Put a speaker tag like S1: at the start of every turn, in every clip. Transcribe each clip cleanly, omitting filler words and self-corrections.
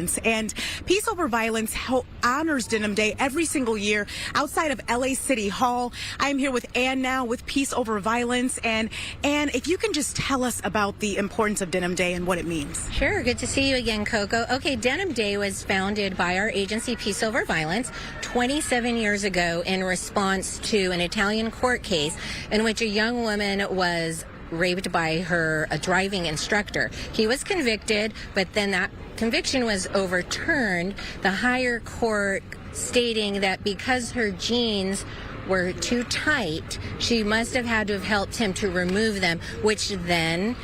S1: violence. And Peace Over Violence honors Denim Day every single year outside of LA City Hall. I'm here with Ann now with Peace Over Violence. And Ann, if you can just tell us about the importance of Denim Day and what it means.
S2: Sure. Good to see you again, Coco. Okay, Denim Day was founded by our agency, Peace Over Violence, 27 years ago in response to an Italian court case in which a young woman was raped by a driving instructor. He was convicted, but then that conviction was overturned. The higher court stating that because her jeans were too tight, she must have had to have helped him to remove them, which then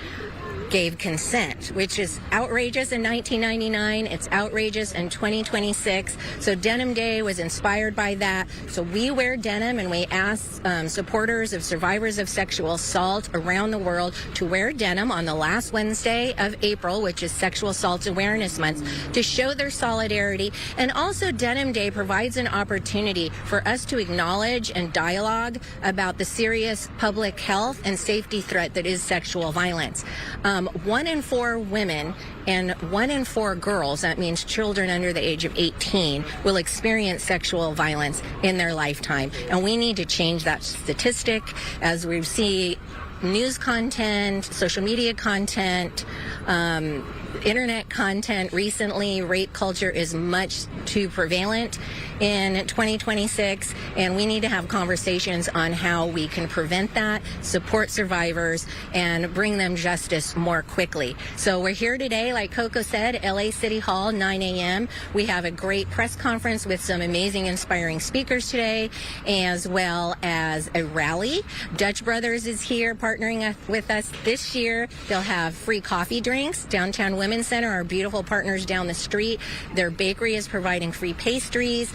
S2: gave consent, which is outrageous in 1999. It's outrageous in 2026. So Denim Day was inspired by that. So we wear denim, and we ask supporters of survivors of sexual assault around the world to wear denim on the last Wednesday of April, which is Sexual Assault Awareness Month, to show their solidarity. And also Denim Day provides an opportunity for us to acknowledge and dialogue about the serious public health and safety threat that is sexual violence. 1 in 4 women and 1 in 4 girls, that means children under the age of 18, will experience sexual violence in their lifetime. And we need to change that statistic as we see news content, social media content, internet content. Recently, rape culture is much too prevalent in 2026, and we need to have conversations on how we can prevent that, support survivors, and bring them justice more quickly. So we're here today, like Coco said, LA City Hall, 9 a.m. We have a great press conference with some amazing, inspiring speakers today, as well as a rally. Dutch Brothers is here partnering with us this year. They'll have free coffee drinks. Downtown Women's Center, our beautiful partners down the street, their bakery is providing free pastries.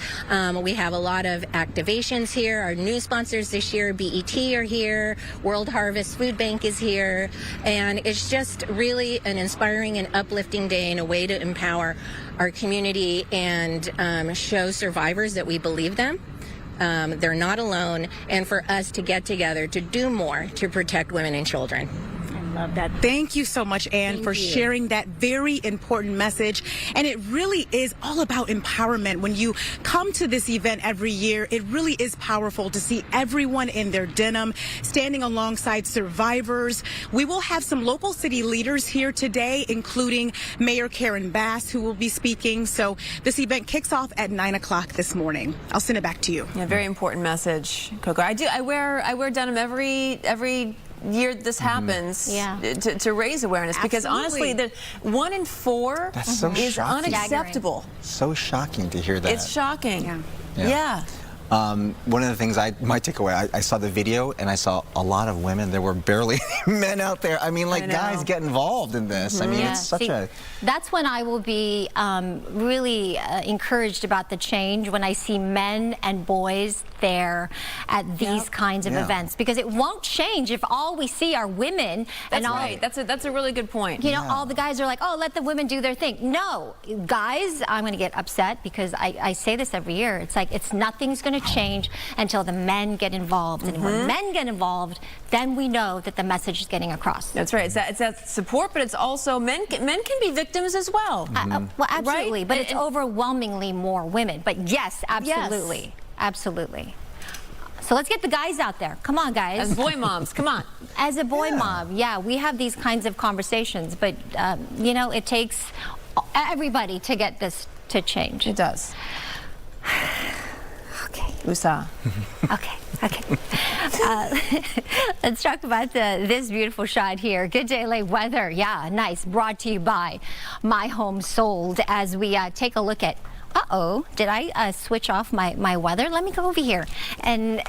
S2: We have a lot of activations here. Our new sponsors this year, BET, are here. World Harvest Food Bank is here. And it's just really an inspiring and uplifting day and a way to empower our community and show survivors that we believe them. They're not alone, and for us to get together to do more to protect women and children.
S1: Love that. Thank you so much, Ann, for sharing that very important message. And it really is all about empowerment. When you come to this event every year, it really is powerful to see everyone in their denim standing alongside survivors. We will have some local city leaders here today, including Mayor Karen Bass, who will be speaking. So this event kicks off at 9 o'clock this morning. I'll send it back to you.
S3: Yeah, very important message, Coco. I wear denim every year this happens to raise awareness. Absolutely. Because honestly, the 1 in 4 is unacceptable.
S4: So shocking to hear that.
S3: It's shocking. Yeah.
S4: One of the things my takeaway, I saw the video and I saw a lot of women. There were barely men out there. I mean, like, guys get involved in this. I mean, it's such a...
S5: That's when I will be really encouraged about the change, when I see men and boys there at these kinds of events, because it won't change if all we see are women.
S3: That's right. That's a really good point.
S5: You know, all the guys are like, oh, let the women do their thing. No, guys, I'm going to get upset because I say this every year. It's like, nothing's going to change until the men get involved. And when men get involved, then we know that the message is getting across.
S3: That's right. It's that support, but it's also men can be victims as well.
S5: Well, absolutely. Right? But it's overwhelmingly more women. But yes, absolutely. Yes. Absolutely. So let's get the guys out there. Come on, guys.
S3: As boy moms, come on.
S5: As a boy mom, we have these kinds of conversations. But, you know, it takes everybody to get this to change.
S3: It does.
S5: Okay.
S3: USA.
S5: Okay. Let's talk about this beautiful shot here. Good day, LA weather. Yeah, nice. Brought to you by My Home Sold, as we take a look at... Uh-oh, did I switch off my weather? Let me go over here and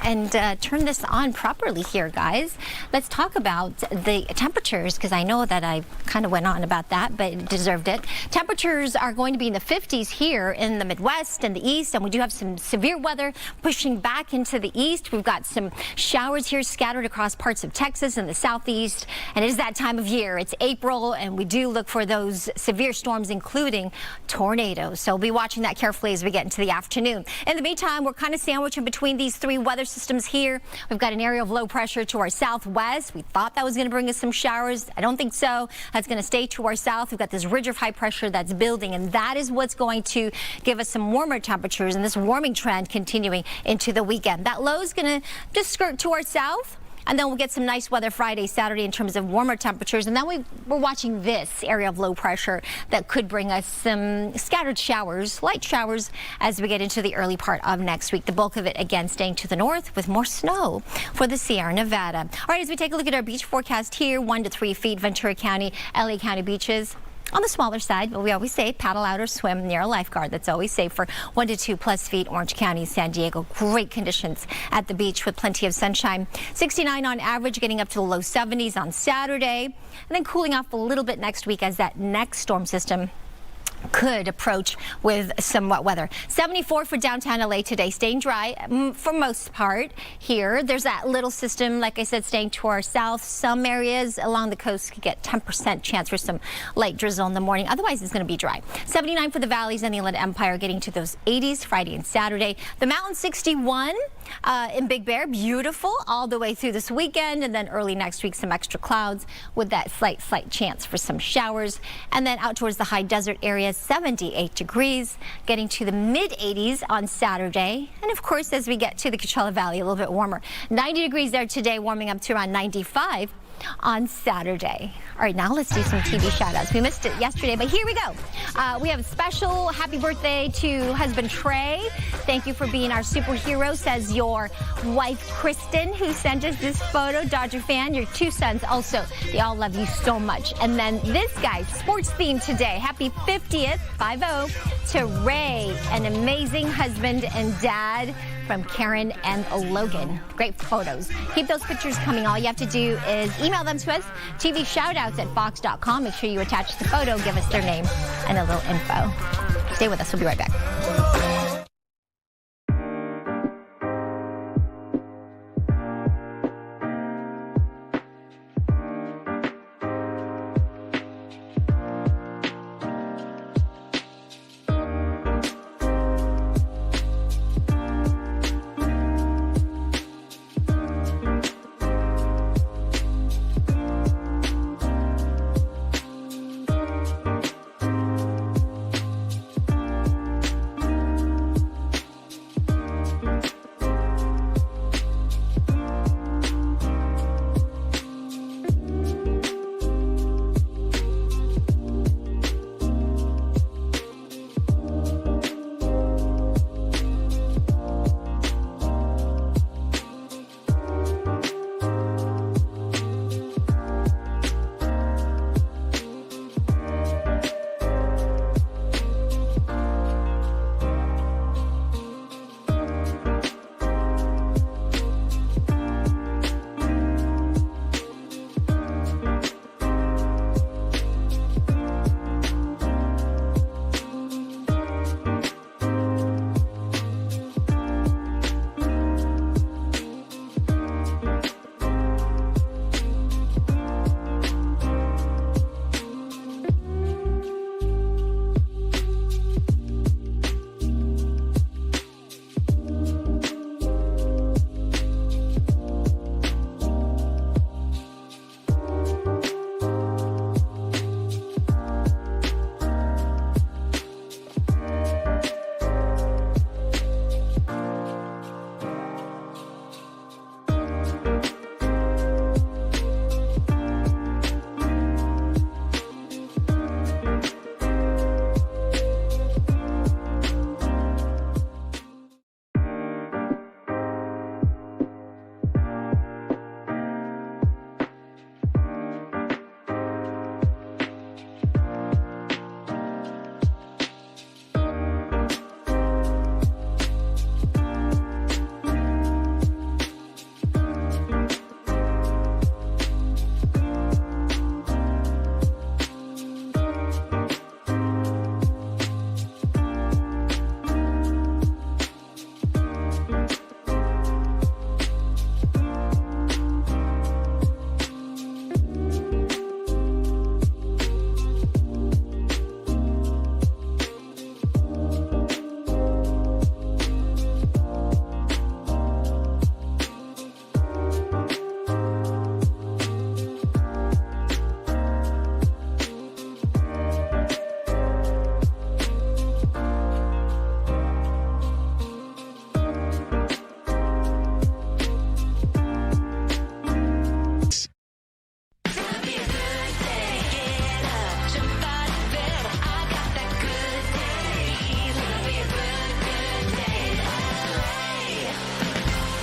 S5: turn this on properly here, guys. Let's talk about the temperatures, because I know that I kind of went on about that, but it deserved it. Temperatures are going to be in the 50s here in the Midwest and the East, and we do have some severe weather pushing back into the east. We've got some showers here scattered across parts of Texas and the southeast, and it is that time of year. It's April, and we do look for those severe storms, including tornadoes. So we'll be watching that carefully as we get into the afternoon. In the meantime, we're kind of sandwiched in between these three weather systems here. We've got an area of low pressure to our southwest. We thought that was going to bring us some showers. I don't think so. That's going to stay to our south. We've got this ridge of high pressure that's building, and that is what's going to give us some warmer temperatures, and this warming trend continuing into the weekend. That low is going to just skirt to our south. And then we'll get some nice weather Friday, Saturday in terms of warmer temperatures. And then we're watching this area of low pressure that could bring us some scattered showers, light showers, as we get into the early part of next week. The bulk of it, again, staying to the north with more snow for the Sierra Nevada. All right, as we take a look at our beach forecast here, 1 to 3 feet, Ventura County, LA County beaches. On the smaller side, but we always say paddle out or swim near a lifeguard. That's always safe for 1 to 2 plus feet. Orange County, San Diego, great conditions at the beach with plenty of sunshine. 69 on average, getting up to the low 70s on Saturday, and then cooling off a little bit next week as that next storm system could approach with some wet weather. 74 for downtown LA today, staying dry for most part here. There's that little system, like I said, staying to our south. Some areas along the coast could get 10% chance for some light drizzle in the morning. Otherwise, it's going to be dry. 79 for the valleys and the Inland Empire, getting to those 80s Friday and Saturday. The mountain 61 in Big Bear, beautiful all the way through this weekend, and then early next week some extra clouds with that slight chance for some showers. And then out towards the high desert area, 78 degrees, getting to the mid 80s on Saturday. And of course, as we get to the Coachella Valley, a little bit warmer. 90 degrees there today, warming up to around 95 on Saturday. All right, now let's do some TV shout-outs. We missed it yesterday, but here we go. We have a special happy birthday to husband Trey. Thank you for being our superhero, says your wife Kristen, who sent us this photo. Dodger fan, your 2 sons also. They all love you so much. And then this guy, sports theme today. Happy 50th, 50, to Ray, an amazing husband and dad from Karen and Logan. Great photos. Keep those pictures coming. All you have to do is email them to us, TV shoutouts at fox.com. Make sure you attach the photo, give us their name and a little info. Stay with us. We'll be right back.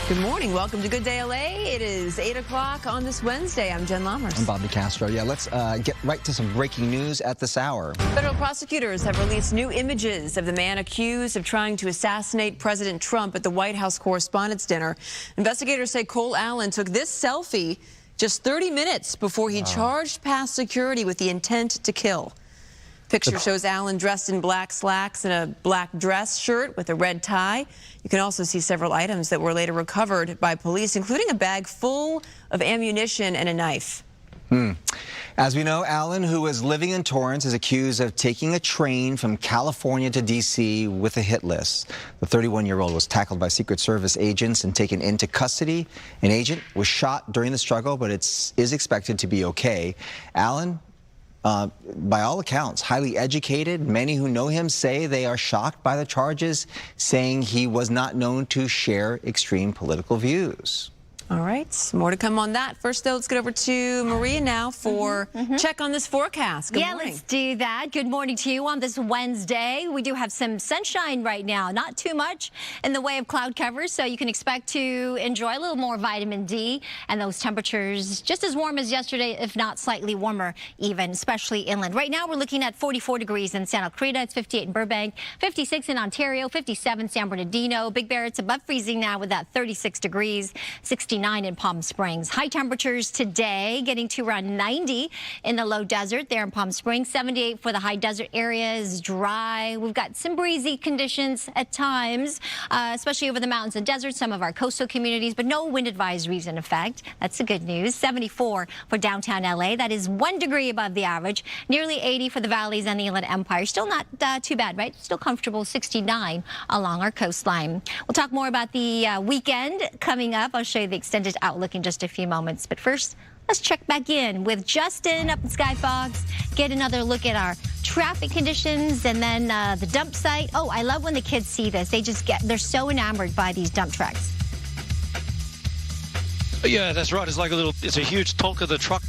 S3: Good morning. Welcome to Good Day LA. It is 8 o'clock on this Wednesday. I'm Jen Lammers.
S4: I'm Bobby Castro. Yeah, let's get right to some breaking news at this hour.
S3: Federal prosecutors have released new images of the man accused of trying to assassinate President Trump at the White House Correspondents' Dinner. Investigators say Cole Allen took this selfie just 30 minutes before he charged past security with the intent to kill. Picture shows Allen dressed in black slacks and a black dress shirt with a red tie. You can also see several items that were later recovered by police, including a bag full of ammunition and a knife.
S4: As we know, Allen, who was living in Torrance, is accused of taking a train from California to D.C. with a hit list. The 31-year-old was tackled by Secret Service agents and taken into custody. An agent was shot during the struggle, but is expected to be okay. Allen, by all accounts, highly educated. Many who know him say they are shocked by the charges, saying he was not known to share extreme political views.
S3: All right, more to come on that. First, though, let's get over to Maria now for check on this forecast. Good morning.
S5: Let's do that. Good morning to you on this Wednesday. We do have some sunshine right now, not too much in the way of cloud cover, so you can expect to enjoy a little more vitamin D and those temperatures just as warm as yesterday, if not slightly warmer even, especially inland. Right now, we're looking at 44 degrees in Santa Clarita. It's 58 in Burbank, 56 in Ontario, 57 San Bernardino. Big Bear, it's above freezing now with that 36 degrees, 69 in Palm Springs. High temperatures today getting to around 90 in the low desert there in Palm Springs. 78 for the high desert areas, dry. We've got some breezy conditions at times, especially over the mountains and deserts, some of our coastal communities, but no wind advisories in effect. That's the good news. 74 for downtown LA. That is 1 degree above the average. Nearly 80 for the valleys and the Inland Empire. Still not too bad, right? Still comfortable. 69 along our coastline. We'll talk more about the weekend coming up. I'll show you the extended outlook in just a few moments. But first, let's check back in with Justin up in Sky Fox, get another look at our traffic conditions and then the dump site. Oh, I love when the kids see this. They're so enamored by these dump trucks.
S6: Yeah, that's right. It's a huge Tonka the Truck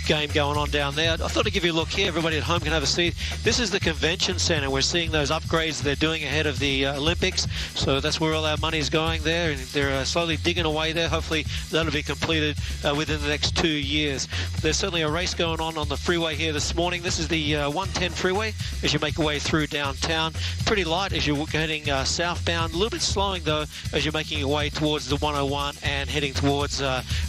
S6: game going on down there. I thought I'd give you a look here. Everybody at home can have a seat. This is the convention center. We're seeing those upgrades they're doing ahead of the Olympics. So that's where all our money is going there. And they're slowly digging away there. Hopefully that'll be completed within the next 2 years. There's certainly a race going on the freeway here this morning. This is the 110 freeway as you make your way through downtown. Pretty light as you're heading southbound. A little bit slowing, though, as you're making your way towards the 101 and heading towards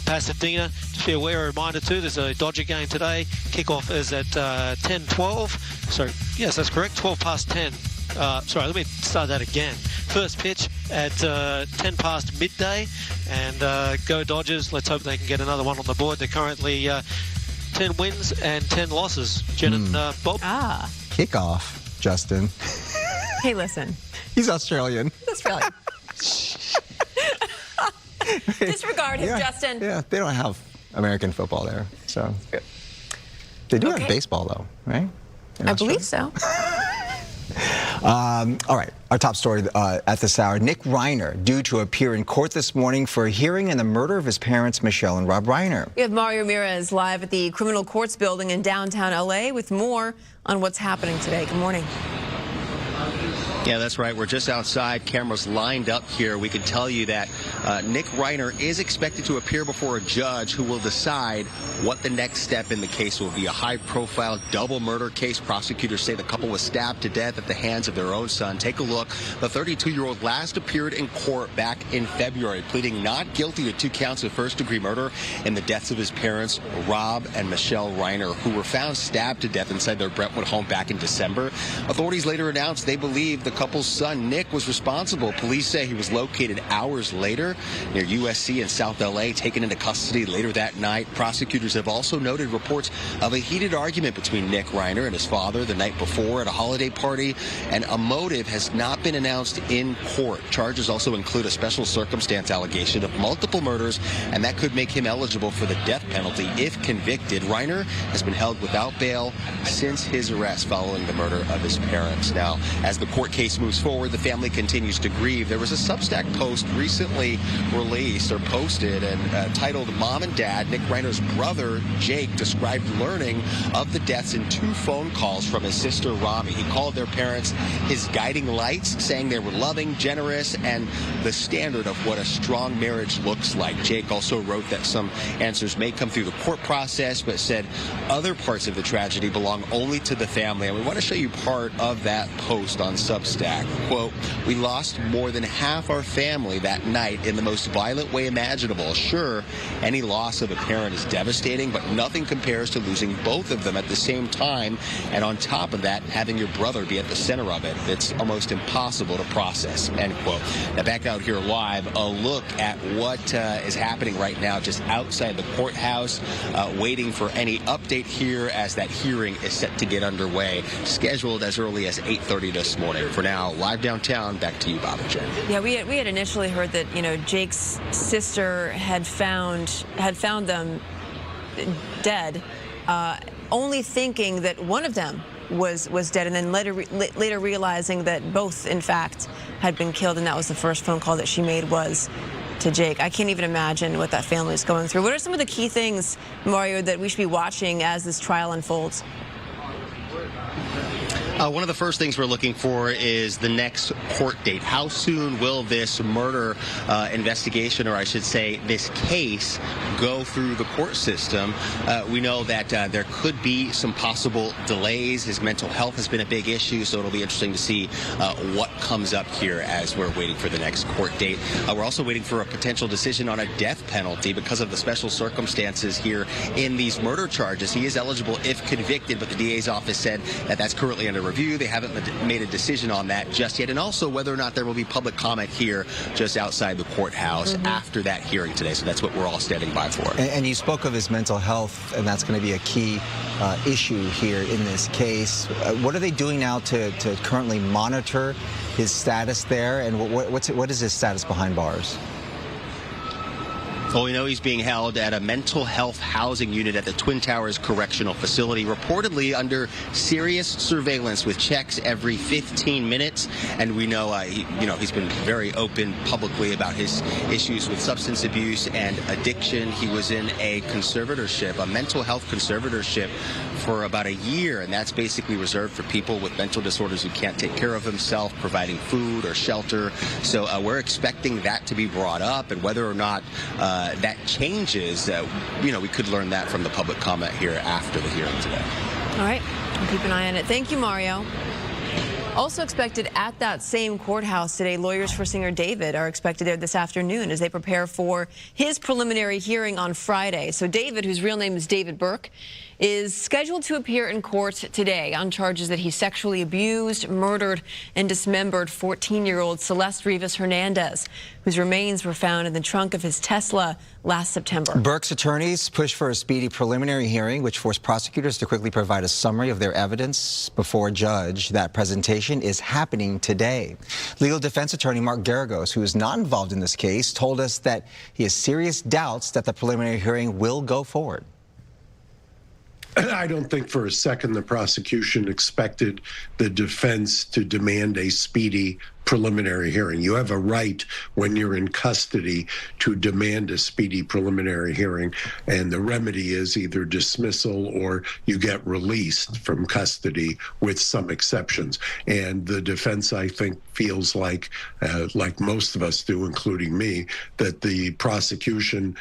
S6: Pasadena. Just be aware, a reminder too, there's a Dodger game today. Kickoff is at 10:12. Sorry, yes, that's correct. 12 past 10. Sorry, let me start that again. First pitch at 10 past midday, and go Dodgers. Let's hope they can get another one on the board. They're currently 10 wins and 10 losses. Jen and Bob.
S4: Kickoff, Justin.
S3: Hey, listen.
S4: He's Australian.
S3: Australian. Disregard him, Justin.
S4: Yeah, they don't have American football there, so. They do have baseball, though, right?
S3: I believe so.
S4: All right, our top story at this hour. Nick Reiner due to appear in court this morning for a hearing in the murder of his parents, Michele and Rob Reiner.
S3: We have Mario Ramirez live at the Criminal Courts building in downtown LA with more on what's happening today. Good morning.
S7: Yeah, that's right. We're just outside. Cameras lined up here. We can tell you that Nick Reiner is expected to appear before a judge who will decide what the next step in the case will be. A high-profile double murder case. Prosecutors say the couple was stabbed to death at the hands of their own son. Take a look. The 32-year-old last appeared in court back in February, pleading not guilty to 2 counts of first-degree murder in the deaths of his parents, Rob and Michele Reiner, who were found stabbed to death inside their Brentwood home back in December. Authorities later announced they believe the couple's son, Nick, was responsible. Police say he was located hours later near USC in South LA, taken into custody later that night. Prosecutors have also noted reports of a heated argument between Nick Reiner and his father the night before at a holiday party, and a motive has not been announced in court. Charges also include a special circumstance allegation of multiple murders, and that could make him eligible for the death penalty if convicted. Reiner has been held without bail since his arrest following the murder of his parents. Now, as the court case moves forward, the family continues to grieve. There was a Substack post recently released or posted and titled "Mom and Dad." Nick Reiner's brother, Jake, described learning of the deaths in 2 phone calls from his sister, Rami. He called their parents his guiding lights, saying they were loving, generous, and the standard of what a strong marriage looks like. Jake also wrote that some answers may come through the court process, but said other parts of the tragedy belong only to the family. And we want to show you part of that post on Substack. Quote, "We lost more than half our family that night in the most violent way imaginable. Sure, any loss of a parent is devastating, but nothing compares to losing both of them at the same time. And on top of that, having your brother be at the center of it. It's almost impossible to process," end quote. Now back out here live, a look at what is happening right now just outside the courthouse, waiting for any update here as that hearing is set to get underway, scheduled as early as 8:30 this morning. For now, live downtown, back to you, Bob and Jen.
S3: Yeah, we had initially heard that, you know, Jake's sister had found them dead, only thinking that one of them was dead, and then later realizing that both, in fact, had been killed, and that was the first phone call that she made was to Jake. I can't even imagine what that family is going through. What are some of the key things, Mario, that we should be watching as this trial unfolds?
S7: One of the first things we're looking for is the next court date. How soon will this murder investigation, or I should say this case, go through the court system? We know that there could be some possible delays. His mental health has been a big issue, so it'll be interesting to see what comes up here as we're waiting for the next court date. We're also waiting for a potential decision on a death penalty because of the special circumstances here in these murder charges. He is eligible if convicted, but the DA's office said that that's currently under review. They haven't made a decision on that just yet, and also whether or not there will be public comment here just outside the courthouse after that hearing today. So that's what we're all standing by for.
S4: And you spoke of his mental health, and that's going to be a key issue here in this case. What are they doing now to currently monitor his status there, and what is his status behind bars?
S7: Well, we know he's being held at a mental health housing unit at the Twin Towers Correctional Facility, reportedly under serious surveillance with checks every 15 minutes. And we know, he's been very open publicly about his issues with substance abuse and addiction. He was in a conservatorship, a mental health conservatorship, for about a year, and that's basically reserved for people with mental disorders who can't take care of themselves, providing food or shelter. So we're expecting that to be brought up, and whether or not that changes, we could learn that from the public comment here after the hearing today.
S3: All right, we'll keep an eye on it. Thank you, Mario. Also expected at that same courthouse today, lawyers for singer David are expected there this afternoon as they prepare for his preliminary hearing on Friday. So David, whose real name is David Burke, is scheduled to appear in court today on charges that he sexually abused, murdered, and dismembered 14-year-old Celeste Rivas Hernandez, whose remains were found in the trunk of his Tesla last September.
S4: Burke's attorneys pushed for a speedy preliminary hearing, which forced prosecutors to quickly provide a summary of their evidence before a judge. That presentation is happening today. Legal defense attorney Mark Garagos, who is not involved in this case, told us that he has serious doubts that the preliminary hearing will go forward.
S8: I don't think for a second the prosecution expected the defense to demand a speedy preliminary hearing. You have a right when you're in custody to demand a speedy preliminary hearing, and the remedy is either dismissal or you get released from custody with some exceptions. And the defense, I think, feels like most of us do, including me, that the prosecution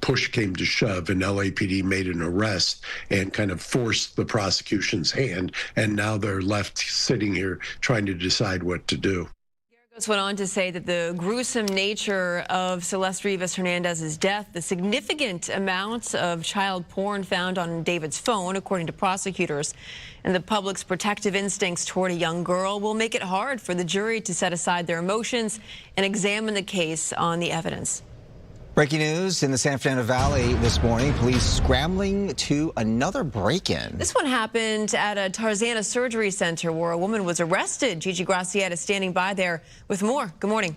S8: push came to shove, and LAPD made an arrest and kind of forced the prosecution's hand, and now they're left sitting here trying to decide what to do.
S3: Garagos went on to say that the gruesome nature of Celeste Rivas Hernandez's death, the significant amounts of child porn found on David's phone, according to prosecutors, and the public's protective instincts toward a young girl will make it hard for the jury to set aside their emotions and examine the case on the evidence.
S4: Breaking news in the San Fernando Valley this morning. Police scrambling to another break-in.
S3: This one happened at a Tarzana surgery center where a woman was arrested. Gigi Gracietta is standing by there with more. Good morning.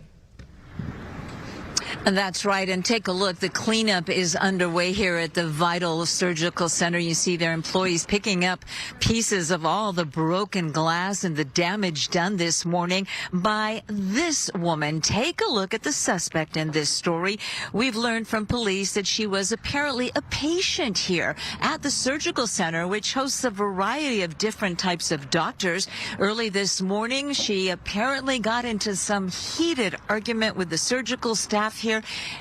S9: That's right. And take a look. The cleanup is underway here at the Vital Surgical Center. You see their employees picking up pieces of all the broken glass and the damage done this morning by this woman. Take a look at the suspect in this story. We've learned from police that she was apparently a patient here at the surgical center, which hosts a variety of different types of doctors. Early this morning, she apparently got into some heated argument with the surgical staff here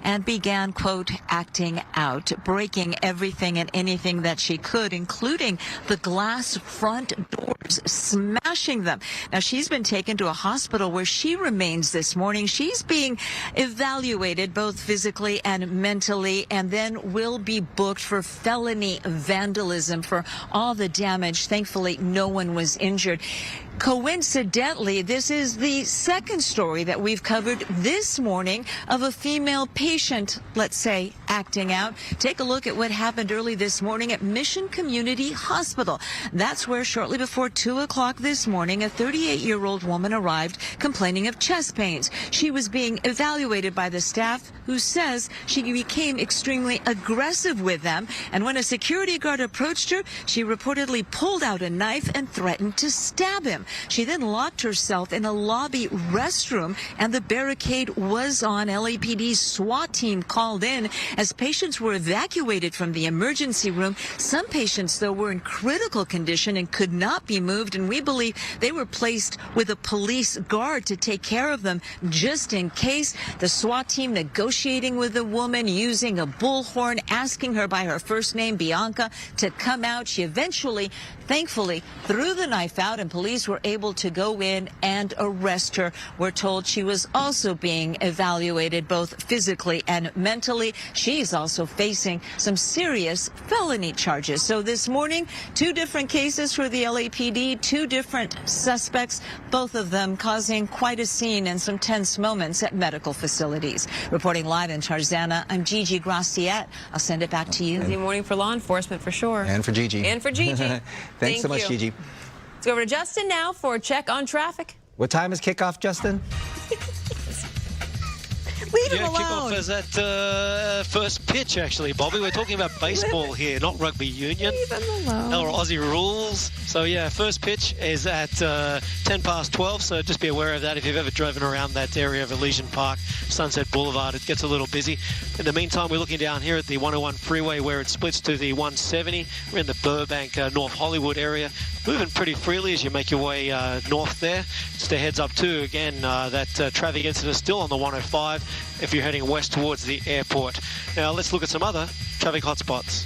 S9: and began, quote, acting out, breaking everything and anything that she could, including the glass front doors, smashing them. Now, she's been taken to a hospital where she remains this morning. She's being evaluated both physically and mentally, and then will be booked for felony vandalism for all the damage. Thankfully, no one was injured. Coincidentally, this is the second story that we've covered this morning of a female patient, let's say, acting out. Take a look at what happened early this morning at Mission Community Hospital. That's where shortly before 2 o'clock this morning, a 38-year-old woman arrived complaining of chest pains. She was being evaluated by the staff, who says she became extremely aggressive with them. And when a security guard approached her, she reportedly pulled out a knife and threatened to stab him. She then locked herself in a lobby restroom, and the barricade was on. LAPD's SWAT team called in as patients were evacuated from the emergency room. Some patients, though, were in critical condition and could not be moved, and we believe they were placed with a police guard to take care of them just in case. The SWAT team negotiating with the woman, using a bullhorn, asking her by her first name, Bianca, to come out. She eventually, thankfully, threw the knife out, and police were able to go in and arrest her. We're told she was also being evaluated both physically and mentally. She's also facing some serious felony charges. So this morning, 2 different cases for the LAPD, 2 different suspects, both of them causing quite a scene and some tense moments at medical facilities. Reporting live in Tarzana, I'm Gigi Graciette. I'll send it back to you.
S3: Busy morning for law enforcement, for sure.
S4: And for Gigi.
S3: And for Gigi.
S4: Thanks so much, Gigi.
S3: Let's go over to Justin now for a check on traffic.
S4: What time is kickoff, Justin?
S1: Leave him alone.
S6: Kickoff is at first pitch, actually, Bobby. We're talking about baseball here, not rugby union.
S3: Leave him alone.
S6: Or Aussie rules. So, yeah, first pitch is at 10 past 12, so just be aware of that. If you've ever driven around that area of Elysian Park, Sunset Boulevard, it gets a little busy. In the meantime, we're looking down here at the 101 freeway where it splits to the 170. We're in the Burbank, North Hollywood area. Moving pretty freely as you make your way north there. Just a heads up too, again, that traffic incident is still on the 105 if you're heading west towards the airport. Now let's look at some other traffic hotspots.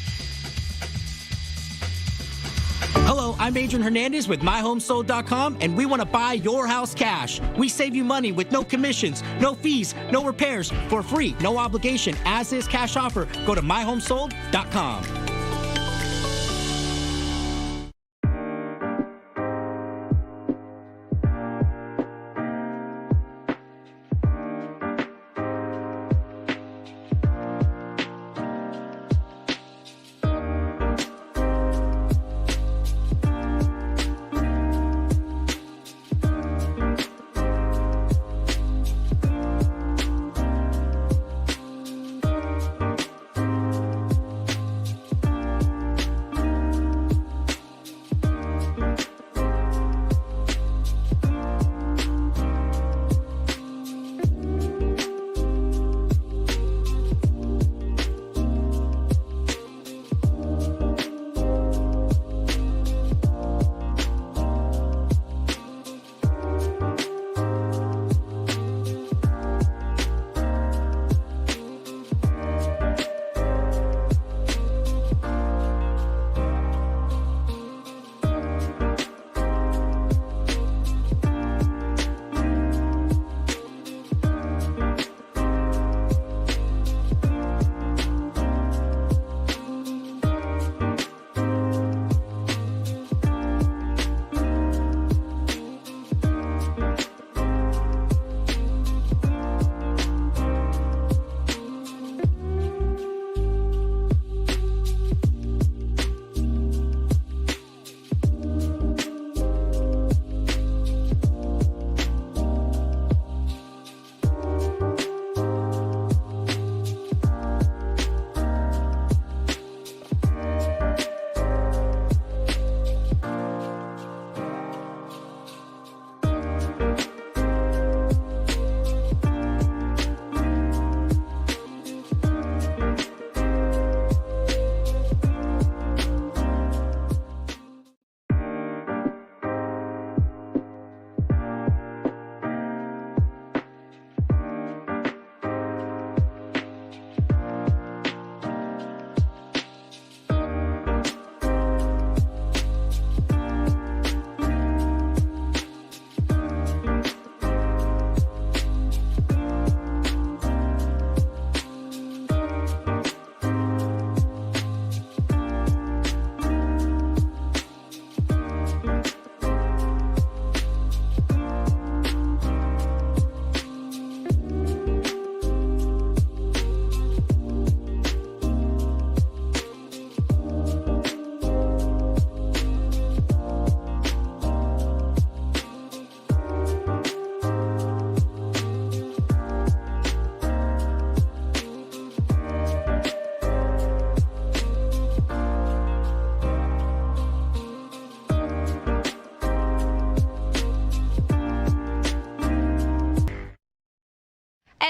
S10: Hello, I'm Adrian Hernandez with MyHomeSold.com, and we want to buy your house cash. We save you money with no commissions, no fees, no repairs, for free, no obligation, as is cash offer. Go to MyHomeSold.com.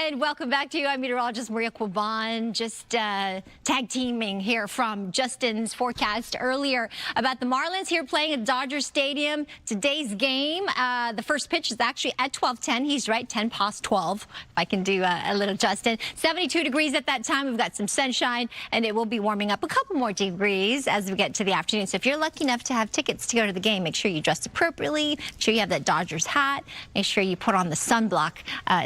S5: And welcome back to you. I'm meteorologist Maria Quaban, just tag teaming here from Justin's forecast earlier about the Marlins here playing at Dodger Stadium. Today's game, the first pitch is actually at 12:10. He's right, 10 past 12, if I can do a little Justin. 72 degrees at that time. We've got some sunshine, and it will be warming up a couple more degrees as we get to the afternoon. So if you're lucky enough to have tickets to go to the game, make sure you dress appropriately. Make sure you have that Dodgers hat. Make sure you put on the sunblock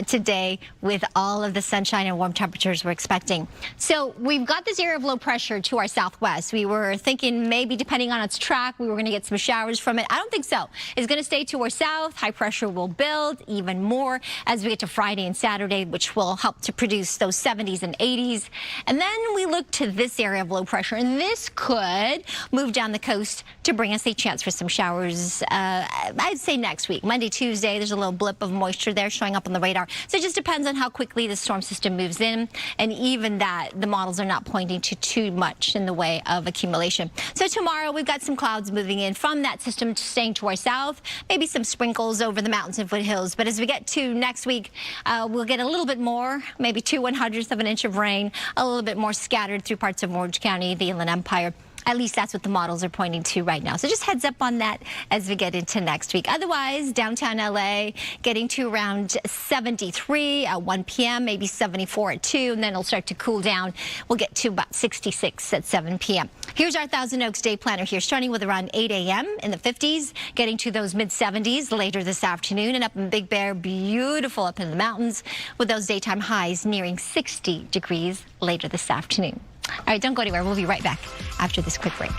S5: today with all of the sunshine and warm temperatures we're expecting. So we've got this area of low pressure to our southwest. We were thinking maybe depending on its track, we were going to get some showers from it. I don't think so. It's going to stay to our south. High pressure will build even more as we get to Friday and Saturday, which will help to produce those 70s and 80s. And then we look to this area of low pressure, and this could move down the coast to bring us a chance for some showers, I'd say next week. Monday, Tuesday, there's a little blip of moisture there showing up on the radar. So it just depends on how quickly the storm system moves in, and even that, the models are not pointing to too much in the way of accumulation. So tomorrow, we've got some clouds moving in from that system staying to our south, maybe some sprinkles over the mountains and foothills. But as we get to next week, we'll get a little bit more, maybe 2/100ths of an inch of rain, a little bit more scattered through parts of Orange County, the Inland Empire. At least that's what the models are pointing to right now. So just heads up on that as we get into next week. Otherwise, downtown LA getting to around 73 at 1 p.m., maybe 74 at 2, and then it'll start to cool down. We'll get to about 66 at 7 p.m. Here's our Thousand Oaks day planner here, starting with around 8 a.m. in the 50s, getting to those mid-70s later this afternoon. And up in Big Bear, beautiful up in the mountains with those daytime highs nearing 60 degrees later this afternoon. All right, don't go anywhere. We'll be right back after this quick break.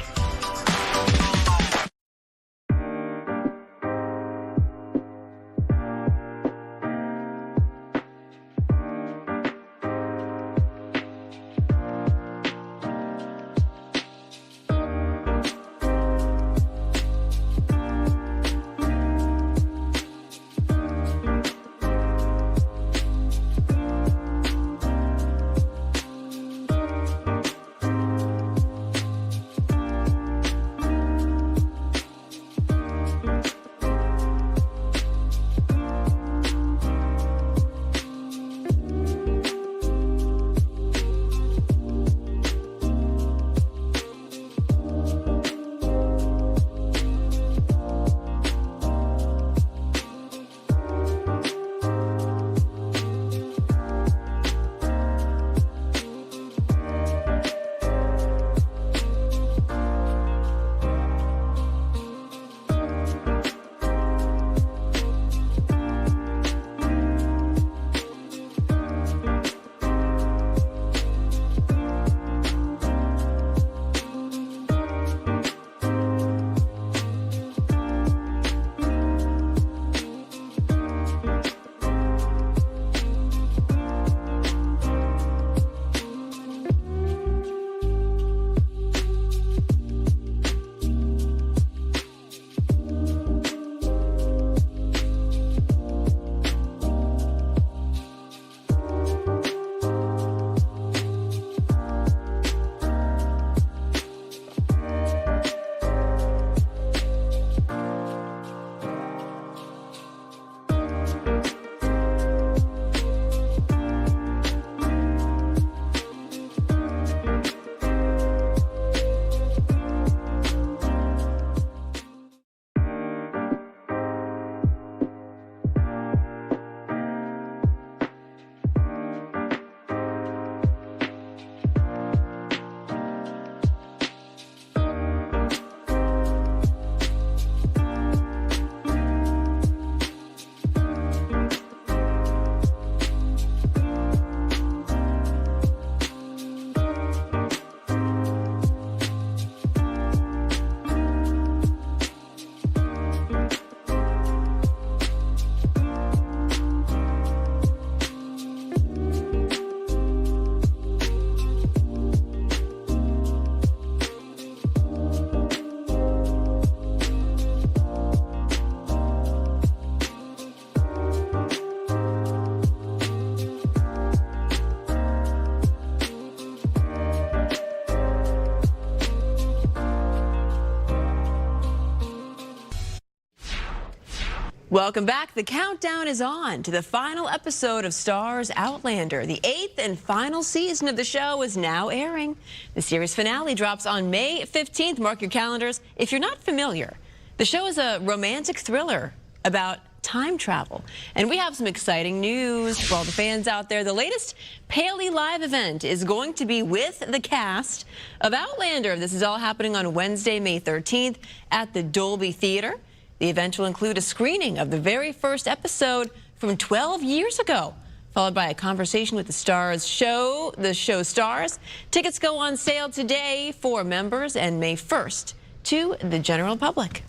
S3: Welcome back. The countdown is on to the final episode of Starz Outlander. The 8th and final season of the show is now airing. The series finale drops on May 15th. Mark your calendars. If you're not familiar, the show is a romantic thriller about time travel. And we have some exciting news for all the fans out there. The latest Paley Live event is going to be with the cast of Outlander. This is all happening on Wednesday, May 13th at the Dolby Theater. The event will include a screening of the very first episode from 12 years ago, followed by a conversation with the show stars. Tickets go on sale today for members and May 1st to the general public.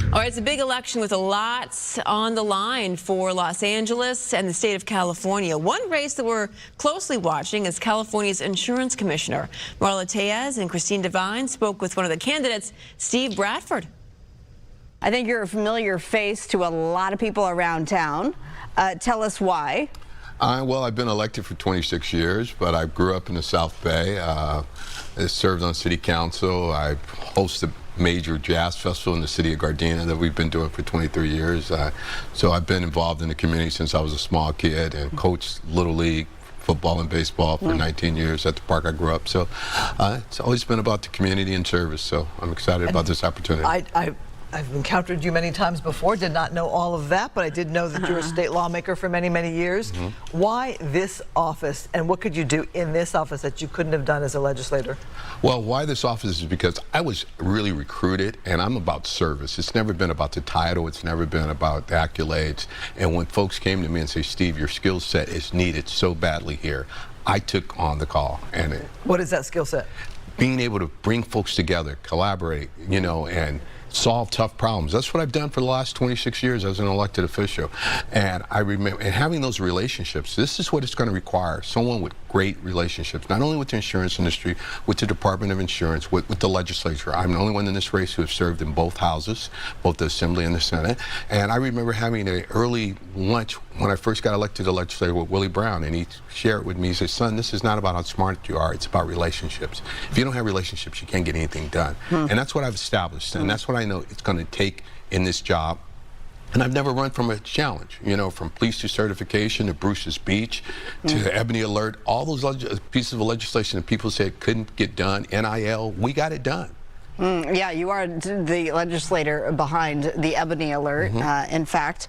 S3: All right, it's a big election with a lot on the line for Los Angeles and the state of California. One race that we're closely watching is California's insurance commissioner. Marla Tejas and Christine Devine spoke with one of the candidates, Steve Bradford.
S11: I think you're a familiar face to a lot of people around town. Tell us why.
S12: Well, I've been elected for 26 years, but I grew up in the South Bay. I served on city council. I hosted a major jazz festival in the city of Gardena that we've been doing for 23 years. So I've been involved in the community since I was a small kid and coached Little League football and baseball for 19 years at the park I grew up. So it's always been about the community and service. So I'm excited about this opportunity.
S13: I've encountered you many times before, did not know all of that, but I did know that you're a state lawmaker for many, many years. Why this office, and what could you do in this office that you couldn't have done as a legislator?
S12: Well, why this office is because I was really recruited, and I'm about service. It's never been about the title. It's never been about the accolades. And when folks came to me and say, Steve, your skill set is needed so badly here, I took on the call. And
S13: what is that skill set?
S12: Being able to bring folks together, collaborate, you know, and solve tough problems. That's what I've done for the last 26 years as an elected official. And I remember, and having those relationships, this is what it's going to require. Someone with great relationships, not only with the insurance industry, with the Department of Insurance, with the legislature. I'm the only one in this race who has served in both houses, both the Assembly and the Senate. And I remember having an early lunch when I first got elected to the legislature with Willie Brown, and he shared with me, he said, son, this is not about how smart you are, it's about relationships. If you don't have relationships, you can't get anything done. And that's what I've established, and that's what I know it's going to take in this job. And I've never run from a challenge, you know, from police to certification to Bruce's Beach to Ebony Alert, all those pieces of legislation that people said couldn't get done, NIL, we got it done.
S11: Yeah, you are the legislator behind the Ebony Alert, in fact.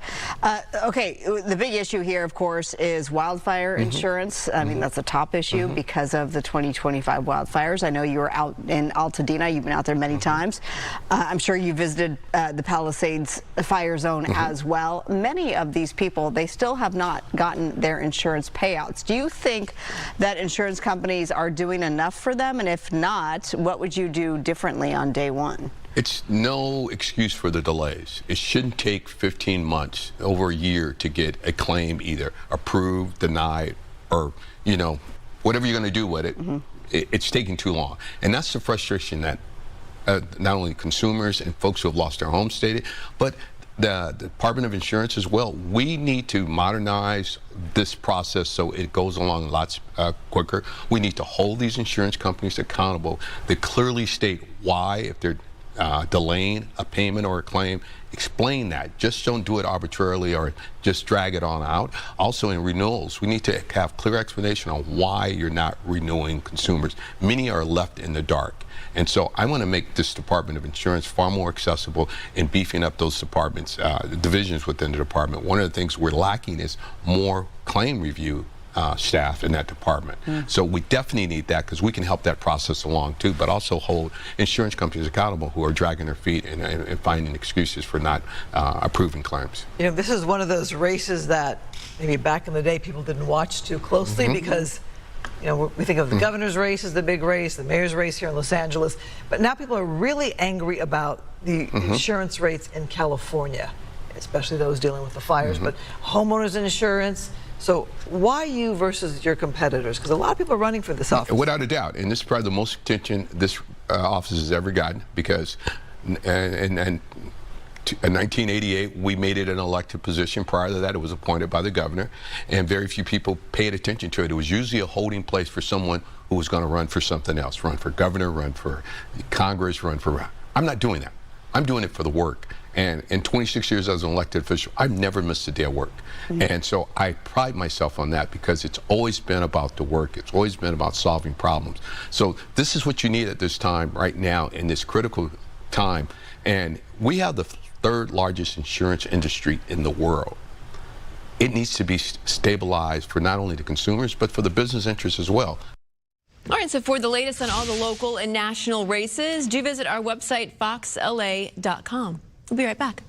S11: Okay, the big issue here, of course, is wildfire insurance. I mean, that's a top issue because of the 2025 wildfires. I know you were out in Altadena. You've been out there many times. I'm sure you visited the Palisades fire zone as well. Many of these people, they still have not gotten their insurance payouts. Do you think that insurance companies are doing enough for them? And if not, what would you do differently on day one?
S12: It's no excuse for the delays. It shouldn't take 15 months, over a year, to get a claim either approved, denied, or, you know, whatever you're going to do with it. It's taking too long. And that's the frustration that not only consumers and folks who have lost their homes stated, but the Department of Insurance as well. We need to modernize this process so it goes along lots quicker. We need to hold these insurance companies accountable. They clearly state why, if they're delaying a payment or a claim, explain that. Just don't do it arbitrarily or just drag it on out. Also in renewals, we need to have clear explanation on why you're not renewing consumers. Many are left in the dark. And so I want to make this Department of Insurance far more accessible in beefing up those departments, divisions within the department. One of the things we're lacking is more claim review staff in that department. So we definitely need that because we can help that process along too, but also hold insurance companies accountable who are dragging their feet and finding excuses for not approving claims.
S13: You know, this is one of those races that maybe back in the day people didn't watch too closely because, you know, we think of the governor's race as the big race, the mayor's race here in Los Angeles, but now people are really angry about the insurance rates in California, especially those dealing with the fires, but homeowners insurance. So why you versus your competitors? Because a lot of people are running for this office.
S12: Without a doubt, and this is probably the most attention this office has ever gotten because in 1988, we made it an elected position. Prior to that, it was appointed by the governor, and very few people paid attention to it. It was usually a holding place for someone who was going to run for something else, run for governor, run for Congress, run for... I'm not doing that. I'm doing it for the work. And in 26 years as an elected official, I've never missed a day of work. And so I pride myself on that because it's always been about the work. It's always been about solving problems. So this is what you need at this time right now in this critical time. And we have the third largest insurance industry in the world. It needs to be stabilized for not only the consumers, but for the business interests as well.
S3: All right, so for the latest on all the local and national races, do visit our website, foxla.com. We'll be right back.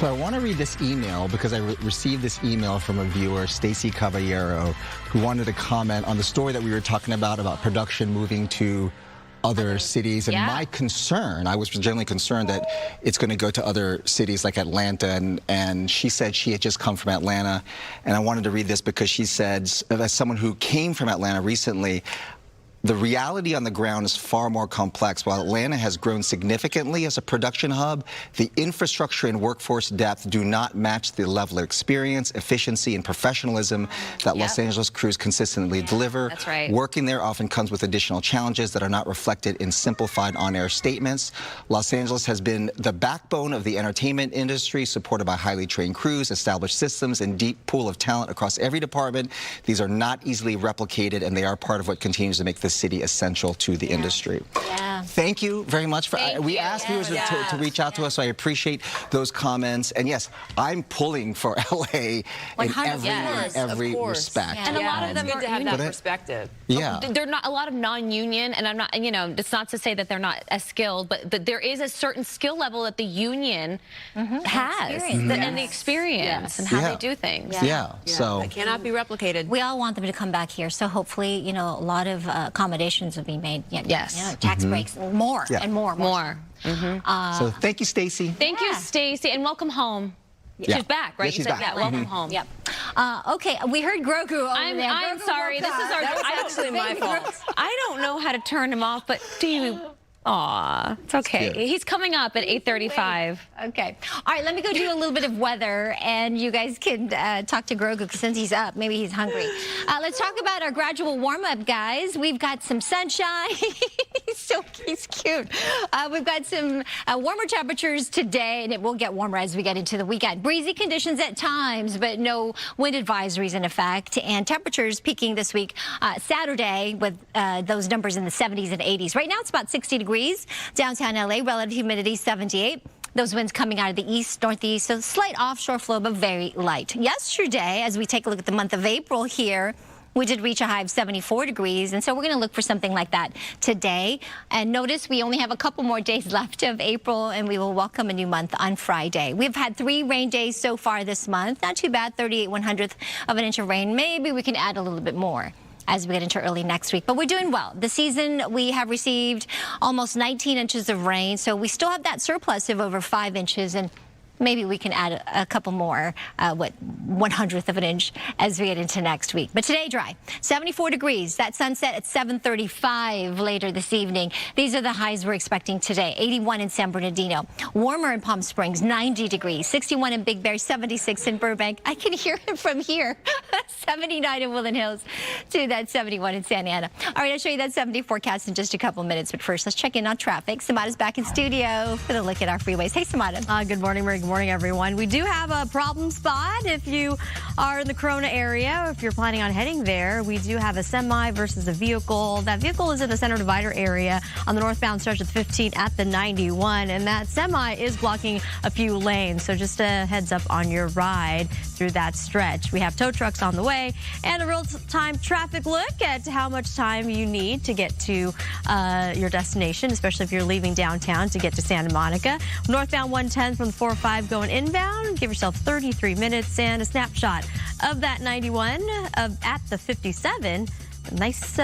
S14: So I want to read this email because I received this email from a viewer, Stacy Caballero, who wanted to comment on the story that we were talking about production moving to other cities. And my concern, I was generally concerned that it's going to go to other cities like Atlanta. And she said she had just come from Atlanta. And I wanted to read this because she said, as someone who came from Atlanta recently, the reality on the ground is far more complex. While Atlanta has grown significantly as a production hub, the infrastructure and workforce depth do not match the level of experience, efficiency, and professionalism that Los Angeles crews consistently deliver.
S5: That's right.
S14: Working there often comes with additional challenges that are not reflected in simplified on-air statements. Los Angeles has been the backbone of the entertainment industry, supported by highly trained crews, established systems, and deep pool of talent across every department. These are not easily replicated, and they are part of what continues to make this city essential to the industry.
S4: thank you very much. We asked viewers to reach out to us, so I appreciate those comments. And yes, I'm pulling for LA in every respect.
S3: And a lot of them are to have that perspective.
S4: Yeah.
S3: They're not a lot of non-union, and I'm not, you know, it's not to say that they're not as skilled, but there is a certain skill level that the union has, and the experience and how they do things.
S4: So
S3: it cannot be replicated.
S5: We all want them to come back here, so hopefully, you know, a lot of accommodations will be made.
S3: Yes.
S5: You know, tax breaks, more and more.
S4: So thank you, Stacy.
S3: Thank you, Stacy, and welcome home. She's back, right?
S4: Yeah, she's
S3: you said
S4: back.
S3: that. Welcome home.
S5: Yep. Okay, we heard Grogu.
S3: I'm sorry. This is actually my fault. I don't know how to turn him off, but do you? Aw, it's okay. He's coming up at 8:35.
S5: Okay. All right, let me go do a little bit of weather, and you guys can talk to Grogu, because since he's up, maybe he's hungry. Let's talk about our gradual warm-up, guys. We've got some sunshine. He's cute. We've got some warmer temperatures today, and it will get warmer as we get into the weekend. Breezy conditions at times, but no wind advisories in effect. And temperatures peaking this week Saturday with those numbers in the 70s and 80s. Right now, it's about 60 degrees. Downtown LA, relative humidity 78. Those winds coming out of the east, northeast, so slight offshore flow, but very light. Yesterday, as we take a look at the month of April here, we did reach a high of 74 degrees, and so we're going to look for something like that today. And notice we only have a couple more days left of April, and we will welcome a new month on Friday. We've had 3 rain days so far this month. Not too bad, 38/100th of an inch of rain. Maybe we can add a little bit more as we get into early next week. But we're doing well. This season, we have received almost 19 inches of rain, so we still have that surplus of over 5 inches, and maybe we can add a couple more, 1/100th of an inch as we get into next week. But today, dry. 74 degrees. That sunset at 7:35 later this evening. These are the highs we're expecting today. 81 in San Bernardino. Warmer in Palm Springs, 90 degrees. 61 in Big Bear, 76 in Burbank. I can hear it from here. 79 in Woodland Hills to that 71 in Santa Ana. All right, I'll show you that 70 forecast in just a couple minutes. But first, let's check in on traffic. Samada's back in studio for the look at our freeways. Hey, Samada.
S15: Good morning, Marie. Good morning, everyone. We do have a problem spot if you are in the Corona area, if you're planning on heading there. We do have a semi versus a vehicle. That vehicle is in the center divider area on the northbound stretch of 15 at the 91, and that semi is blocking a few lanes. So just a heads up on your ride through that stretch. We have tow trucks on the way and a real-time traffic look at how much time you need to get to your destination, especially if you're leaving downtown to get to Santa Monica. Northbound 110 from the 405 going inbound. Give yourself 33 minutes, and a snapshot of that 91 at the 57. Nice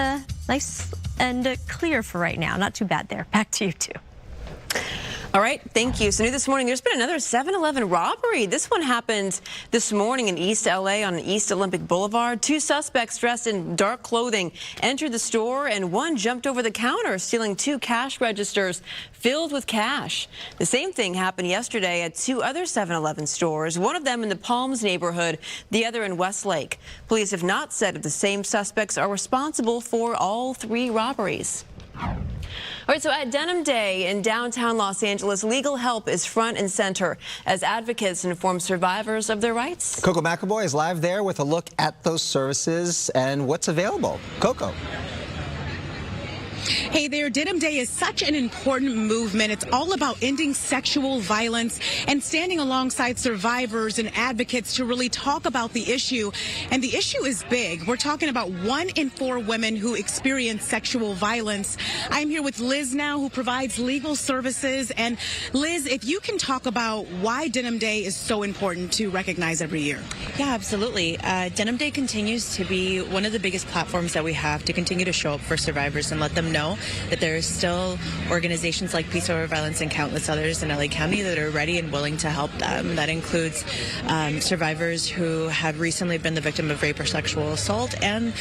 S15: and clear for right now. Not too bad there. Back to you two.
S3: All right, thank you. So new this morning, there's been another 7-Eleven robbery. This one happened this morning in East LA on East Olympic Boulevard. 2 suspects dressed in dark clothing entered the store, and one jumped over the counter, stealing 2 cash registers filled with cash. The same thing happened yesterday at 2 other 7-Eleven stores, one of them in the Palms neighborhood, the other in Westlake. Police have not said if the same suspects are responsible for all 3 robberies. All right, so at Denim Day in downtown Los Angeles, legal help is front and center as advocates inform survivors of their rights.
S4: Coco McAvoy is live there with a look at those services and what's available. Coco.
S1: Hey there, Denim Day is such an important movement. It's all about ending sexual violence and standing alongside survivors and advocates to really talk about the issue. And the issue is big. We're talking about 1 in 4 women who experience sexual violence. I'm here with Liz now, who provides legal services. And Liz, if you can talk about why Denim Day is so important to recognize every year.
S16: Yeah, absolutely. Denim Day continues to be one of the biggest platforms that we have to continue to show up for survivors and let them know that there are still organizations like Peace Over Violence and countless others in LA County that are ready and willing to help them. That includes survivors who have recently been the victim of rape or sexual assault, and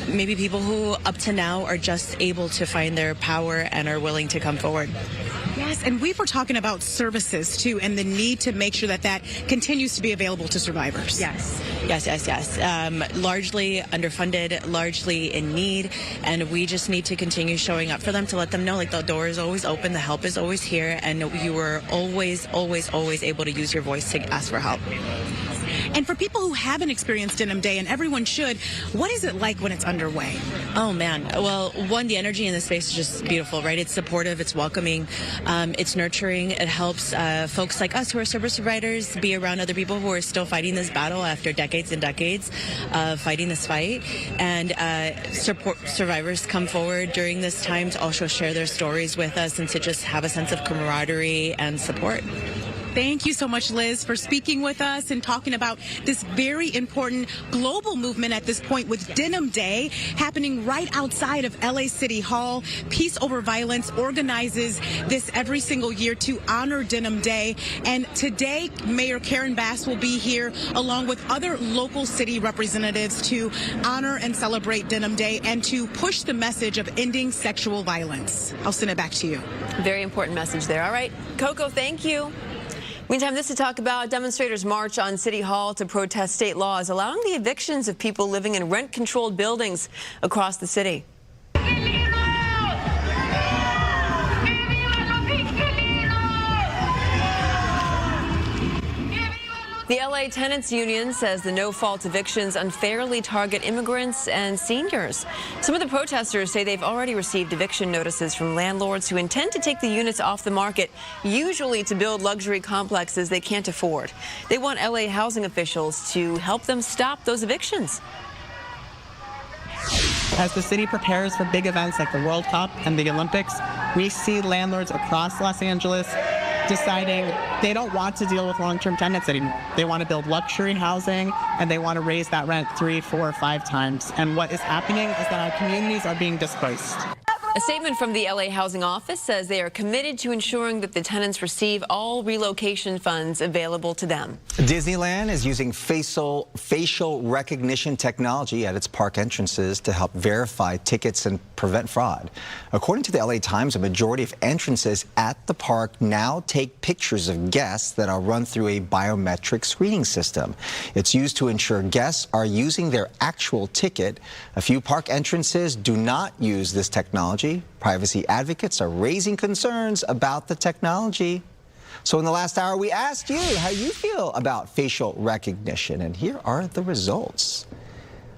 S16: maybe people who up to now are just able to find their power and are willing to come forward.
S1: Yes, and we were talking about services too, and the need to make sure that that continues to be available to survivors.
S16: Yes. Largely underfunded, largely in need, and we just need to continue showing up for them to let them know, like, the door is always open, the help is always here, and you are always able to use your voice to ask for help.
S1: And for people who haven't experienced Denim Day, and everyone should, what is it like when it's underway?
S16: Oh man, well, one, the energy in the space is just beautiful, right? It's supportive, it's welcoming, it's nurturing. It helps folks like us who are service providers be around other people who are still fighting this battle after decades and decades of fighting this fight. And support survivors come forward during this time to also share their stories with us and to just have a sense of camaraderie and support.
S1: Thank you so much, Liz, for speaking with us and talking about this very important global movement at this point with Denim Day happening right outside of LA City Hall. Peace Over Violence organizes this every single year to honor Denim Day. And today, Mayor Karen Bass will be here along with other local city representatives to honor and celebrate Denim Day and to push the message of ending sexual violence. I'll send it back to you.
S3: Very important message there. All right, Coco, thank you. Meantime, this to talk about demonstrators march on City Hall to protest state laws allowing the evictions of people living in rent-controlled buildings across the city. The LA Tenants Union says the no-fault evictions unfairly target immigrants and seniors. Some of the protesters say they've already received eviction notices from landlords who intend to take the units off the market, usually to build luxury complexes they can't afford. They want LA housing officials to help them stop those evictions.
S17: As the city prepares for big events like the World Cup and the Olympics, we see landlords across Los Angeles deciding they don't want to deal with long-term tenants anymore. They want to build luxury housing, and they want to raise that rent 3, 4, 5 times. And what is happening is that our communities are being displaced.
S3: A statement from the LA Housing Office says they are committed to ensuring that the tenants receive all relocation funds available to them.
S4: Disneyland is using facial recognition technology at its park entrances to help verify tickets and prevent fraud. According to the LA Times, a majority of entrances at the park now take pictures of guests that are run through a biometric screening system. It's used to ensure guests are using their actual ticket. A few park entrances do not use this technology. Privacy advocates are raising concerns about the technology. So in the last hour, we asked you how you feel about facial recognition, and here are the results.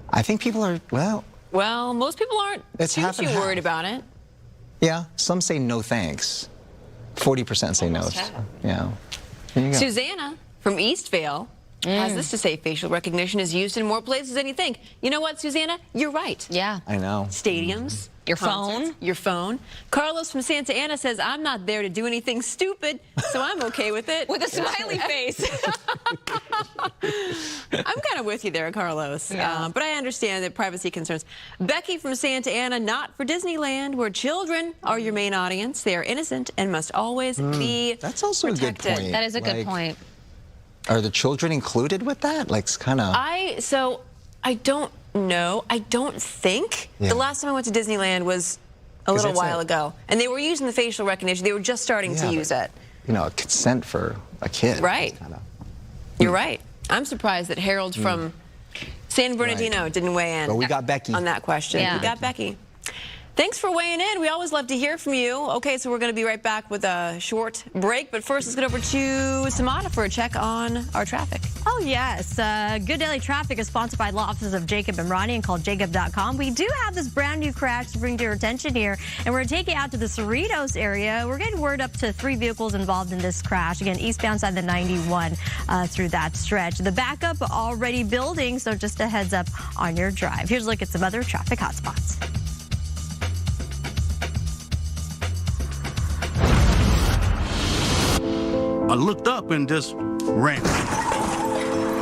S4: I think people are, well,
S3: most people aren't too worried about it.
S4: Yeah, some say no thanks. 40% say no. Yeah. There you go.
S3: Susanna from Eastvale has this to say: facial recognition is used in more places than you think. You know what, Susanna? You're right.
S5: Yeah.
S4: I know.
S3: Stadiums.
S5: Your phone.
S3: Your phone. Carlos from Santa Ana says, I'm not there to do anything stupid, so I'm okay with it.
S5: With a smiley face.
S3: I'm kind of with you there, Carlos.
S5: Yeah.
S3: But I understand that privacy concerns. Becky from Santa Ana, not for Disneyland, where children are your main audience. They are innocent and must always be
S4: That's also
S3: protected.
S4: a good point.
S5: That is a good point.
S4: Are the children included with that? Like, it's kind of...
S3: I don't know. I don't think.
S4: Yeah.
S3: The last time I went to Disneyland was a little while ago. And they were using the facial recognition. They were just starting to use it.
S4: You know, consent for a kid.
S3: Right. You're right. I'm surprised that Harold from San Bernardino didn't weigh in.
S4: But we got Becky
S3: on that question.
S5: Yeah.
S3: We got Becky. Thanks for weighing in. We always love to hear from you. Okay, so we're going to be right back with a short break. But first, let's get over to Samana for a check on our traffic.
S15: Oh, yes. Good Daily Traffic is sponsored by law offices of Jacob and Ronnie and called jacob.com. We do have this brand new crash to bring to your attention here, and we're going to take you out to the Cerritos area. We're getting word up to 3 vehicles involved in this crash. Again, eastbound side the 91 through that stretch. The backup already building, so just a heads up on your drive. Here's a look at some other traffic hotspots.
S18: I looked up and just ran.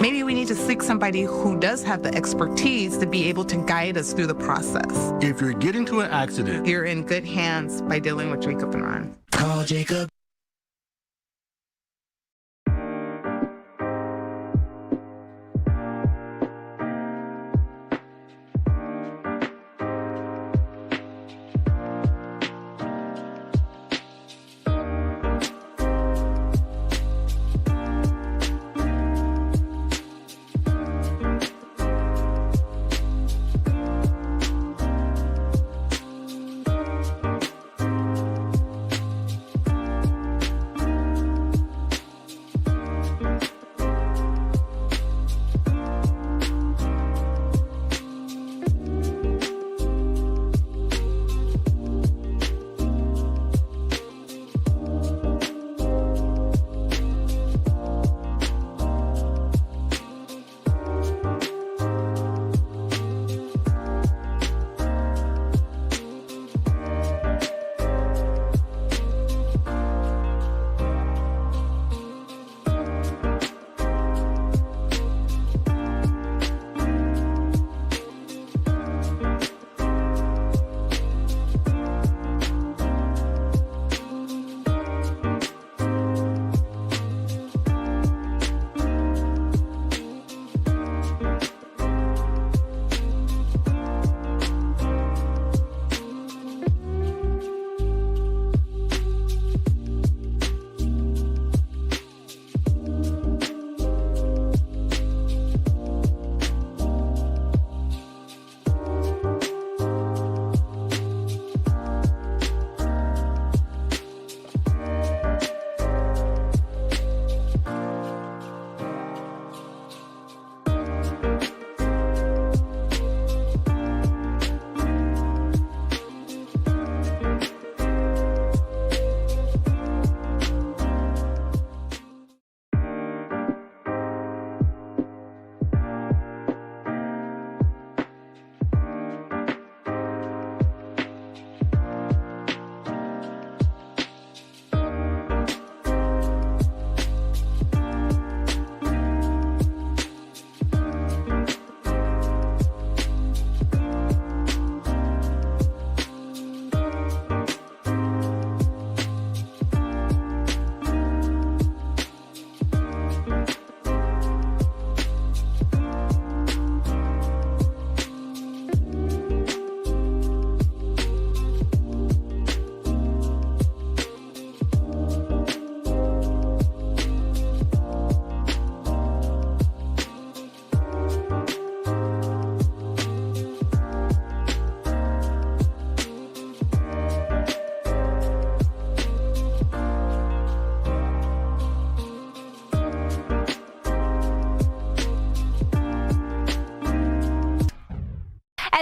S19: Maybe we need to seek somebody who does have the expertise to be able to guide us through the process.
S18: If you're getting to an accident,
S19: you're in good hands by dealing with Jacob and Ron.
S18: Call Jacob.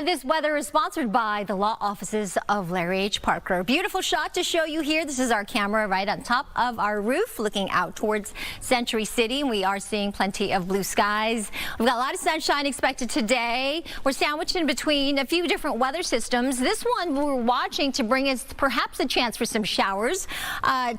S5: This weather is sponsored by the law offices of Larry H. Parker. Beautiful shot to show you here. This is our camera right on top of our roof looking out towards Century City. We are seeing plenty of blue skies. We've got a lot of sunshine expected today. We're sandwiched in between a few different weather systems. This one we're watching to bring us perhaps a chance for some showers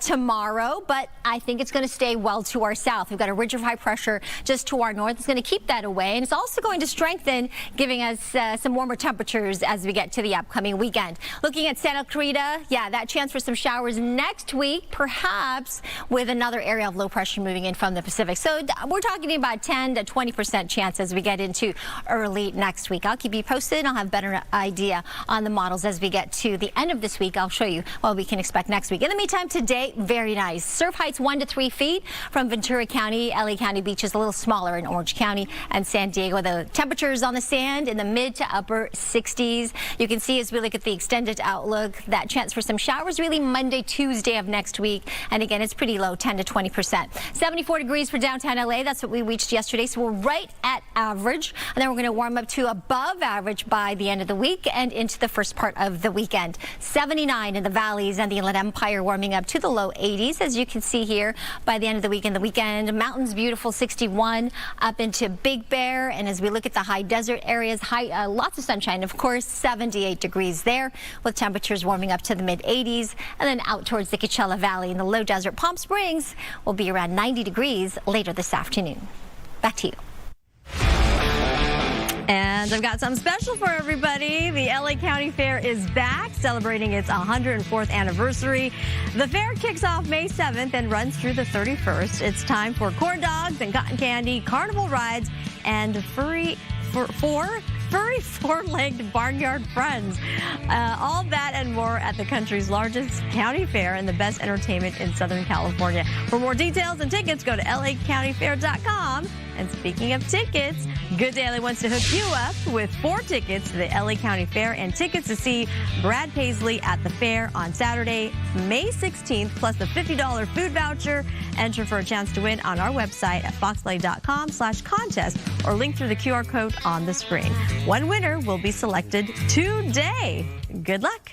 S5: tomorrow, but I think it's going to stay well to our south. We've got a ridge of high pressure just to our north. It's going to keep that away, and it's also going to strengthen, giving us some warmer temperatures as we get to the upcoming weekend. Looking at Santa Clarita, yeah, that chance for some showers next week, perhaps with another area of low pressure moving in from the Pacific. So we're talking about 10 to 20% chance as we get into early next week. I'll keep you posted. I'll have a better idea on the models as we get to the end of this week. I'll show you what we can expect next week. In the meantime, today, very nice. Surf heights 1 to 3 feet from Ventura County. LA County beaches a little smaller in Orange County and San Diego. The temperatures on the sand in the mid to upper 60s. You can see as we look at the extended outlook, that chance for some showers really Monday, Tuesday of next week. And again, it's pretty low, 10 to 20%. 74 degrees for downtown LA. That's what we reached yesterday. So we're right at average. And then we're going to warm up to above average by the end of the week and into the first part of the weekend. 79 in the valleys and the Inland Empire, warming up to the low 80s, as you can see here by the end of the week and the weekend. Mountains beautiful, 61 up into Big Bear. And as we look at the high desert areas, lots of sunshine, of course, 78 degrees there with temperatures warming up to the mid 80s. And then out towards the Coachella Valley in the low desert, Palm Springs will be around 90 degrees later this afternoon. Back to you.
S15: And I've got something special for everybody. The LA County Fair is back, celebrating its 104th anniversary. The fair kicks off May 7th and runs through the 31st. It's time for corn dogs and cotton candy, carnival rides, and furry four-legged barnyard friends. All that and more at the country's largest county fair and the best entertainment in Southern California. For more details and tickets, go to lacountyfair.com. And speaking of tickets, Good Day LA wants to hook you up with 4 tickets to the LA County Fair and tickets to see Brad Paisley at the fair on Saturday, May 16th, plus the $50 food voucher. Enter for a chance to win on our website at foxla.com/contest or link through the QR code on the screen. One winner will be selected today. Good luck.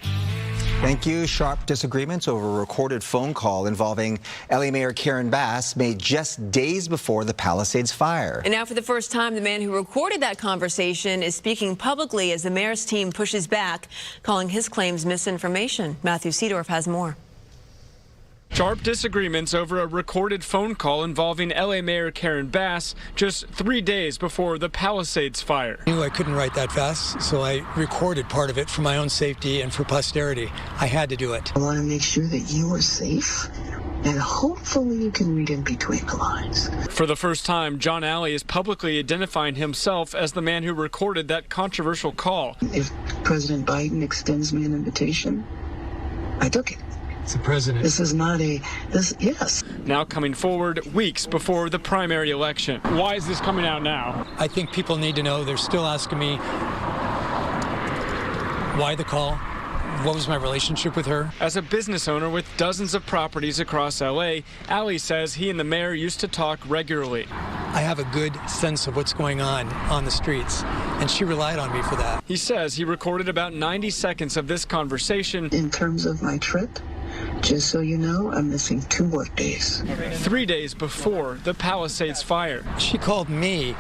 S4: Thank you. Sharp disagreements over a recorded phone call involving LA Mayor Karen Bass made just days before the Palisades fire.
S3: And now for the first time, the man who recorded that conversation is speaking publicly as the mayor's team pushes back, calling his claims misinformation. Matthew Seedorf has more.
S20: Sharp disagreements over a recorded phone call involving LA Mayor Karen Bass just 3 days before the Palisades fire.
S21: I knew I couldn't write that fast, so I recorded part of it for my own safety and for posterity. I had to do it.
S22: I want to make sure that you are safe, and hopefully you can read in between the lines.
S20: For the first time, John Alley is publicly identifying himself as the man who recorded that controversial call.
S22: If President Biden extends me an invitation, I took it.
S21: It's the president.
S22: This is not yes.
S20: Now coming forward weeks before the primary election. Why is this coming out now?
S21: I think people need to know. They're still asking me why the call. What was my relationship with her?
S20: As a business owner with dozens of properties across LA, Alley says he and the mayor used to talk regularly.
S21: I have a good sense of what's going on the streets, and she relied on me for that.
S20: He says he recorded about 90 seconds of this conversation.
S22: In terms of my trip, just so you know, I'm missing 2 work days.
S20: 3 days before the Palisades fire.
S21: She called me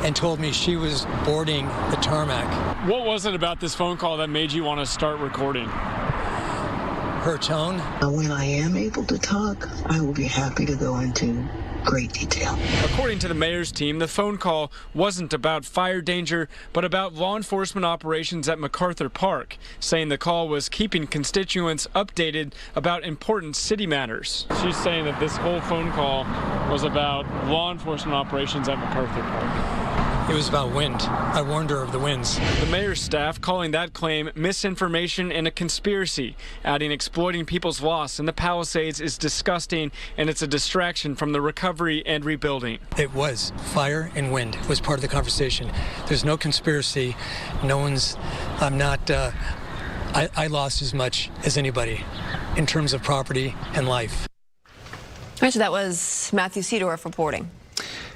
S21: and told me she was boarding the tarmac.
S20: What was it about this phone call that made you want to start recording?
S21: Her tone.
S22: When I am able to talk, I will be happy to go into great detail.
S20: According to the mayor's team, the phone call wasn't about fire danger, but about law enforcement operations at MacArthur Park, saying the call was keeping constituents updated about important city matters. She's saying that this whole phone call was about law enforcement operations at MacArthur Park.
S21: It was about wind. I warned her of the winds.
S20: The mayor's staff calling that claim misinformation and a conspiracy, adding exploiting people's loss in the Palisades is disgusting and it's a distraction from the recovery and rebuilding.
S21: It was. Fire and wind was part of the conversation. There's no conspiracy. I lost as much as anybody in terms of property and life.
S3: All right, so that was Matthew Seedorf reporting.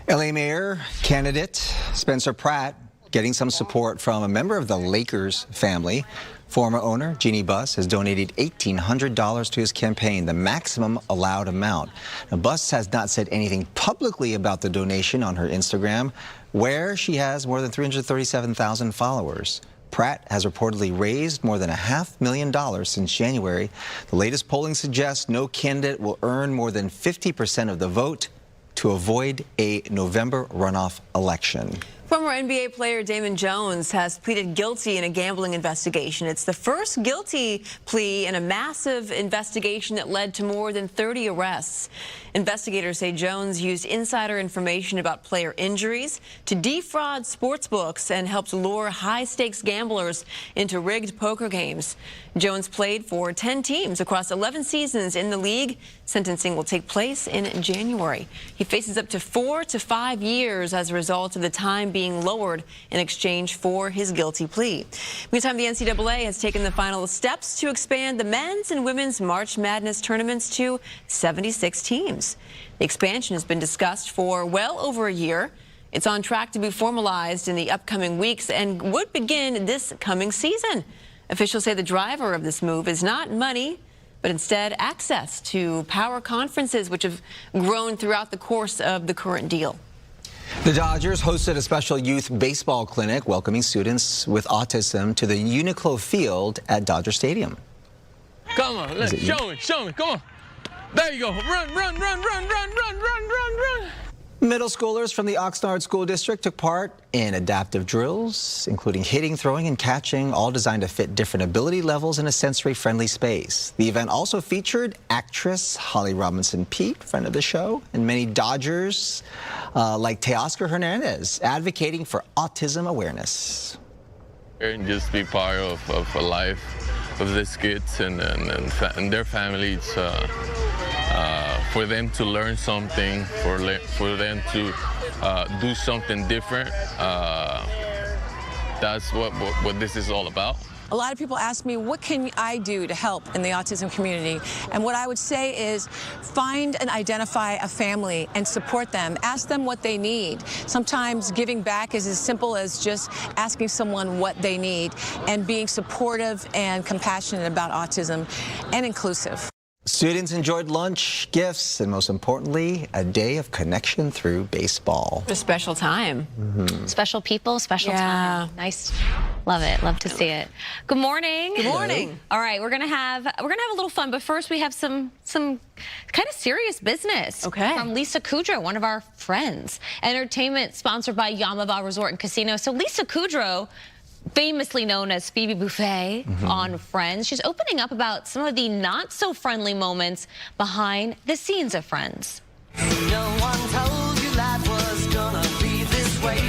S4: LA Mayor candidate Spencer Pratt getting some support from a member of the Lakers family. Former owner Jeannie Buss has donated $1,800 to his campaign, the maximum allowed amount. Now, Buss has not said anything publicly about the donation on her Instagram, where she has more than 337,000 followers. Pratt has reportedly raised more than $500,000 since January. The latest polling suggests no candidate will earn more than 50% of the vote to avoid a November runoff election.
S3: Former NBA player Damon Jones has pleaded guilty in a gambling investigation. It's the first guilty plea in a massive investigation that led to more than 30 arrests. Investigators say Jones used insider information about player injuries to defraud sportsbooks and helped lure high-stakes gamblers into rigged poker games. Jones played for 10 teams across 11 seasons in the league. Sentencing will take place in January. He faces up to 4 to 5 years as a result of the time being lowered in exchange for his guilty plea. Meantime, the NCAA has taken the final steps to expand the men's and women's March Madness tournaments to 76 teams. The expansion has been discussed for well over a year. It's on track to be formalized in the upcoming weeks and would begin this coming season. Officials say the driver of this move is not money, but instead access to power conferences, which have grown throughout the course of the current deal.
S4: The Dodgers hosted a special youth baseball clinic welcoming students with autism to the Uniqlo field at Dodger Stadium.
S2: Come on, let's show me, come on. There you go, run.
S4: Middle schoolers from the Oxnard School District took part in adaptive drills, including hitting, throwing, and catching, all designed to fit different ability levels in a sensory-friendly space. The event also featured actress Holly Robinson Peete, friend of the show, and many Dodgers like Celeste Hernandez, advocating for autism awareness.
S2: And just be part of a life of these kids and their families. For them to learn something, for them to do something different, that's what this is all about.
S7: A lot of people ask me, what can I do to help in the autism community? And what I would say is find and identify a family and support them. Ask them what they need. Sometimes giving back is as simple as just asking someone what they need and being supportive and compassionate about autism and inclusive.
S4: Students enjoyed lunch, gifts, and most importantly, a day of connection through baseball.
S3: A special time.
S15: Special people, special time. Nice. Love it. Love to see it. Good morning.
S3: Good morning.
S15: All right, we're gonna have a little fun, but first we have some kind of serious business.
S3: Okay.
S15: From Lisa Kudrow, one of our friends. Entertainment sponsored by Yamava Resort and Casino. So Lisa Kudrow, famously known as Phoebe Buffay on Friends, she's opening up about some of the not-so-friendly moments behind the scenes of Friends.
S23: No one told you life was gonna be this way.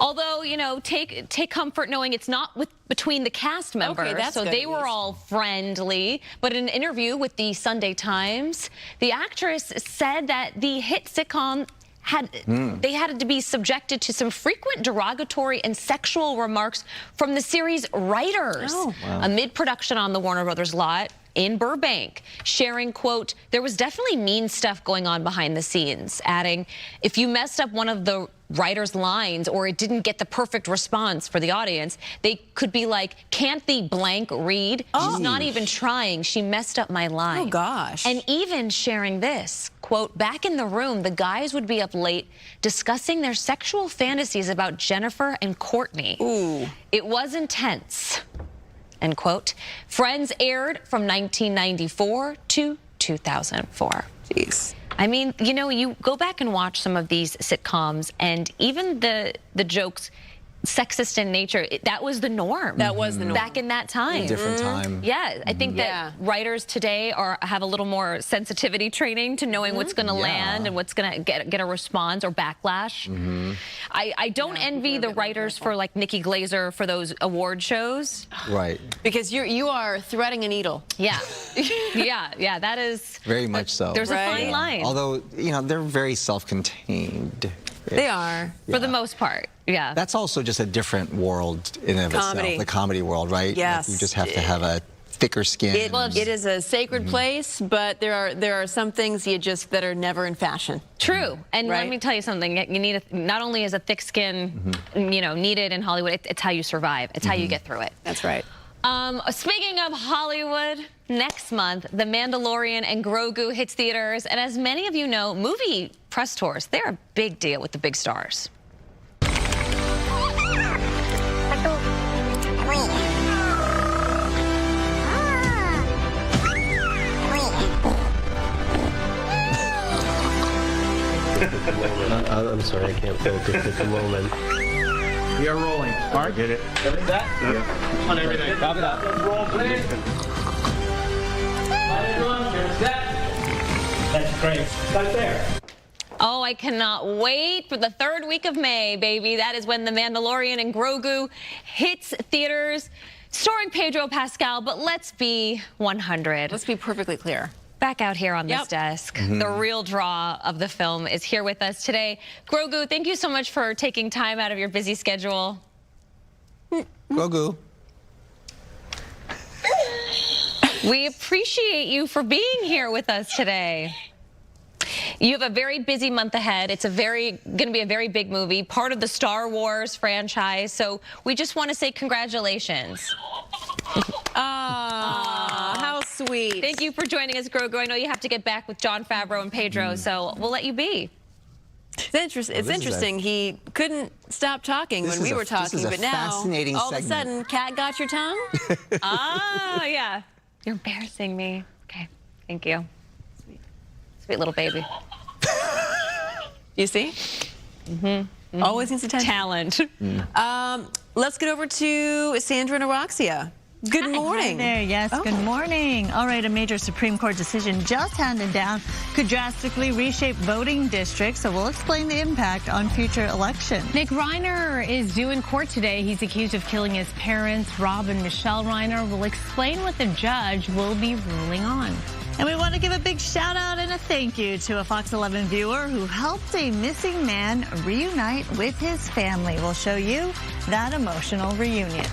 S15: Although, you know, take comfort knowing it's not between the cast members.
S3: Okay, that's
S15: so
S3: good,
S15: they were all friendly. But in an interview with the Sunday Times, the actress said that the hit sitcom they had to be subjected to some frequent derogatory and sexual remarks from the series writers amid production on the Warner Brothers lot in Burbank, sharing, quote, "There was definitely mean stuff going on behind the scenes," adding, "If you messed up one of the writer's lines or it didn't get the perfect response for the audience, they could be like, can't the blank read? She's not even trying. She messed up my line."
S3: Oh, gosh.
S15: And even sharing this, quote, "Back in the room, the guys would be up late discussing their sexual fantasies about Jennifer and Courtney.
S3: Ooh.
S15: It was intense." End quote. Friends aired from 1994 to 2004.
S3: Jeez.
S15: I mean, you know, you go back and watch some of these sitcoms, and even the jokes, sexist in nature, that was the norm.
S3: That was the norm.
S15: Back in that time.
S4: Different time.
S15: Yeah, I think that writers today have a little more sensitivity training to knowing what's going to land and what's going to get a response or backlash. I don't envy the writers for like Nikki Glaser for those award shows.
S4: Right.
S3: Because you are threading a needle.
S15: Yeah. yeah, that is.
S4: Very much so.
S15: There's a fine line.
S4: Although, you know, they're very self-contained.
S3: They are.
S15: For the most part, yeah.
S4: That's also just a different world in and of itself, the comedy world, right?
S3: Yes.
S4: Like you just have to have a
S14: thicker skin.
S3: It is a sacred place, but there are some things that are never in fashion.
S6: True, and let me tell you something. You need not only is a thick skin, needed in Hollywood. It's how you survive. It's how you get through it.
S3: That's right.
S6: Speaking of Hollywood, next month, The Mandalorian and Grogu hits theaters, and as many of you know, movie press tours, they're a big deal with the big stars.
S8: I'm sorry, I can't focus at the moment.
S10: We are rolling. All right, get it. That? Yeah. On everything. Copy that. Roll, please. That's great. Right there.
S6: Oh, I cannot wait for the third week of May, baby. That is when The Mandalorian and Grogu hits theaters, starring Pedro Pascal. But let's be 100.
S3: Let's be perfectly clear.
S6: Back out here on this desk, the real draw of the film is here with us today. Grogu, thank you so much for taking time out of your busy schedule.
S14: Grogu.
S6: We appreciate you for being here with us today. You have a very busy month ahead. It's going to be a very big movie, part of the Star Wars franchise. So we just want to say congratulations.
S3: How sweet.
S6: Thank you for joining us, Grogu. I know you have to get back with Jon Favreau and Pedro, so we'll let you be.
S3: It's interesting. He couldn't stop talking when we were talking, but now all of a sudden, cat got your tongue?
S6: Yeah. You're embarrassing me. Okay, thank you. Sweet little baby.
S3: You see? Always needs attention.
S6: Talent.
S3: Let's get over to Sandra and Araxia. Good morning.
S9: Hi there. Yes, good morning. All right, a major Supreme Court decision just handed down could drastically reshape voting districts, so we'll explain the impact on future elections.
S24: Nick Reiner is due in court today. He's accused of killing his parents, Rob and Michele Reiner. Will explain what the judge will be ruling on.
S9: And we want to give a big shout out and a thank you to a Fox 11 viewer who helped a missing man reunite with his family. We'll show you that emotional reunion.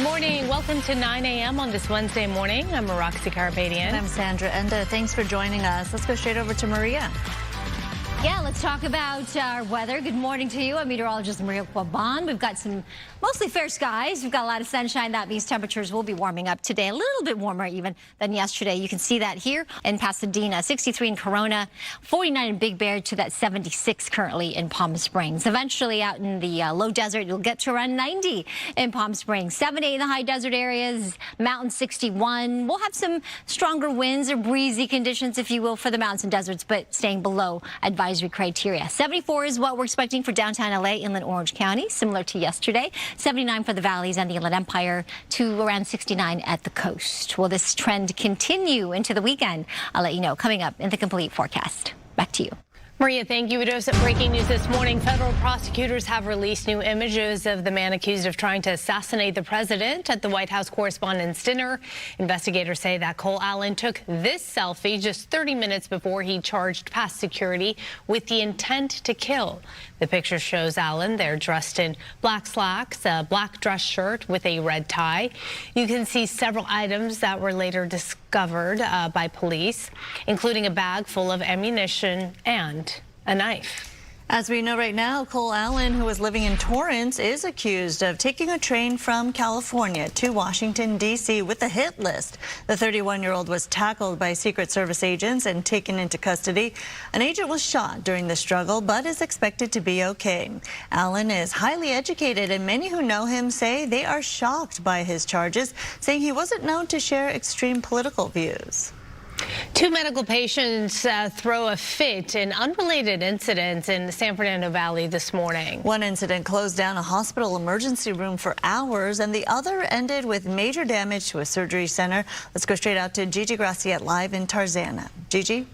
S24: morning. Welcome to 9 a.m. on this Wednesday morning. I'm Roxy Carpadian.
S9: And I'm Sandra Enda. Thanks for joining us. Let's go straight over to Maria.
S5: Yeah, let's talk about our weather. Good morning to you. I'm meteorologist Maria Quaban. We've got some mostly fair skies. We've got a lot of sunshine. That means temperatures will be warming up today, a little bit warmer even than yesterday. You can see that here in Pasadena, 63 in Corona, 49 in Big Bear to that 76 currently in Palm Springs. Eventually out in the low desert, you'll get to around 90 in Palm Springs. 78 in the high desert areas, mountain 61. We'll have some stronger winds or breezy conditions, if you will, for the mountains and deserts, but staying below advisory criteria. 74 is what we're expecting for downtown LA, Inland Orange County, similar to yesterday. 79 for the valleys and the Inland Empire to around 69 at the coast. Will this trend continue into the weekend? I'll let you know coming up in the complete forecast. Back to you.
S24: Maria, thank you. Just breaking news this morning. Federal prosecutors have released new images of the man accused of trying to assassinate the president at the White House Correspondents' Dinner. Investigators say that Cole Allen took this selfie just 30 minutes before he charged past security with the intent to kill. The picture shows Allen there dressed in black slacks, a black dress shirt with a red tie. You can see several items that were later discovered by police, including a bag full of ammunition and a knife.
S9: As we know right now, Cole Allen, who was living in Torrance, is accused of taking a train from California to Washington, D.C. with a hit list. The 31-year-old was tackled by Secret Service agents and taken into custody. An agent was shot during the struggle, but is expected to be okay. Allen is highly educated, and many who know him say they are shocked by his charges, saying he wasn't known to share extreme political views.
S24: Two medical patients throw a fit in unrelated incidents in the San Fernando Valley this morning.
S9: One incident closed down a hospital emergency room for hours, and the other ended with major damage to a surgery center. Let's go straight out to Gigi Graciette live in Tarzana. Gigi?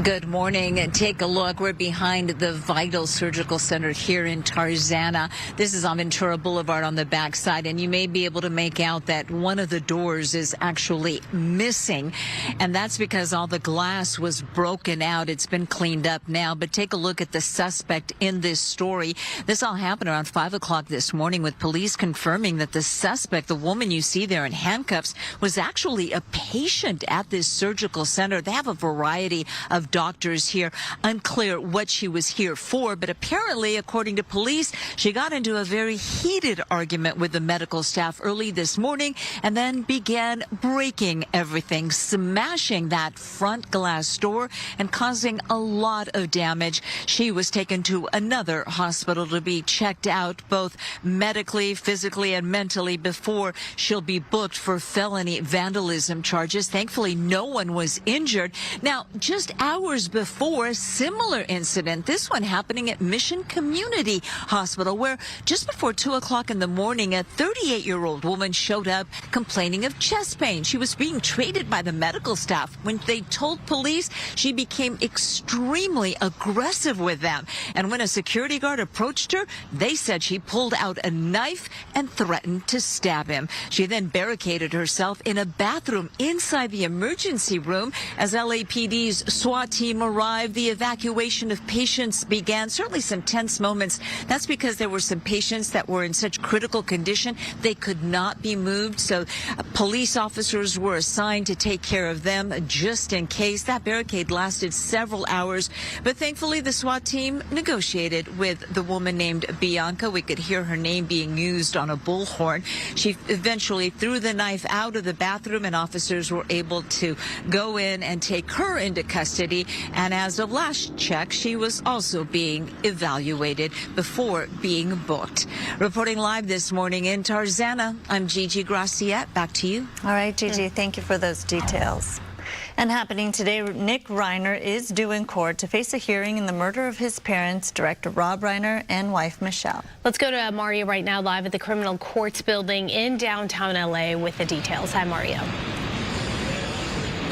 S11: Good morning. Take a look. We're behind the Vital Surgical Center here in Tarzana. This is on Ventura Boulevard on the backside, and you may be able to make out that one of the doors is actually missing, and that's because all the glass was broken out. It's been cleaned up now, but take a look at the suspect in this story. This all happened around 5 o'clock this morning, with police confirming that the suspect, the woman you see there in handcuffs, was actually a patient at this surgical center. They have a variety of doctors here. Unclear what she was here for, but apparently, according to police, she got into a very heated argument with the medical staff early this morning and then began breaking everything, smashing that front glass door and causing a lot of damage. She was taken to another hospital to be checked out, both medically, physically, and mentally, before she'll be booked for felony vandalism charges. Thankfully, no one was injured. Now, just hours before, a similar incident, this one happening at Mission Community Hospital, where just before 2 o'clock in the morning, a 38-year-old woman showed up complaining of chest pain. She was being treated by the medical staff. When they told police, she became extremely aggressive with them. And when a security guard approached her, they said she pulled out a knife and threatened to stab him. She then barricaded herself in a bathroom inside the emergency room. As LAPD's SWAT team arrived, the evacuation of patients began. Certainly some tense moments. That's because there were some patients that were in such critical condition they could not be moved. So police officers were assigned to take care of them just in case. That barricade lasted several hours, but thankfully the SWAT team negotiated with the woman named Bianca. We could hear her name being used on a bullhorn. She eventually threw the knife out of the bathroom, and officers were able to go in and take her into custody. And as of last check, she was also being evaluated before being booked. Reporting live this morning in Tarzana, I'm Gigi Graciette. Back to you.
S9: All right, Gigi, thank you for those details. And happening today, Nick Reiner is due in court to face a hearing in the murder of his parents, director Rob Reiner and wife Michele.
S24: Let's go to Mario right now, live at the Criminal Courts building in downtown LA with the details. Hi, Mario.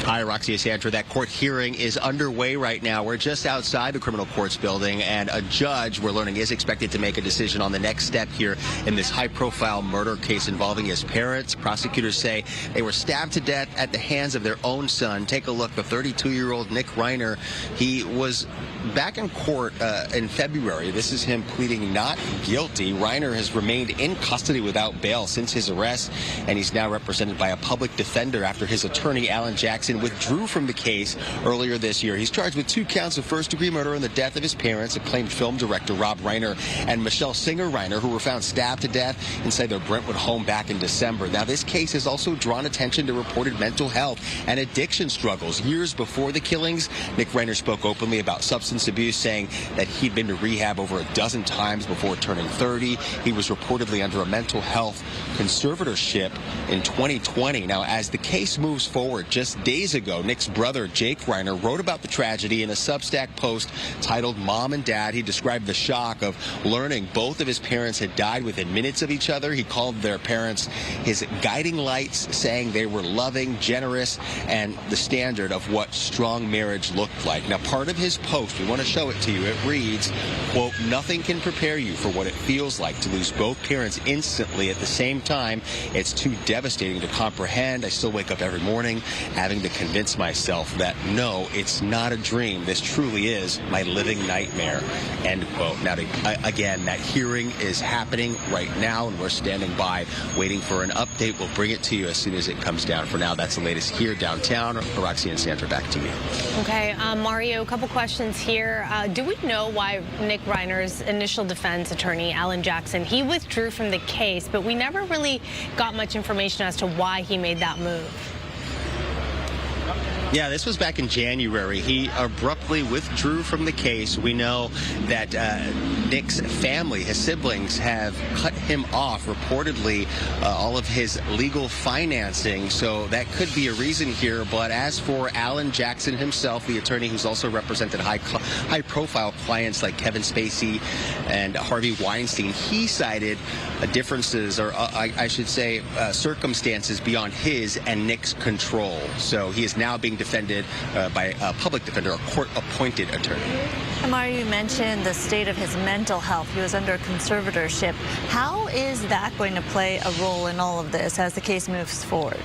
S1: Hi, Roxy and Sandra. That court hearing is underway right now. We're just outside the criminal courts building, and a judge, we're learning, is expected to make a decision on the next step here in this high-profile murder case involving his parents. Prosecutors say they were stabbed to death at the hands of their own son. Take a look. The 32-year-old Nick Reiner, he was back in court in February. This is him pleading not guilty. Reiner has remained in custody without bail since his arrest, and he's now represented by a public defender after his attorney, Alan Jackson, withdrew from the case earlier this year. He's charged with 2 counts of first-degree murder in the death of his parents, acclaimed film director Rob Reiner and Michele Reiner, who were found stabbed to death inside their Brentwood home back in December. Now, this case has also drawn attention to reported mental health and addiction struggles. Years before the killings, Nick Reiner spoke openly about substance abuse, saying that he'd been to rehab over a dozen times before turning 30. He was reportedly under a mental health conservatorship in 2020. Now, as the case moves forward, just days ago, Nick's brother, Jake Reiner, wrote about the tragedy in a Substack post titled Mom and Dad. He described the shock of learning both of his parents had died within minutes of each other. He called their parents his guiding lights, saying they were loving, generous, and the standard of what strong marriage looked like. Now, part of his post, we want to show it to you. It reads, quote, "Nothing can prepare you for what it feels like to lose both parents instantly at the same time. It's too devastating to comprehend. I still wake up every morning having to convince myself that, no, it's not a dream. This truly is my living nightmare," end quote. Now, again, that hearing is happening right now, and we're standing by waiting for an update. We'll bring it to you as soon as it comes down. For now, that's the latest here downtown. Roxy and Sandra, back to you.
S24: Okay, Mario, a couple questions here. Do we know why Nick Reiner's initial defense attorney, Alan Jackson, he withdrew from the case, but we never really got much information as to why he made that move?
S1: Yeah, this was back in January. He abruptly withdrew from the case. We know that Nick's family, his siblings, have cut him off, reportedly, all of his legal financing. So that could be a reason here. But as for Alan Jackson himself, the attorney who's also represented high-profile clients like Kevin Spacey and Harvey Weinstein, he cited differences, or I should say circumstances beyond his and Nick's control. So he is now being defended by a public defender, a court-appointed attorney.
S9: Mario, you mentioned the state of his mental health. He was under conservatorship. How is that going to play a role in all of this as the case moves forward?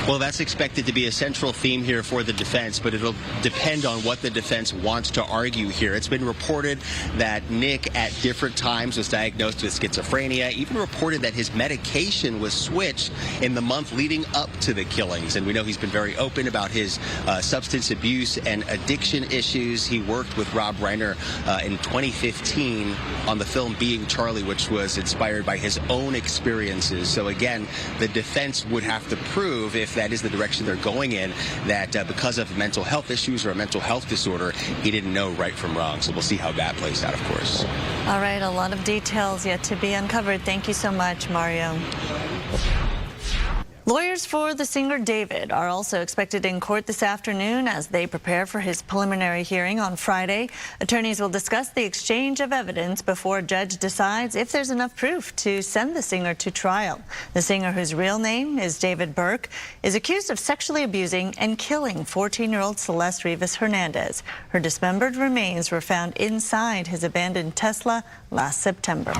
S1: Well, that's expected to be a central theme here for the defense, but it'll depend on what the defense wants to argue here. It's been reported that Nick at different times was diagnosed with schizophrenia, even reported that his medication was switched in the month leading up to the killings. And we know he's been very open about his substance abuse and addiction issues. He worked with Rob Reiner in 2015 on the film Being Charlie, which was inspired by his own experiences. So again, the defense would have to prove, if that is the direction they're going in, that because of mental health issues or a mental health disorder, he didn't know right from wrong. So we'll see how that plays out, of course.
S9: All right, a lot of details yet to be uncovered. Thank you so much, Mario. Lawyers for the singer David are also expected in court this afternoon as they prepare for his preliminary hearing on Friday. Attorneys will discuss the exchange of evidence before a judge decides if there's enough proof to send the singer to trial. The singer, whose real name is David Burke, is accused of sexually abusing and killing 14-year-old Celeste Rivas Hernandez. Her dismembered remains were found inside his abandoned Tesla last September.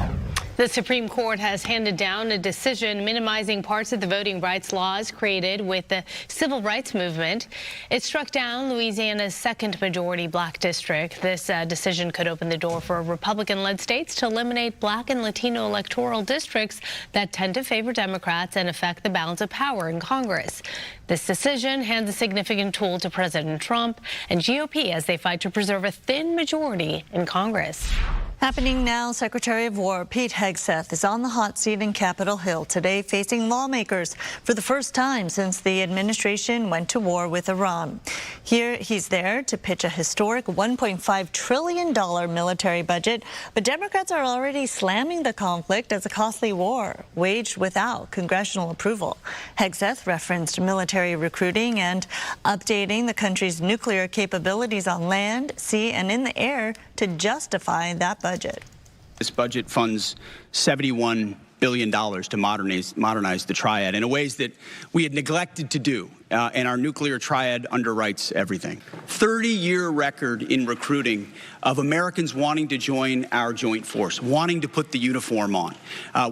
S24: The Supreme Court has handed down a decision minimizing parts of the voting rights laws created with the civil rights movement. It struck down Louisiana's second majority black district. This decision could open the door for Republican-led states to eliminate black and Latino electoral districts that tend to favor Democrats and affect the balance of power in Congress. This decision hands a significant tool to President Trump and GOP as they fight to preserve a thin majority in Congress.
S9: Happening now, Secretary of War Pete Hegseth is on the hot seat in Capitol Hill today, facing lawmakers for the first time since the administration went to war with Iran. Here, he's there to pitch a historic $1.5 trillion military budget, but Democrats are already slamming the conflict as a costly war waged without congressional approval. Hegseth referenced military recruiting and updating the country's nuclear capabilities on land, sea, and in the air to justify that budget.
S12: This budget funds $71 billion to modernize the triad in ways that we had neglected to do, and our nuclear triad underwrites everything. 30-year record in recruiting of Americans wanting to join our joint force, wanting to put the uniform on.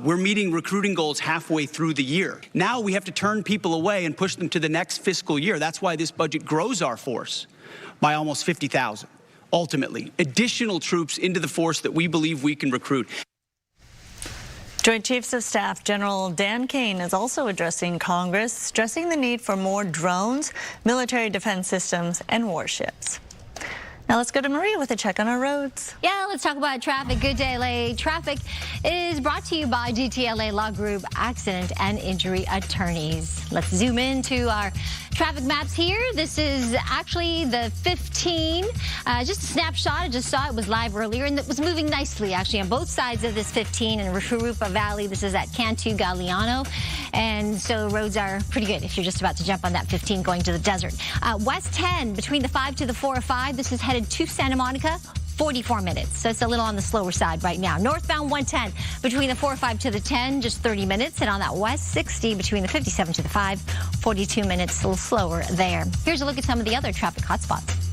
S12: We're meeting recruiting goals halfway through the year. Now we have to turn people away and push them to the next fiscal year. That's why this budget grows our force by almost 50,000. Ultimately, additional troops into the force that we believe we can recruit.
S9: Joint Chiefs of Staff General Dan Kane is also addressing Congress, stressing the need for more drones, military defense systems, and warships. Now let's go to Maria with a check on our roads.
S5: Yeah, let's talk about traffic. Good day, LA. Traffic is brought to you by DTLA Law Group Accident and Injury Attorneys. Let's zoom into our traffic maps here. This is actually the 15. Just a snapshot. I just saw it was live earlier, and it was moving nicely, actually, on both sides of this 15 in Rupa Valley. This is at Cantu Galliano, and so roads are pretty good if you're just about to jump on that 15 going to the desert. West 10, between the 5 to the 405, this is headed to Santa Monica. 44 minutes, so it's a little on the slower side right now. Northbound 110 between the 405 to the 10, just 30 minutes. And on that west 60 between the 57 to the 5, 42 minutes, a little slower there. Here's a look at some of the other traffic hotspots.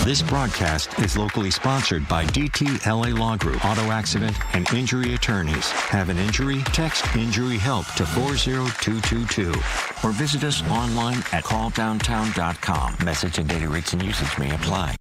S13: This broadcast is locally sponsored by DTLA Law Group, Auto Accident and Injury Attorneys. Have an injury? Text Injury Help to 40222 or visit us online at calldowntown.com. Message and data rates and usage may apply.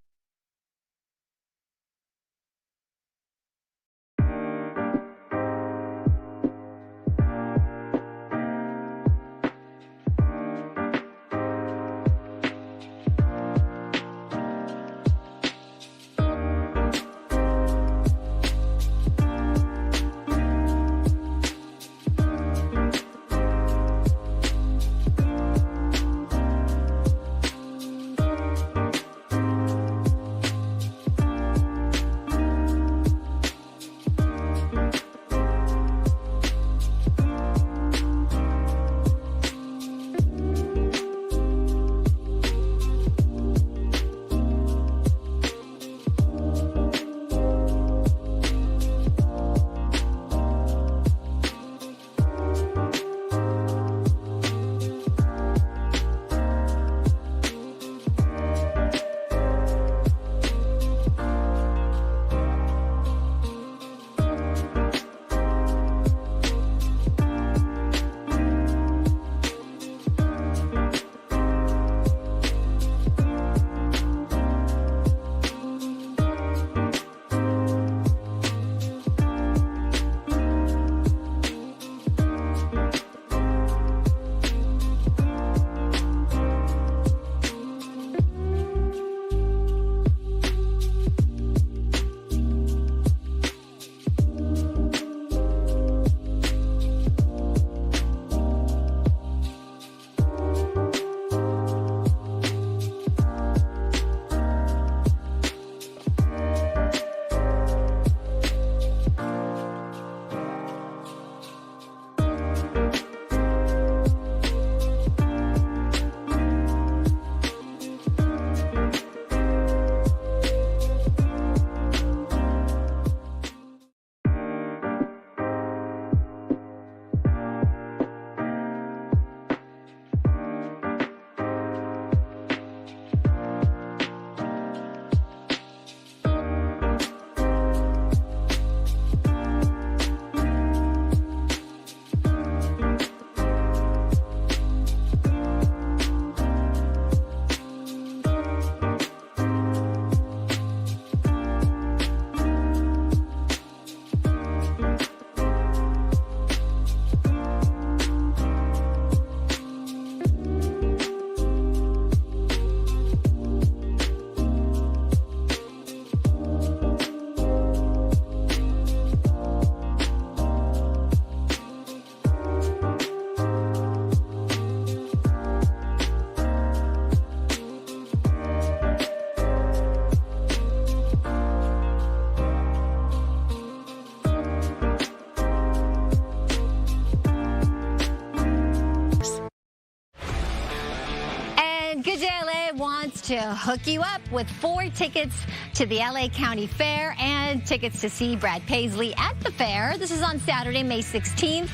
S5: to hook you up with 4 tickets to the LA County Fair and tickets to see Brad Paisley at the fair. This is on Saturday, May 16th.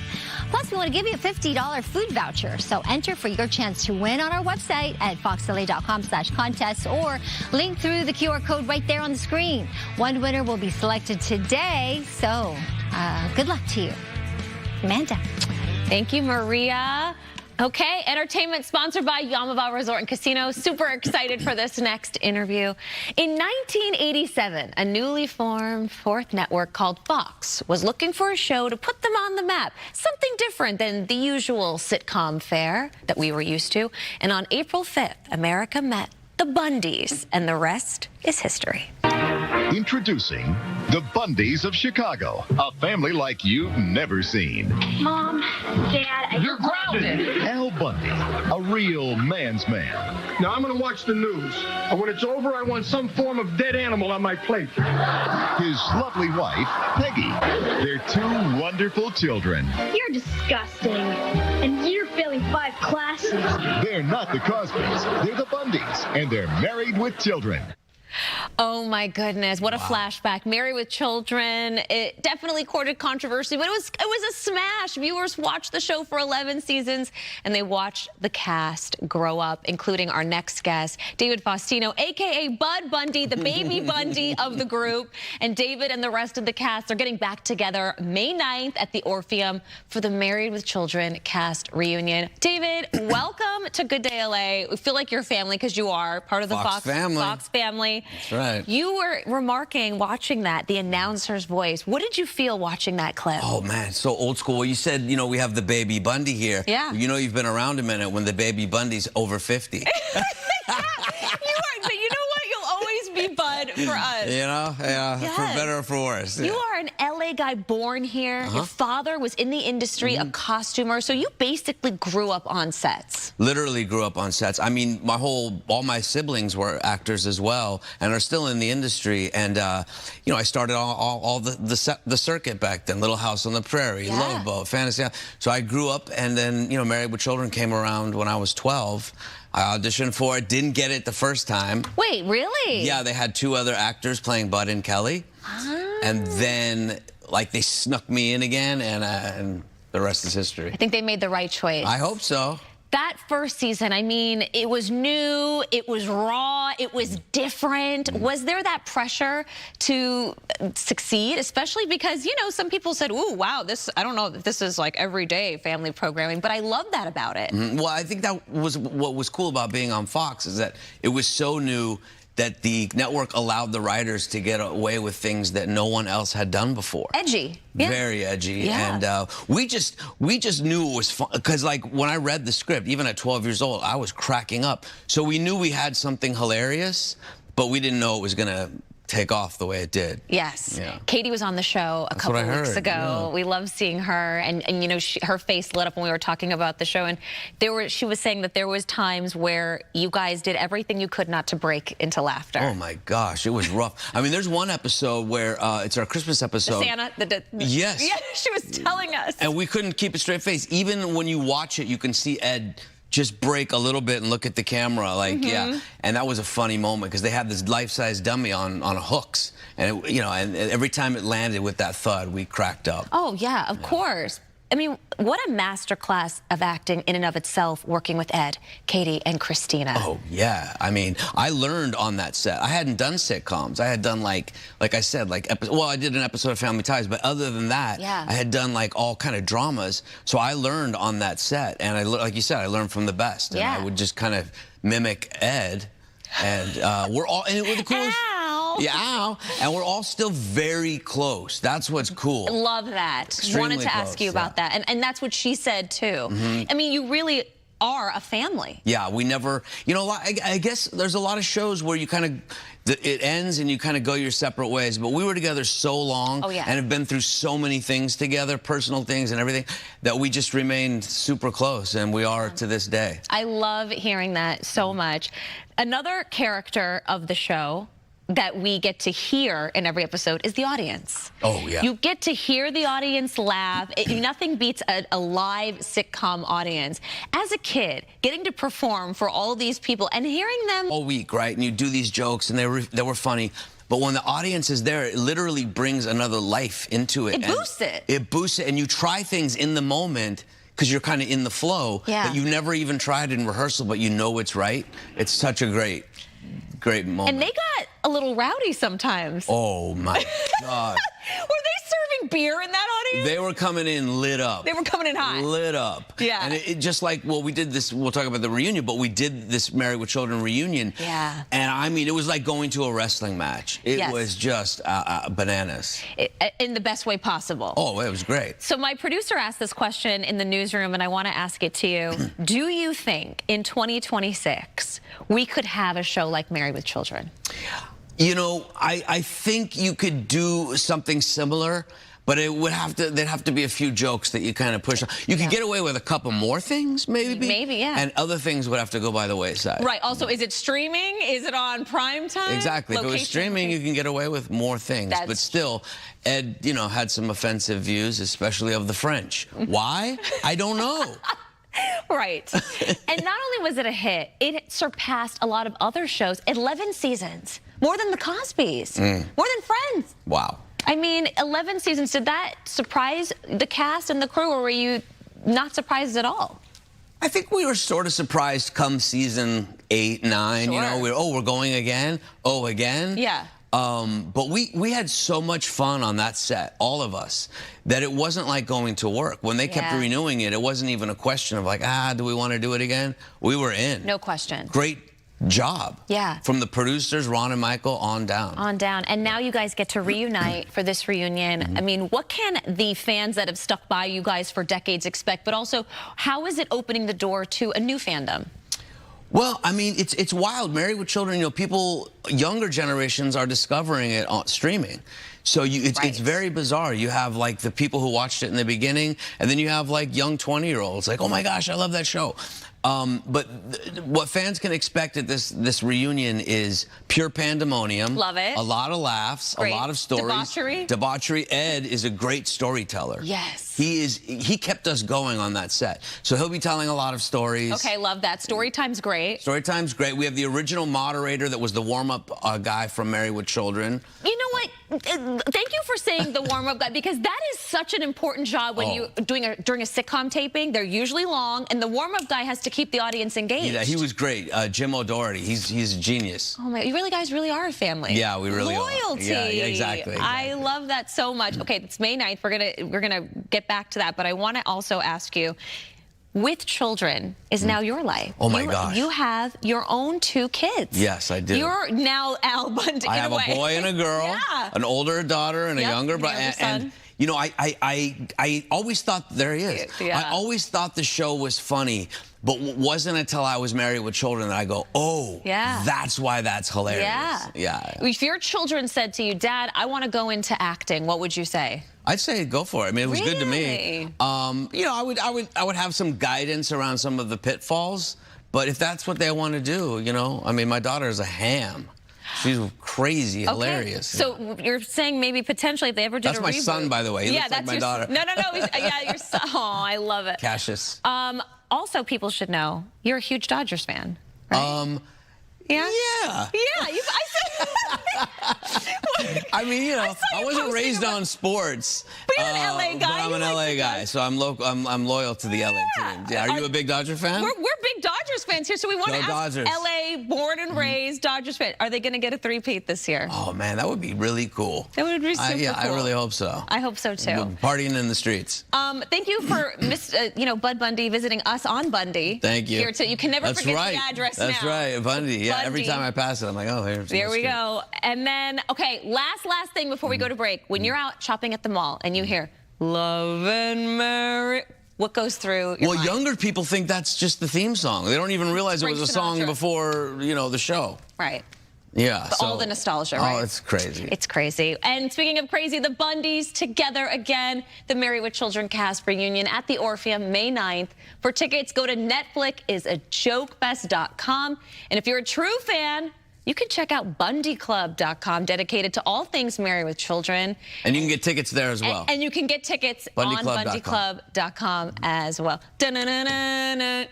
S5: Plus, we want to give you a $50 food voucher. So enter for your chance to win on our website at foxla.com/contest or link through the QR code right there on the screen. One winner will be selected today. So good luck to you. Amanda.
S6: Thank you, Maria. Okay, entertainment sponsored by Yamava Resort and Casino. Super excited for this next interview. In 1987, a newly formed 4th network called Fox was looking for a show to put them on the map. Something different than the usual sitcom fare that we were used to. And on April 5th, America met the Bundys, and the rest is history.
S16: Introducing the Bundys of Chicago, a family like you've never seen.
S17: Mom, Dad, you're grounded.
S16: Al Bundy, a real man's man.
S18: Now I'm going to watch the news. And when it's over, I want some form of dead animal on my plate.
S16: His lovely wife, Peggy. Their 2 wonderful children.
S17: You're disgusting. And you're failing 5 classes.
S16: They're not the Cosbys. They're the Bundys. And they're married with children.
S6: Oh my goodness, what a flashback. Married with Children. It definitely courted controversy, but it was a smash. Viewers watched the show for 11 seasons, and they watched the cast grow up, including our next guest, David Faustino, a.k.a. Bud Bundy, the baby Bundy of the group. And David and the rest of the cast are getting back together May 9th at the Orpheum for the Married with Children cast reunion. David, welcome to Good Day LA. We feel like you're family because you are part of the Fox family.
S19: That's right.
S6: You were remarking, watching that, the announcer's voice. What did you feel watching that clip?
S19: Oh, man, so old school. You said, you know, we have the baby Bundy here.
S6: Yeah.
S19: You know you've been around a minute when the baby Bundy's over 50.
S6: You are, but you know what? You'll always be Bud for us.
S19: You know? Yeah,
S6: yes.
S19: For better or for worse.
S6: You are an LA guy born here. Your father was in the industry, a costumer, so you basically grew up on sets.
S19: Literally grew up on sets. I mean, all my siblings were actors as well and are still in the industry. And, you know, I started all the circuit back then. Little House on the Prairie, Love Boat, Fantasy. So I grew up, and then, you know, Married with Children came around when I was 12. I auditioned for it, didn't get it the first time.
S6: Wait, really?
S19: Yeah, they had 2 other actors playing Bud and Kelly. And then, like, they snuck me in again, and the rest is history.
S6: I think they made the right choice.
S19: I hope so.
S6: That first season, I mean, it was new, it was raw, it was different. Was there that pressure to succeed, especially because, you know, some people said, ooh, wow, I don't know if this is like everyday family programming, but I love that about it.
S19: Well, I think that was what was cool about being on Fox, is that it was so new that the network allowed the writers to get away with things that no one else had done before.
S6: Edgy. Yeah.
S19: Very edgy.
S6: Yeah.
S19: And we just knew it was fun, because, like, when I read the script, even at 12 years old, I was cracking up. So we knew we had something hilarious, but we didn't know it was going to take off the way it did.
S6: Yes.
S19: Yeah.
S6: Katie was on the show a couple weeks ago. Yeah. We loved seeing her, and you know, her face lit up when we were talking about the show, and she was saying that there was times where you guys did everything you could not to break into laughter.
S19: Oh my gosh, it was rough. I mean, there's one episode where it's our Christmas episode.
S6: The Santa,
S19: yes.
S6: Yeah, she was telling us.
S19: And we couldn't keep a straight face. Even when you watch it, you can see Ed just break a little bit and look at the camera, like, yeah. And that was a funny moment because they had this life-size dummy on hooks, and you know, and every time it landed with that thud, we cracked up.
S6: Oh yeah, of course. I mean, what a masterclass of acting in and of itself, working with Ed, Katie, and Christina.
S19: Oh, yeah. I mean, I learned on that set. I hadn't done sitcoms. I had done, like I said, well, I did an episode of Family Ties, but other than that, I had done, like, all kind of dramas. So I learned on that set, and like you said, I learned from the best. And I would just kind of mimic Ed, and we're the coolest. Yeah, ow. And we're all still very close. That's what's cool.
S6: Love that.
S19: Extremely
S6: Wanted to ask you about that. And that's what she said, too. I mean, you really are a family.
S19: Yeah, we never, you know, I guess there's a lot of shows where you kind of, it ends and you kind of go your separate ways. But we were together so long and have been through so many things together, personal things and everything, that we just remained super close, and we are to this day.
S6: I love hearing that so much. Another character of the show that we get to hear in every episode is the audience.
S19: Oh, yeah.
S6: You get to hear the audience laugh. Nothing beats a live sitcom audience. As a kid, getting to perform for all these people and hearing them
S19: all week, right? And you do these jokes, and they were funny. But when the audience is there, it literally brings another life into it.
S6: It boosts it.
S19: It boosts it, and you try things in the moment because you're kind of in the flow that you never even tried in rehearsal, but you know it's right. It's such a great moment.
S6: And they got a little rowdy sometimes.
S19: Oh, my God.
S6: Were they serving beer in that audience?
S19: They were coming in lit up.
S6: They were coming in hot.
S19: Lit up.
S6: Yeah.
S19: And it just like, well, we did this, we'll talk about the reunion, but we did this Married with Children reunion.
S6: Yeah.
S19: And I mean, it was like going to a wrestling match. It was just bananas.
S6: In the best way possible.
S19: Oh, it was great.
S6: So my producer asked this question in the newsroom, and I want to ask it to you. Do you think in 2026 we could have a show like Married with Children?
S19: You know, I think you could do something similar, but it would have to, there'd have to be a few jokes that you kind of push. You could get away with a couple more things, maybe.
S6: Maybe, yeah.
S19: And other things would have to go by the wayside.
S6: Right. Also, is it streaming? Is it on prime time?
S19: Exactly. If it was streaming, you can get away with more things. But still, Ed, you know, had some offensive views, especially of the French. Why? I don't know.
S6: Right. And not only was it a hit, it surpassed a lot of other shows. 11 seasons. More than the Cosbys. More than Friends.
S19: Wow.
S6: I mean, 11 seasons. Did that surprise the cast and the crew, or were you not surprised at all?
S19: I think we were sort of surprised come season 8, 9.
S6: Sure.
S19: You know, we're going again. Oh, again?
S6: Yeah.
S19: But we had so much fun on that set, all of us, that it wasn't like going to work. When they kept renewing it, it wasn't even a question of like, do we want to do it again? We were in.
S6: No question.
S19: Great job.
S6: Yeah.
S19: From the producers, Ron and Michael, on down.
S6: On down. And now you guys get to reunite for this reunion. I mean, what can the fans that have stuck by you guys for decades expect? But also, how is it opening the door to a new fandom?
S19: Well, I mean, it's wild. Married with Children, you know, people, younger generations are discovering it on streaming. So it's very bizarre. You have like the people who watched it in the beginning, and then you have like young 20-year-olds like, oh my gosh, I love that show. But what fans can expect at this reunion is pure pandemonium.
S6: Love it.
S19: A lot of laughs, a lot of stories. Debauchery. Ed is a great storyteller.
S6: Yes.
S19: He kept us going on that set. So he'll be telling a lot of stories.
S6: Okay, love that. Story time's great.
S19: Story time's great. We have the original moderator that was the warm-up guy from Married with Children.
S6: You know what? Thank you for saying the warm-up guy, because that is such an important job when you're during a sitcom taping. They're usually long, and the warm-up guy has to keep the audience engaged.
S19: Yeah, he was great. Jim O'Doherty, he's a genius.
S6: Oh my, you guys really are a family.
S19: Yeah, we really are.
S6: Loyalty.
S19: Yeah, exactly.
S6: I love that so much. Okay, it's May 9th. We're gonna get back to that, but I want to also ask you, with children is now your life.
S19: Oh my gosh.
S6: You have your own 2 kids.
S19: Yes, I do.
S6: You're now Al Bundy.
S19: I have a boy and a girl, an older daughter and a younger brother. And you know, I always thought, there he is. I always thought the show was funny, but it wasn't until I was Married with Children that I go, oh, that's why that's hilarious. Yeah.
S6: If your children said to you, Dad, I want to go into acting, what would you say?
S19: I'd say go for it. I mean, it was good to me. You know, I would have some guidance around some of the pitfalls, but if that's what they want to do, you know, I mean, my daughter is a ham. She's crazy, hilarious.
S6: So you're saying maybe potentially if they ever did a reboot.
S19: That's my son, by the way. He looks like my daughter.
S6: No. Yeah, your son. Oh, I love it.
S19: Cassius.
S6: Also, people should know you're a huge Dodgers fan, right? Yeah.
S19: I mean, you know, I wasn't raised on sports.
S6: But you're an LA guy.
S19: But I'm an LA guy, so I'm loyal to the LA team. Yeah. Are you a big Dodger fan?
S6: We're big Dodgers fans here, so we want to ask
S19: Dodgers.
S6: LA, born and raised Dodgers fan. Are they going to get a 3-peat this year?
S19: Oh man, that would be really cool.
S6: That would be super cool.
S19: Yeah, I really hope so.
S6: I hope so too.
S19: Partying in the streets.
S6: Thank you for Bud Bundy visiting us on Bundy.
S19: Thank you.
S6: Here too. You can never forget the address now.
S19: That's right, Bundy. Yeah,
S6: Bundy.
S19: every time I pass it, I'm like, oh,
S6: there we go. And then, okay, last thing before we go to break. When you're out shopping at the mall and you hear Love and Married, what goes through your mind?
S19: Younger people think that's just the theme song. They don't even realize it was a song before, you know, the show.
S6: Right.
S19: Yeah.
S6: But all the nostalgia, right?
S19: Oh, it's crazy.
S6: It's crazy. And speaking of crazy, the Bundys together again. The Married with Children cast reunion at the Orpheum, May 9th. For tickets, go to netflixisajokefest.com. And if you're a true fan, you can check out bundyclub.com, dedicated to all things Married with Children.
S19: And you can get tickets there as well.
S6: And you can get tickets on bundyclub.com as well. Dun, dun, dun, dun, dun.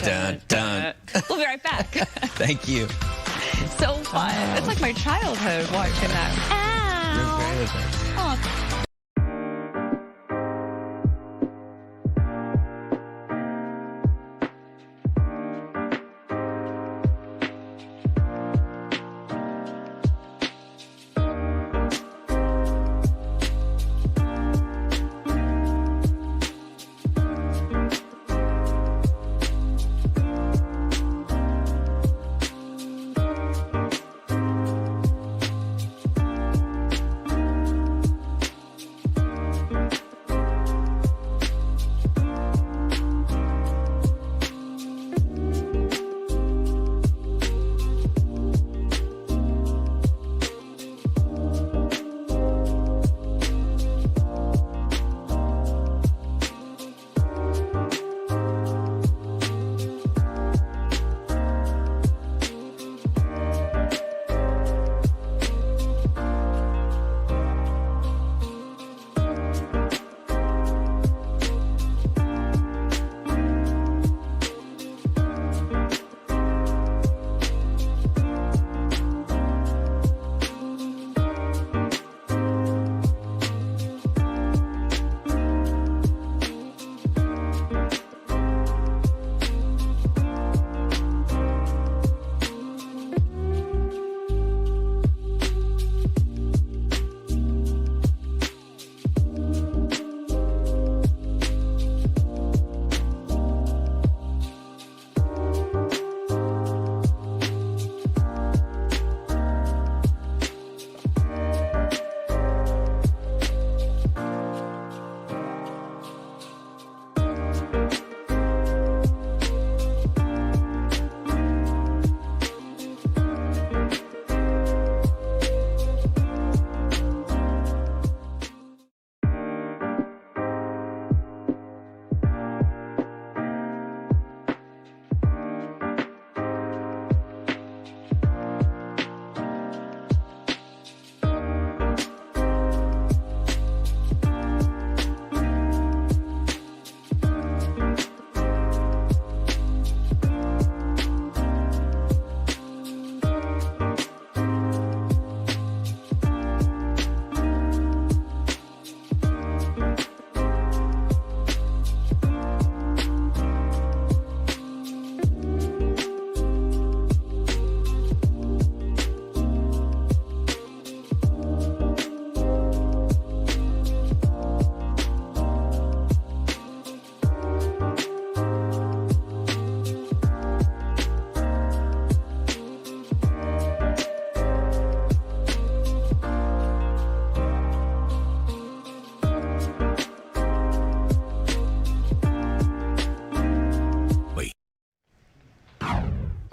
S19: Dun, dun.
S6: We'll be right back.
S19: Thank you.
S6: So fun. It's like my childhood watching that. Ow. Oh.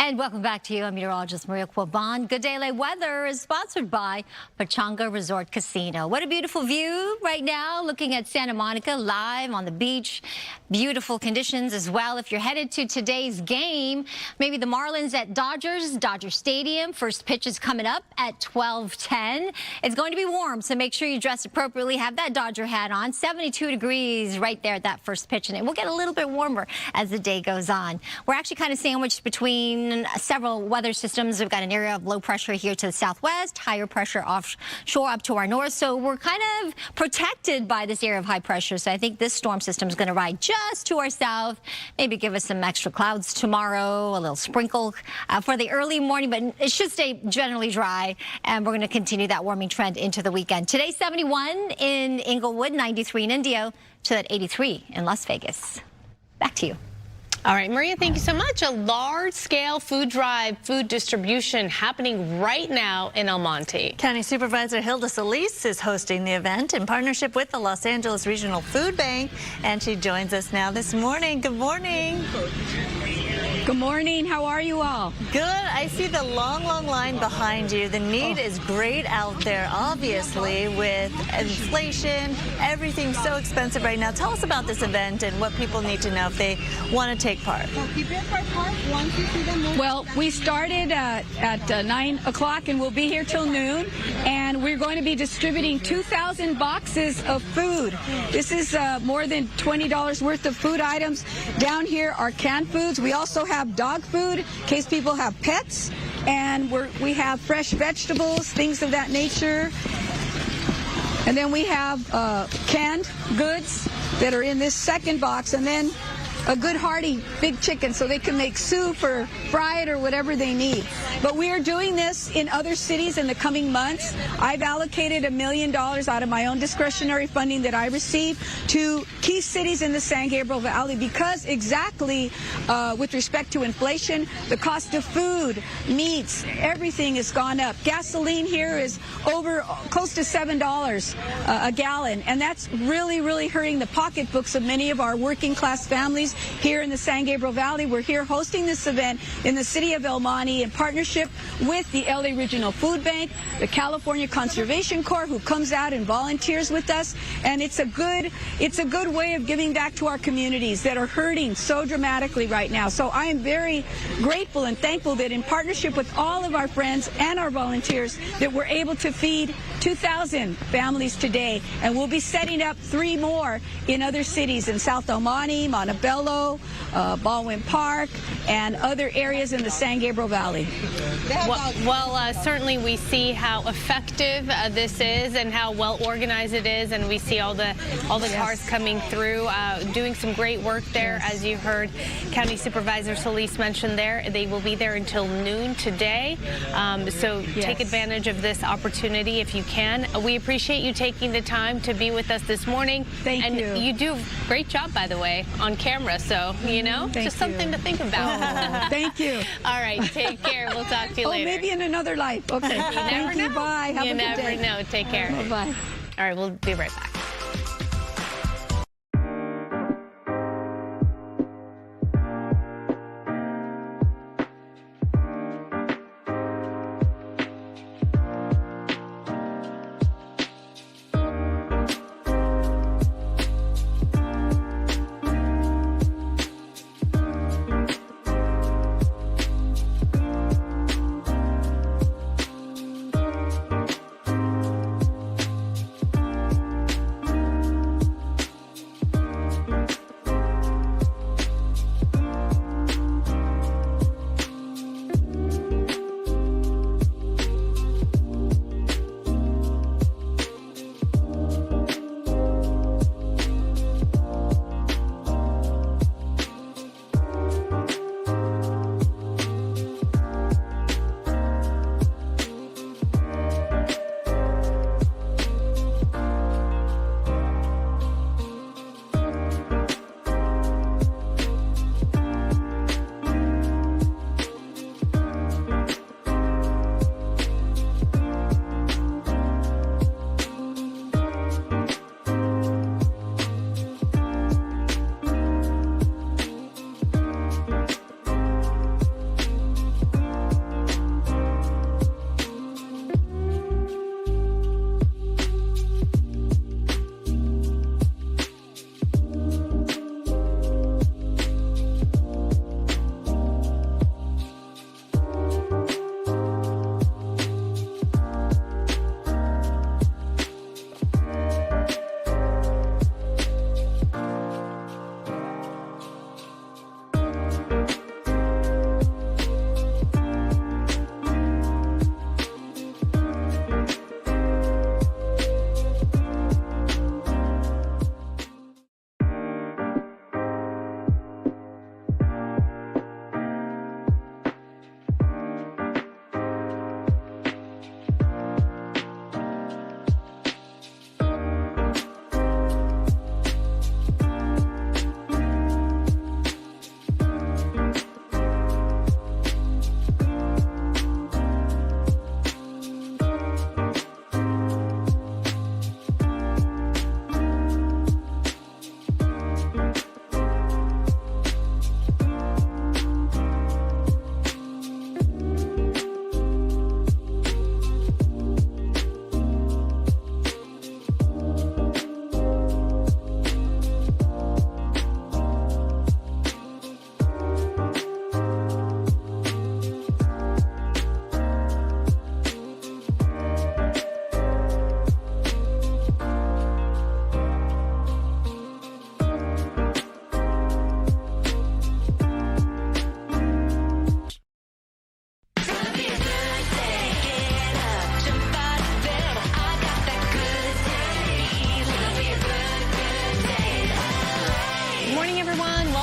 S5: And welcome back to you. I'm meteorologist Maria Quaban. Good Day LA weather is sponsored by Pechanga Resort Casino. What a beautiful view right now, looking at Santa Monica live on the beach. Beautiful conditions as well. If you're headed to today's game, maybe the Marlins at Dodger Stadium. First pitch is coming up at 12:10. It's going to be warm, so make sure you dress appropriately. Have that Dodger hat on. 72 degrees right there at that first pitch, and it will get a little bit warmer as the day goes on. We're actually kind of sandwiched between several weather systems. We've got an area of low pressure here to the southwest, higher pressure offshore up to our north. So we're kind of protected by this area of high pressure. So I think this storm system is going to ride just to our south, maybe give us some extra clouds tomorrow, a little sprinkle for the early morning, but it should stay generally dry. And we're going to continue that warming trend into the weekend. Today, 71 in Inglewood, 93 in Indio, to that 83 in Las Vegas. Back to you.
S24: All right, Maria, thank you so much. A large-scale food drive, food distribution happening right now in El Monte.
S9: County Supervisor Hilda Solis is hosting the event in partnership with the Los Angeles Regional Food Bank, and she joins us now this morning. Good morning.
S2: Good morning. How are you all?
S9: Good. I see the long, long line behind you. The need is great out there, obviously, with inflation, everything's so expensive right now. Tell us about this event and what people need to know if they want to take part.
S2: Well, we started at 9 o'clock and we'll be here till noon, and we're going to be distributing 2,000 boxes of food. This is more than $20 worth of food items. Down here are canned foods. We also have dog food in case people have pets, and we have fresh vegetables, things of that nature. And then we have canned goods that are in this second box, and then a good hearty big chicken so they can make soup or fry it or whatever they need. But we are doing this in other cities in the coming months. I've allocated $1 million out of my own discretionary funding that I receive to key cities in the San Gabriel Valley because exactly with respect to inflation, the cost of food, meats, everything has gone up. Gasoline here is over close to $7 a gallon, and that's really, really hurting the pocketbooks of many of our working class families here in the San Gabriel Valley. We're here hosting this event in the city of El Monte in partnership with the LA Regional Food Bank, the California Conservation Corps, who comes out and volunteers with us, and it's a good way of giving back to our communities that are hurting so dramatically right now. So I am very grateful and thankful that in partnership with all of our friends and our volunteers that we're able to feed 2,000 families today, and we'll be setting up 3 more in other cities in South El Monte, Montebello, Baldwin Park, and other areas in the San Gabriel Valley.
S24: Well, certainly we see how effective this is and how well organized it is, and we see all the cars coming through, doing some great work there. As you heard County Supervisor Celeste mention there, they will be there until noon today. So take advantage of this opportunity if you can. We appreciate you taking the time to be with us this morning.
S2: Thank you.
S24: And you do a great job, by the way, on camera. So, you know, just something to think about.
S2: Thank you.
S24: All right, take care. We'll talk to you later.
S2: Maybe in another life. Okay.
S24: Thank you.
S2: Bye. Have a good day.
S24: You never know. Take care.
S2: Bye-bye.
S24: All right, we'll be right back.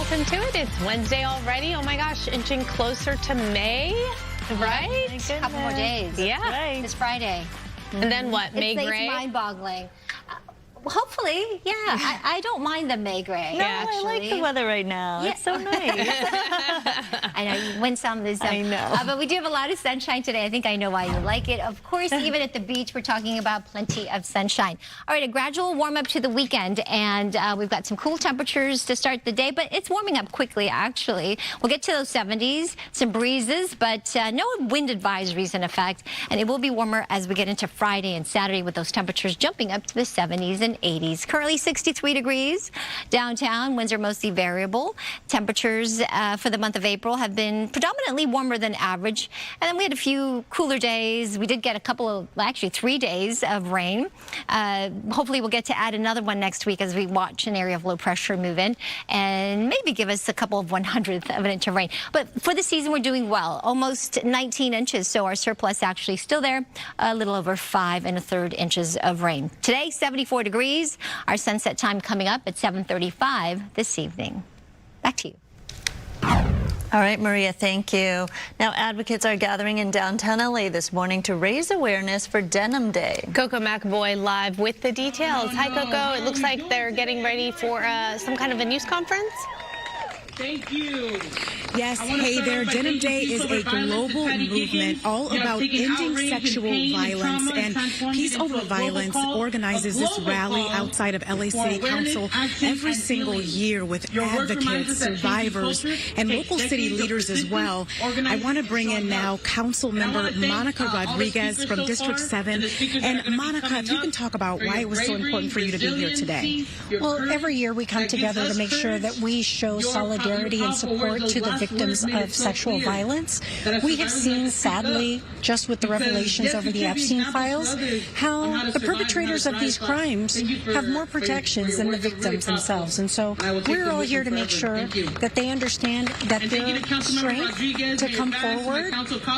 S24: welcome to it. It's Wednesday already. Oh my gosh, inching closer to May, right?
S5: A couple more days.
S24: Yeah.
S5: Right. It's Friday.
S24: And then what, May
S5: It's
S24: gray?
S5: mind-boggling. Hopefully, yeah. I don't mind the May gray.
S9: No,
S5: actually.
S9: I like the weather right now.
S5: Yeah.
S9: It's so nice.
S5: I know, you win some, lose some.
S9: I know.
S5: But we do have a lot of sunshine today. I think I know why you like it. Of course, even at the beach, we're talking about plenty of sunshine. All right, a gradual warm up to the weekend, and we've got some cool temperatures to start the day, but it's warming up quickly, actually. We'll get to those 70s, some breezes, but no wind advisories in effect, and it will be warmer as we get into Friday and Saturday with those temperatures jumping up to the 70s and 80s. Currently 63 degrees downtown. Winds are mostly variable. Temperatures for the month of April have been predominantly warmer than average. And then we had a few cooler days. We did get a couple of, well, actually 3 days of rain. Hopefully we'll get to add another one next week as we watch an area of low pressure move in and maybe give us a couple of 1/100th of an inch of rain. But for the season, we're doing well. Almost 19 inches. So our surplus actually still there. A little over 5 1/3 inches of rain. Today, 74 degrees. Our sunset time coming up at 7:35 this evening. Back to you.
S9: All right, Maria, thank you. Now, advocates are gathering in downtown LA this morning to raise awareness for Denim Day.
S24: Coco McAvoy live with the details. Hi, Coco. It looks like they're getting ready for some kind of a news conference.
S7: Thank you. Yes, hey there. Denim Day is a global movement all about ending sexual violence, and Peace Over Violence organizes this rally outside of LA City Council every single year with advocates, survivors, and local city leaders as well. I want to bring in now Council Member Monica Rodriguez from District 7. And Monica, if you can talk about why it was so important for you to be here today.
S20: Well, every year we come together to make sure that we show solidarity and support to the victims of sexual violence. We have seen, sadly, just with the revelations over the Epstein files, how the perpetrators of these crimes have more protections than the victims themselves. And so we're all here to make sure that they understand that their strength to come forward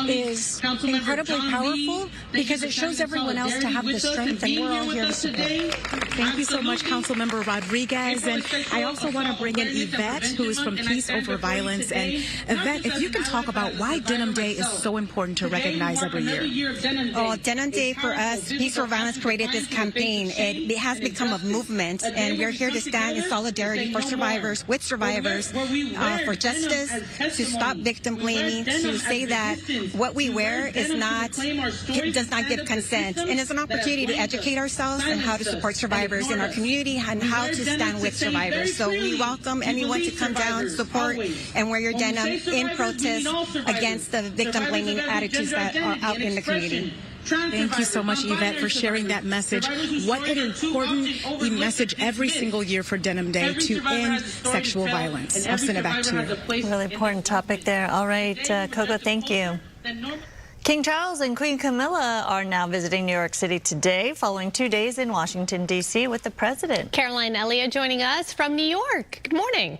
S20: is incredibly powerful because it shows everyone else to have the strength, and we're all here to support.
S7: Thank you so much, Councilmember Rodriguez. And I also want to bring in Yvette, who is from Peace Over Violence. And Yvette, if you can talk about why Denim Day is so important to recognize every year.
S21: Oh, Denim Day for us, Peace Over Violence created this campaign. It has become a movement, and we're here to stand in solidarity for survivors, with survivors, for justice, to stop victim blaming, to say that what we wear is not, does not give consent. And it's an opportunity to educate ourselves on how to support survivors in our community and how to stand with survivors. So we welcome anyone to come down, support, and wear your denim in protest against the victim blaming attitudes that are out in the community.
S7: Thank you so much, Yvette, for sharing that message. What an important message every single year for Denim Day to end sexual violence. I'll send it back to you.
S9: Really important topic there. All right, Coco, thank you. King Charles and Queen Camilla are now visiting New York City today, following 2 days in Washington, D.C. with the president.
S24: Caroline Elliott joining us from New York. Good morning.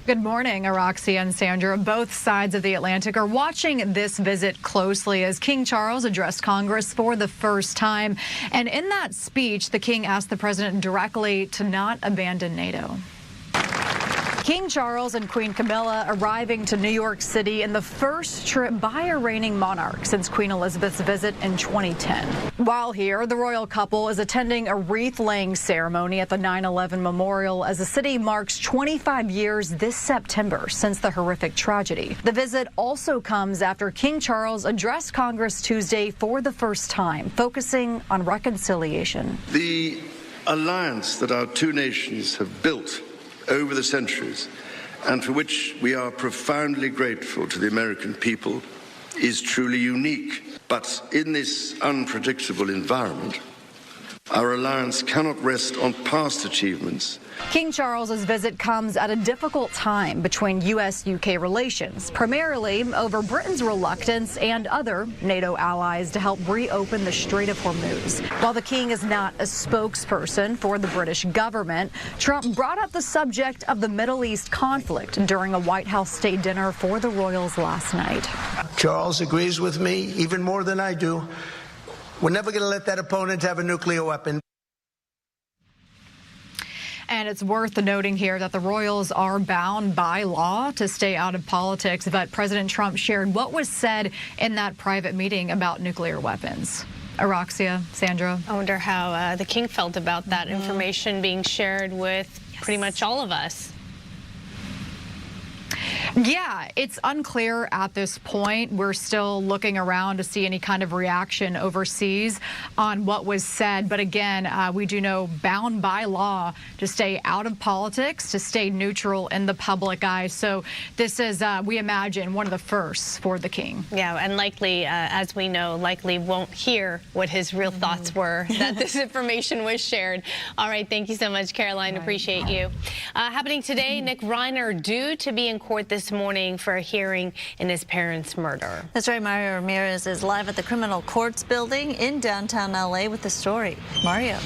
S22: Good morning, Araxi and Sandra. Both sides of the Atlantic are watching this visit closely as King Charles addressed Congress for the first time. And in that speech, the king asked the president directly to not abandon NATO. King Charles and Queen Camilla arriving to New York City in the first trip by a reigning monarch since Queen Elizabeth's visit in 2010. While here, the royal couple is attending a wreath-laying ceremony at the 9/11 memorial as the city marks 25 years this September since the horrific tragedy. The visit also comes after King Charles addressed Congress Tuesday for the first time, focusing on reconciliation.
S25: The alliance that our two nations have built over the centuries, and for which we are profoundly grateful to the American people, is truly unique. But in this unpredictable environment, our alliance cannot rest on past achievements.
S22: King Charles's visit comes at a difficult time between U.S.-UK relations, primarily over Britain's reluctance and other NATO allies to help reopen the Strait of Hormuz. While the king is not a spokesperson for the British government, Trump brought up the subject of the Middle East conflict during a White House state dinner for the royals last night.
S26: Charles agrees with me even more than I do. We're never going to let that opponent have a nuclear weapon.
S22: And it's worth noting here that the royals are bound by law to stay out of politics, but President Trump shared what was said in that private meeting about nuclear weapons. Araxia, Sandra.
S24: I wonder how the king felt about that information being shared with pretty much all of us.
S22: Yeah, it's unclear at this point. We're still looking around to see any kind of reaction overseas on what was said. But again, we do know bound by law to stay out of politics, to stay neutral in the public eye. So this is, we imagine, one of the firsts for the king.
S24: Yeah, and likely, as we know, likely won't hear what his real thoughts were that this information was shared. All right, thank you so much, Caroline. Appreciate you. Happening today, Nick Reiner due to be in court this morning for a hearing in his parents' murder.
S9: That's right. Mario Ramirez is live at the criminal courts building in downtown LA with the story. Mario.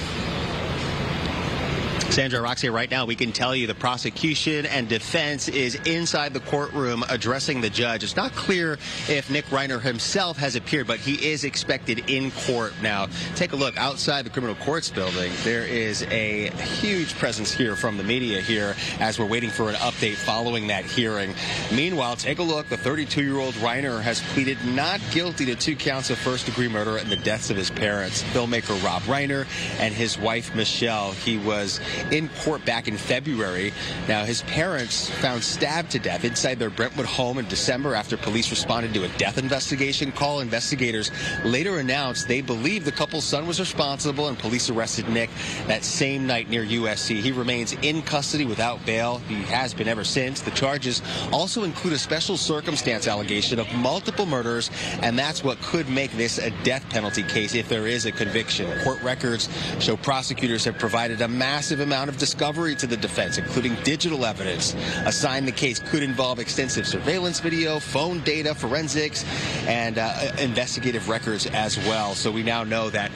S1: Sandra, Roxy, right now we can tell you the prosecution and defense is inside the courtroom addressing the judge. It's not clear if Nick Reiner himself has appeared, but he is expected in court. Now, take a look outside the criminal courts building. There is a huge presence here from the media here as we're waiting for an update following that hearing. Meanwhile, take a look. The 32-year-old Reiner has pleaded not guilty to 2 counts of first-degree murder and the deaths of his parents, filmmaker Rob Reiner and his wife Michele. He was in court back in February. Now, his parents found stabbed to death inside their Brentwood home in December after police responded to a death investigation call. Investigators later announced they believe the couple's son was responsible, and police arrested Nick that same night near USC. He remains in custody without bail. He has been ever since. The charges also include a special circumstance allegation of multiple murders, and that's what could make this a death penalty case if there is a conviction. Court records show prosecutors have provided a massive amount of discovery to the defense, including digital evidence. A sign the case could involve extensive surveillance video, phone data, forensics, and investigative records as well. So we now know that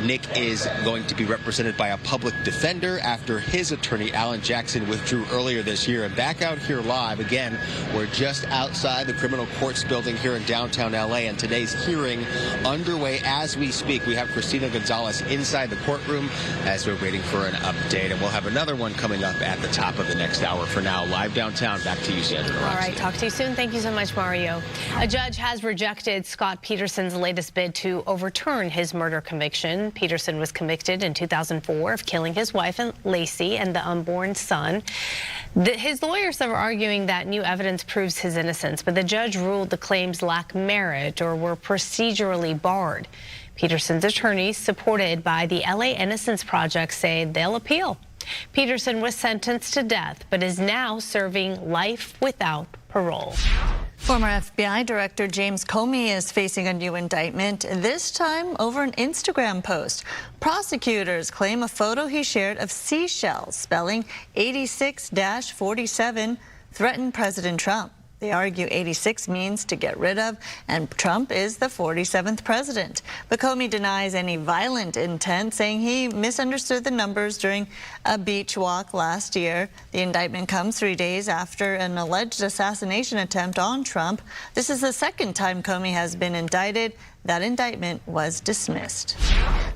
S1: Nick is going to be represented by a public defender after his attorney, Alan Jackson, withdrew earlier this year. And back out here live, again, we're just outside the criminal courts building here in downtown LA, and today's hearing underway as we speak. We have Christina Gonzalez inside the courtroom as we're waiting for an update. And we'll have another one coming up at the top of the next hour. For now, live downtown. Back to you, Sandra.
S24: All right, talk to you soon. Thank you so much, Mario. A judge has rejected Scott Peterson's latest bid to overturn his murder conviction. Peterson was convicted in 2004 of killing his wife, Lacey, and the unborn son. His lawyers are arguing that new evidence proves his innocence, but the judge ruled the claims lack merit or were procedurally barred. Peterson's attorneys, supported by the LA Innocence Project, say they'll appeal. Peterson was sentenced to death, but is now serving life without parole.
S9: Former FBI Director James Comey is facing a new indictment, this time over an Instagram post. Prosecutors claim a photo he shared of seashells spelling 86-47 threatened President Trump. They argue 86 means to get rid of, and Trump is the 47th president. But Comey denies any violent intent, saying he misunderstood the numbers during a beach walk last year. The indictment comes 3 days after an alleged assassination attempt on Trump. This is the second time Comey has been indicted. That indictment was dismissed.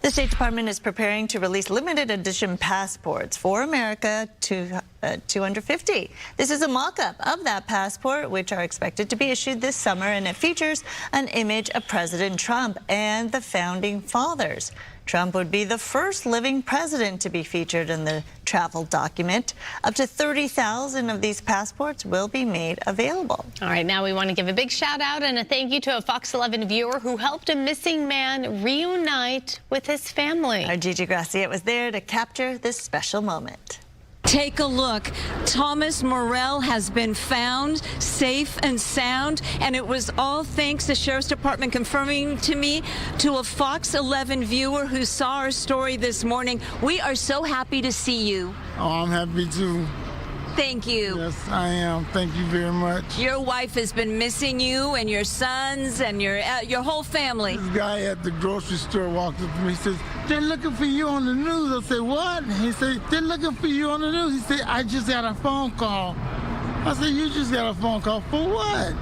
S9: The State Department is preparing to release limited edition passports for America to 250. This is a mock-up of that passport, which are expected to be issued this summer, and it features an image of President Trump and the founding fathers. Trump would be the first living president to be featured in the travel document. Up to 30,000 of these passports will be made available.
S24: All right, now we want to give a big shout out and a thank you to a Fox 11 viewer who helped a missing man reunite with his family.
S9: Our Gigi Graciette was there to capture this special moment.
S4: Take a look. Thomas Morrell has been found safe and sound, and it was all thanks, the Sheriff's Department confirming to me, to a Fox 11 viewer who saw our story this morning. We are so happy to see you.
S8: Oh, I'm happy too.
S4: Thank you.
S8: Yes, I am. Thank you very much.
S4: Your wife has been missing you and your sons and your whole family.
S8: This guy at the grocery store walked up to me. He says, "They're looking for you on the news." I said, "What?" He said, "They're looking for you on the news." He said, "I just got a phone call." I said, "You just got a phone call for what?"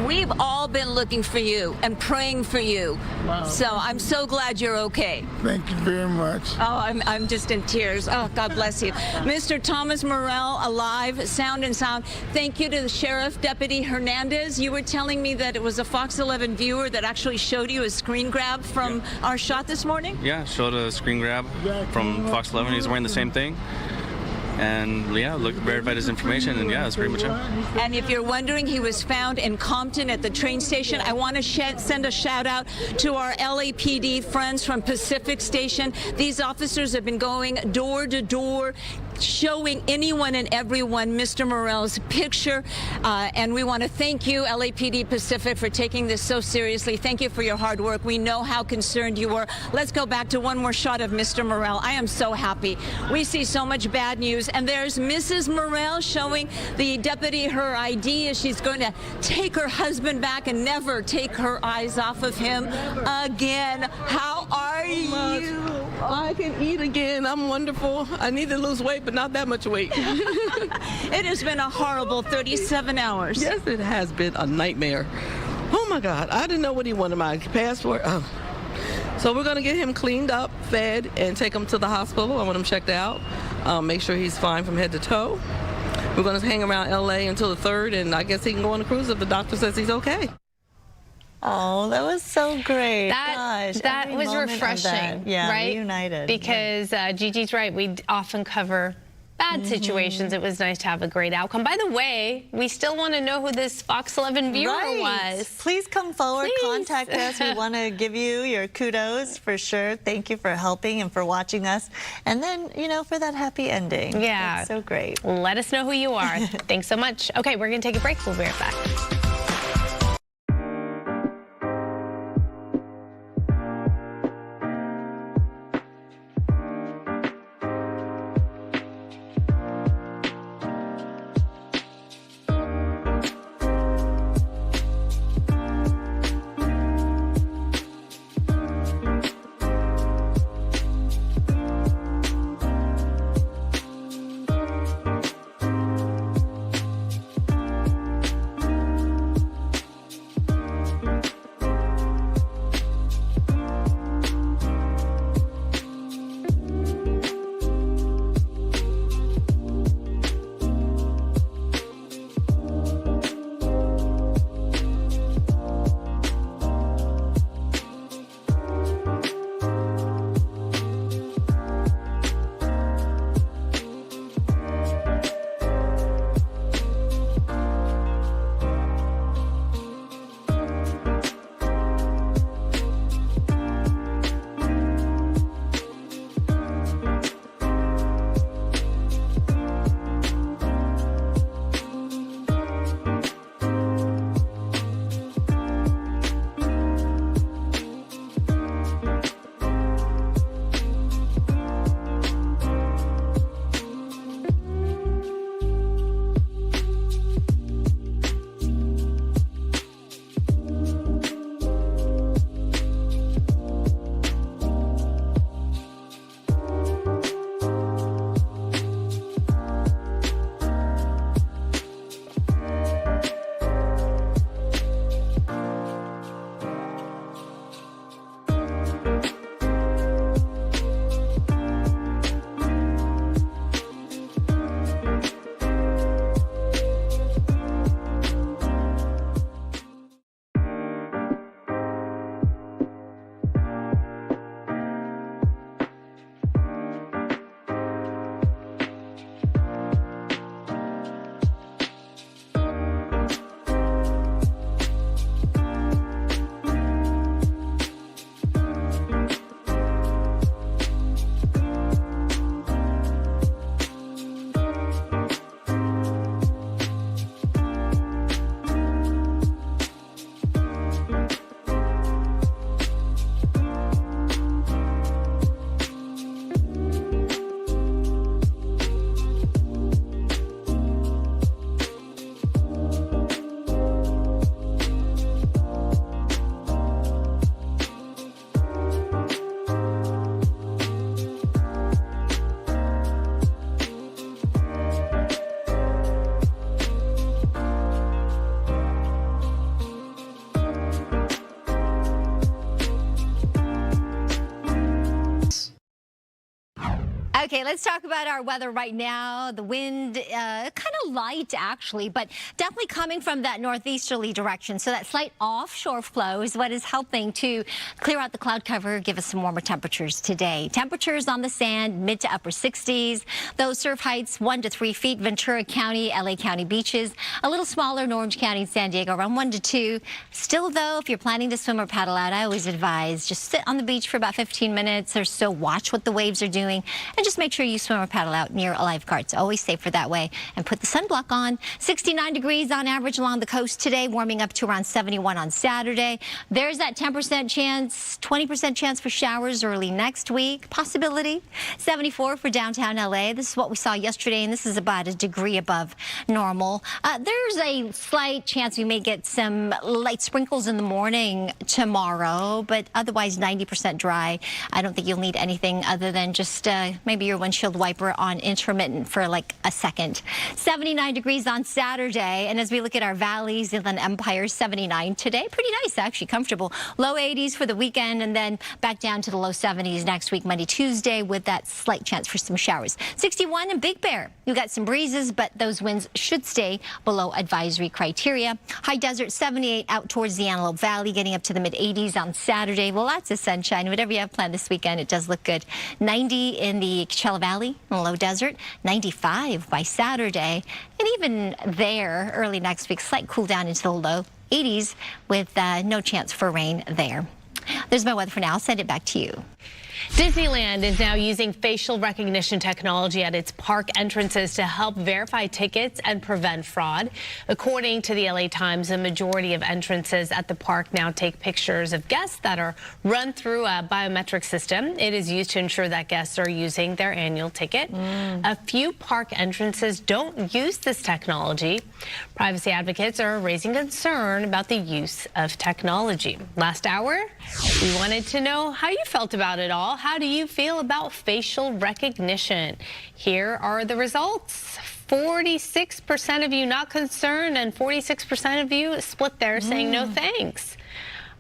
S4: We've all been looking for you and praying for you.
S8: Wow.
S4: So I'm so glad you're okay.
S8: Thank you very much.
S4: Oh, I'm just in tears. Oh, God bless you. Mr. Thomas Morell, alive, sound and sound. Thank you to the Sheriff Deputy Hernandez. You were telling me that it was a Fox 11 viewer that actually showed you a screen grab from our shot this morning?
S3: Yeah, showed a screen grab from Fox 11. He was wearing the same thing. And yeah, verified his information, and yeah, that's pretty much it.
S4: And if you're wondering, he was found in Compton at the train station. I want to send a shout out to our LAPD friends from Pacific Station. These officers have been going door to door, showing anyone and everyone Mr. Morell's picture. And we want to thank you, LAPD Pacific, for taking this so seriously. Thank you for your hard work. We know how concerned you were. Let's go back to one more shot of Mr. Morell. I am so happy. We see so much bad news. And there's Mrs. Morell showing the deputy her ID as she's going to take her husband back and never take her eyes off of him again. How are you?
S10: I can eat again. I'm wonderful. I need to lose weight, but not that much weight.
S4: It has been a horrible 37 hours.
S10: Yes, it has been a nightmare. Oh, my God. I didn't know what he wanted, my passport. So we're going to get him cleaned up, fed, and take him to the hospital. I want him checked out, make sure he's fine from head to toe. We're going to hang around L.A. until the 3rd, and I guess he can go on a cruise if the doctor says he's okay.
S9: Oh, that was so great.
S24: That was refreshing, right?
S9: Reunited.
S24: Because Gigi's right. We often cover bad situations. It was nice to have a great outcome. By the way, we still want to know who this Fox 11 viewer was.
S9: Please come forward, contact us. We want to give you your kudos for sure. Thank you for helping and for watching us. And then, you know, for that happy ending.
S24: Yeah.
S9: That's so great.
S24: Let us know who you are. Thanks so much. Okay, we're going to take a break. We'll be right back.
S5: Okay, let's talk about our weather right now. The wind, kind of light actually, but definitely coming from that northeasterly direction. So that slight offshore flow is what is helping to clear out the cloud cover, give us some warmer temperatures today. Temperatures on the sand, mid to upper 60s. Those surf heights 1 to 3 feet. Ventura County, LA County beaches. A little smaller in Orange County and San Diego, around 1 to 2. Still though, if you're planning to swim or paddle out, I always advise just sit on the beach for about 15 minutes or so. Watch what the waves are doing. And just make sure you swim or paddle out near a lifeguard. It's always safer that way. And put the sunblock on. 69 degrees on average along the coast today, warming up to around 71 on Saturday. There's that 10% chance, 20% chance for showers early next week. Possibility. 74 for downtown LA. This is what we saw yesterday, and this is about a degree above normal. There's a slight chance we may get some light sprinkles in the morning tomorrow, but otherwise 90% dry. I don't think you'll need anything other than just maybe your windshield wiper on intermittent for like a second. 79 degrees on Saturday, and as we look at our valleys, Inland Empire 79 today. Pretty nice, actually, comfortable. Low 80s for the weekend, and then back down to the low 70s next week, Monday, Tuesday, with that slight chance for some showers. 61 in Big Bear. You got some breezes, but those winds should stay below advisory criteria. High Desert 78 out towards the Antelope Valley, getting up to the mid 80s on Saturday. Well, lots of sunshine. Whatever you have planned this weekend, it does look good. 90 in the Coachella Valley, in the Low Desert. 95 by Saturday. And even there, early next week, slight cool down into the low 80s with no chance for rain there. There's my weather for now. I'll send it back to you.
S24: Disneyland is now using facial recognition technology at its park entrances to help verify tickets and prevent fraud. According to the LA Times, a majority of entrances at the park now take pictures of guests that are run through a biometric system. It is used to ensure that guests are using their annual ticket. A few park entrances don't use this technology. Privacy advocates are raising concern about the use of technology. Last hour, we wanted to know how you felt about it all. How do you feel about facial recognition? Here are the results. 46% of you not concerned, and 46% of you split there saying no thanks.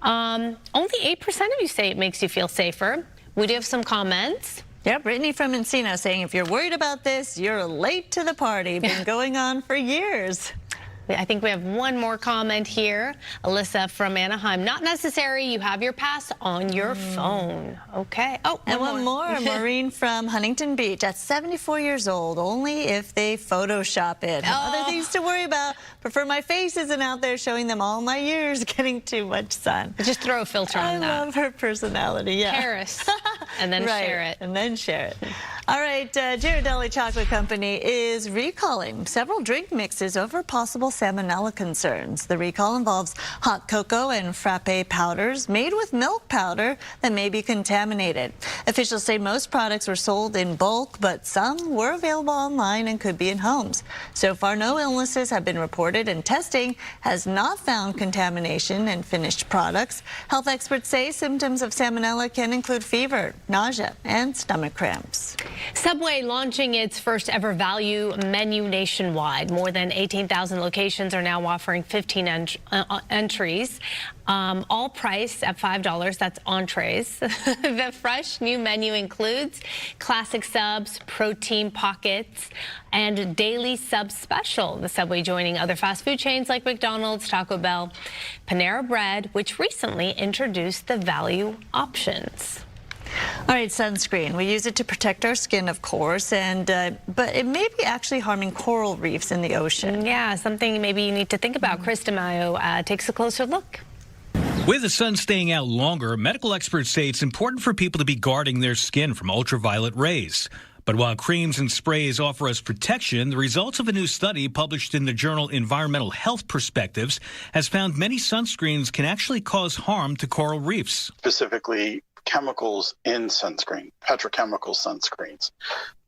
S24: Only 8% of you say it makes you feel safer. We do have some comments.
S9: Yeah, Brittany from Encino saying if you're worried about this, you're late to the party. Been going on for years.
S24: I think we have one more comment here. Alyssa from Anaheim. Not necessary. You have your pass on your phone. Okay. Oh,
S9: and one more. Maureen from Huntington Beach at 74 years old. Only if they Photoshop it. Other things to worry about. Prefer my face isn't out there showing them all my years getting too much sun.
S24: Just throw a filter on that.
S9: I love her personality. Yeah.
S24: Paris. And then share it.
S9: And then share it. All right. Ghirardelli Chocolate Company is recalling several drink mixes over possible salmonella concerns. The recall involves hot cocoa and frappe powders made with milk powder that may be contaminated. Officials say most products were sold in bulk, but some were available online and could be in homes. So far, no illnesses have been reported, and testing has not found contamination in finished products. Health experts say symptoms of salmonella can include fever, nausea, and stomach cramps.
S24: Subway launching its first ever value menu nationwide. More than 18,000 locations are now offering 15 entries, all priced at $5. That's entrees. The fresh new menu includes classic subs, protein pockets, and daily sub special. The Subway joining other fast food chains like McDonald's, Taco Bell, Panera Bread, which recently introduced the value options.
S9: All right, sunscreen. We use it to protect our skin, of course, and but it may be actually harming coral reefs in the ocean.
S24: Yeah, something maybe you need to think about. Chris DeMaio takes a closer look.
S11: With the sun staying out longer, medical experts say it's important for people to be guarding their skin from ultraviolet rays. But while creams and sprays offer us protection, the results of a new study published in the journal Environmental Health Perspectives has found many sunscreens can actually cause harm to coral reefs.
S12: Specifically, chemicals in sunscreen, petrochemical sunscreens.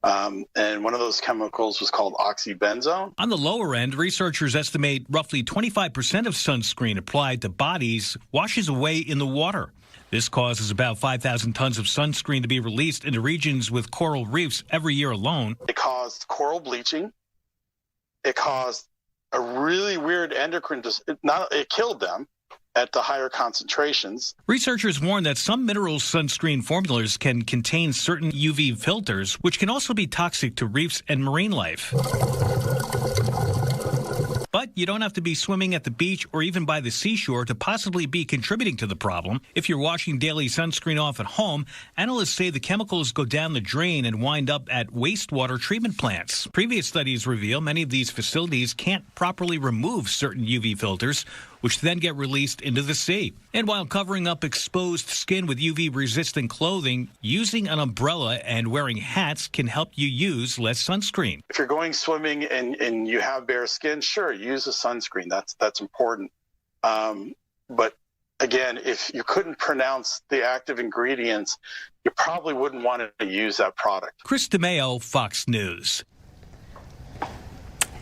S12: And one of those chemicals was called oxybenzone.
S11: On the lower end, researchers estimate roughly 25% of sunscreen applied to bodies washes away in the water. This causes about 5,000 tons of sunscreen to be released into regions with coral reefs every year alone.
S12: It caused coral bleaching. It caused a really weird endocrine, it killed them. at the higher concentrations.
S11: Researchers warn that some mineral sunscreen formulas can contain certain UV filters, which can also be toxic to reefs and marine life. But you don't have to be swimming at the beach or even by the seashore to possibly be contributing to the problem. If you're washing daily sunscreen off at home, analysts say the chemicals go down the drain and wind up at wastewater treatment plants. Previous studies reveal many of these facilities can't properly remove certain UV filters, which then get released into the sea. And while covering up exposed skin with UV-resistant clothing, using an umbrella and wearing hats can help you use less sunscreen.
S12: If you're going swimming and you have bare skin, sure, use a sunscreen. That's important. But again, if you couldn't pronounce the active ingredients, you probably wouldn't want to use that product.
S11: Chris DeMeo, Fox News.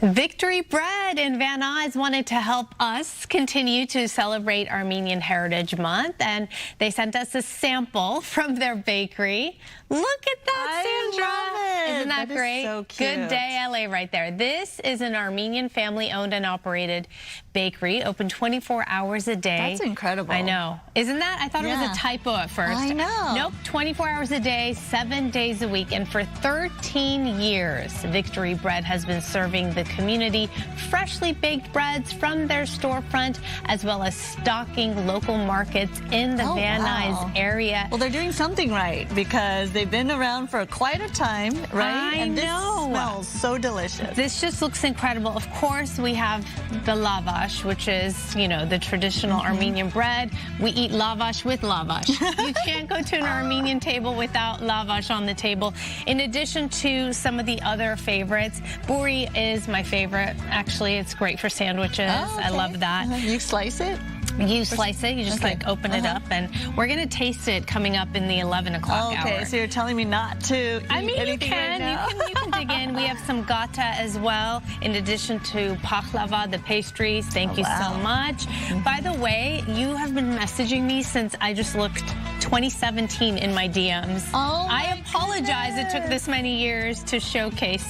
S24: Victory Bread in Van Nuys wanted to help us continue to celebrate Armenian Heritage Month, and they sent us a sample from their bakery. Look at that, Sandra.
S9: I love it.
S24: Isn't that great?
S9: Is so cute.
S24: Good Day LA right there. This is an Armenian family-owned and operated bakery, open 24 hours a day.
S9: That's incredible.
S24: I know. Isn't that? I thought it was a typo at first.
S9: I know.
S24: Nope, 24 hours a day, 7 days a week, and for 13 years, Victory Bread has been serving the community freshly baked breads from their storefront, as well as stocking local markets in the Van Nuys area.
S9: Well, they're doing something right because they've been around for quite a time, right?
S24: I know.
S9: This smells so delicious.
S24: This just looks incredible. Of course, we have the lavash, which is, you know, the traditional Armenian bread. We eat lavash with lavash. You can't go to an Armenian table without lavash on the table. In addition to some of the other favorites, buri is my favorite. Actually, it's great for sandwiches.
S9: Oh, okay.
S24: I love that.
S9: You slice it?
S24: You slice it, you just like open it up, and we're going to taste it coming up in the 11 o'clock hour.
S9: Okay, so you're telling me not to eat anything right now?
S24: You can dig in. We have some gata as well, in addition to pakhlava, the pastries. Thank you so much. By the way, you have been messaging me since I just looked 2017 in my DMs. I apologize it took this many years to showcase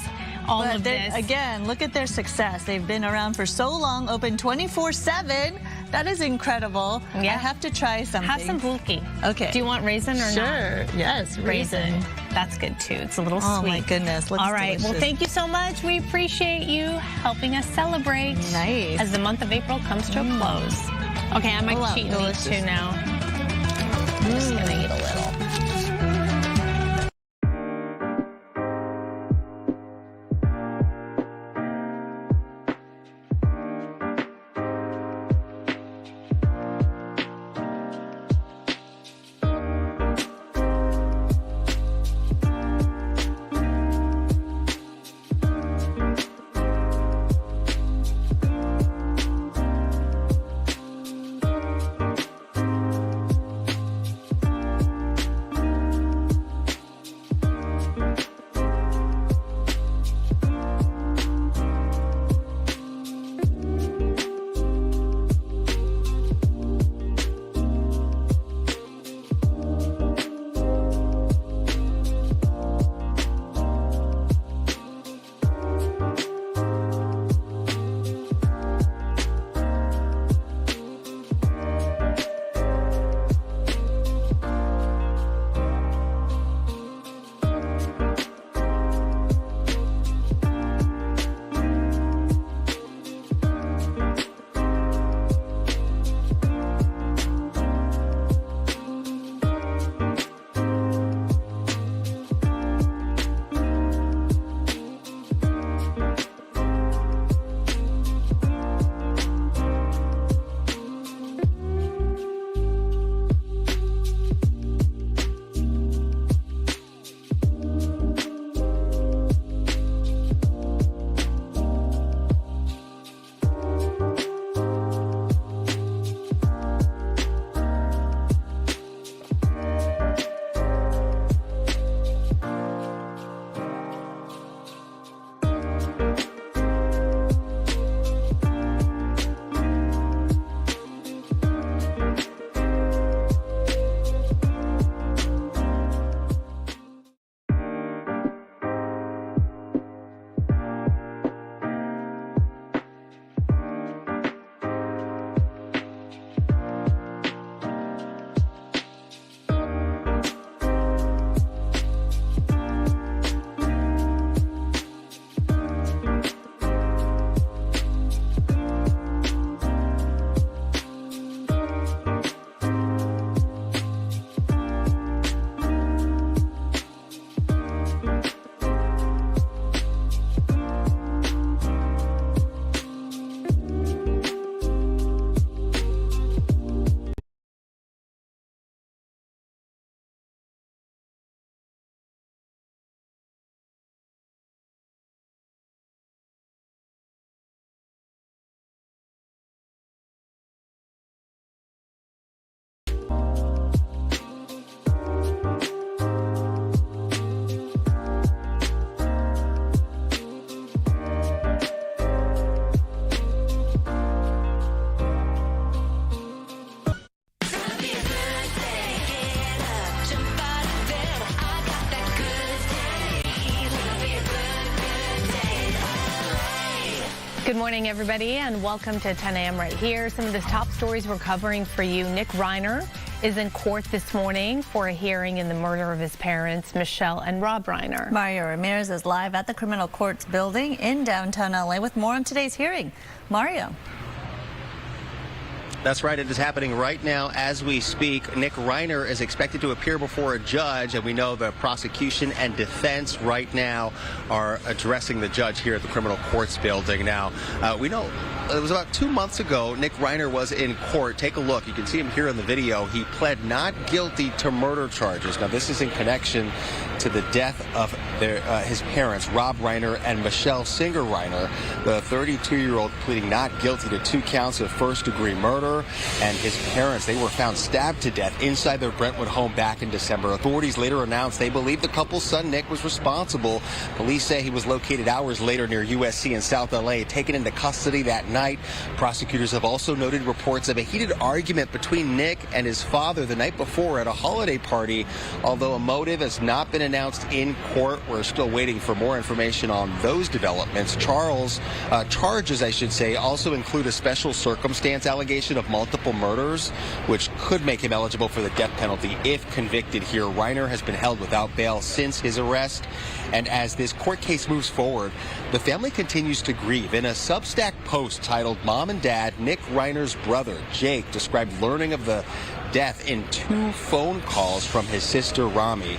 S24: all of this.
S9: Again, look at their success. They've been around for so long, open 24/7. That is incredible.
S24: Yeah.
S9: I have to try something.
S24: Have some bulki.
S9: Okay.
S24: Do you want raisin or not?
S9: Sure. Yes, raisin.
S24: That's good too. It's a little sweet.
S9: Oh my goodness. Looks
S24: all right.
S9: delicious.
S24: Well, thank you so much. We appreciate you helping us celebrate.
S9: Nice.
S24: As the month of April comes to a close. Okay, I might cheat and eat too now. I'm just gonna eat a little. Good morning, everybody, and welcome to 10 a.m. right here. Some of the top stories we're covering for you. Nick Reiner is in court this morning for a hearing in the murder of his parents, Michele and Rob Reiner.
S9: Mario Ramirez is live at the criminal courts building in downtown LA with more on today's hearing. Mario.
S1: That's right. It is happening right now as we speak. Nick Reiner is expected to appear before a judge, and we know the prosecution and defense right now are addressing the judge here at the criminal courts building. Now, we know it was about 2 months ago Nick Reiner was in court. Take a look. You can see him here in the video. He pled not guilty to murder charges. Now, this is in connection to the death of his parents, Rob Reiner and Michele Singer Reiner. The 32-year-old pleading not guilty to 2 counts of first-degree murder. And his parents, they were found stabbed to death inside their Brentwood home back in December. Authorities later announced they believe the couple's son, Nick, was responsible. Police say he was located hours later near USC in South LA, taken into custody that night. Prosecutors have also noted reports of a heated argument between Nick and his father the night before at a holiday party. Although a motive has not been announced in court, we're still waiting for more information on those developments. Charges, I should say, also include a special circumstance allegation of multiple murders, which could make him eligible for the death penalty if convicted here. Reiner has been held without bail since his arrest. And as this court case moves forward, the family continues to grieve. In a Substack post titled "Mom and Dad," Nick Reiner's brother, Jake, described learning of the death in 2 phone calls from his sister, Rami.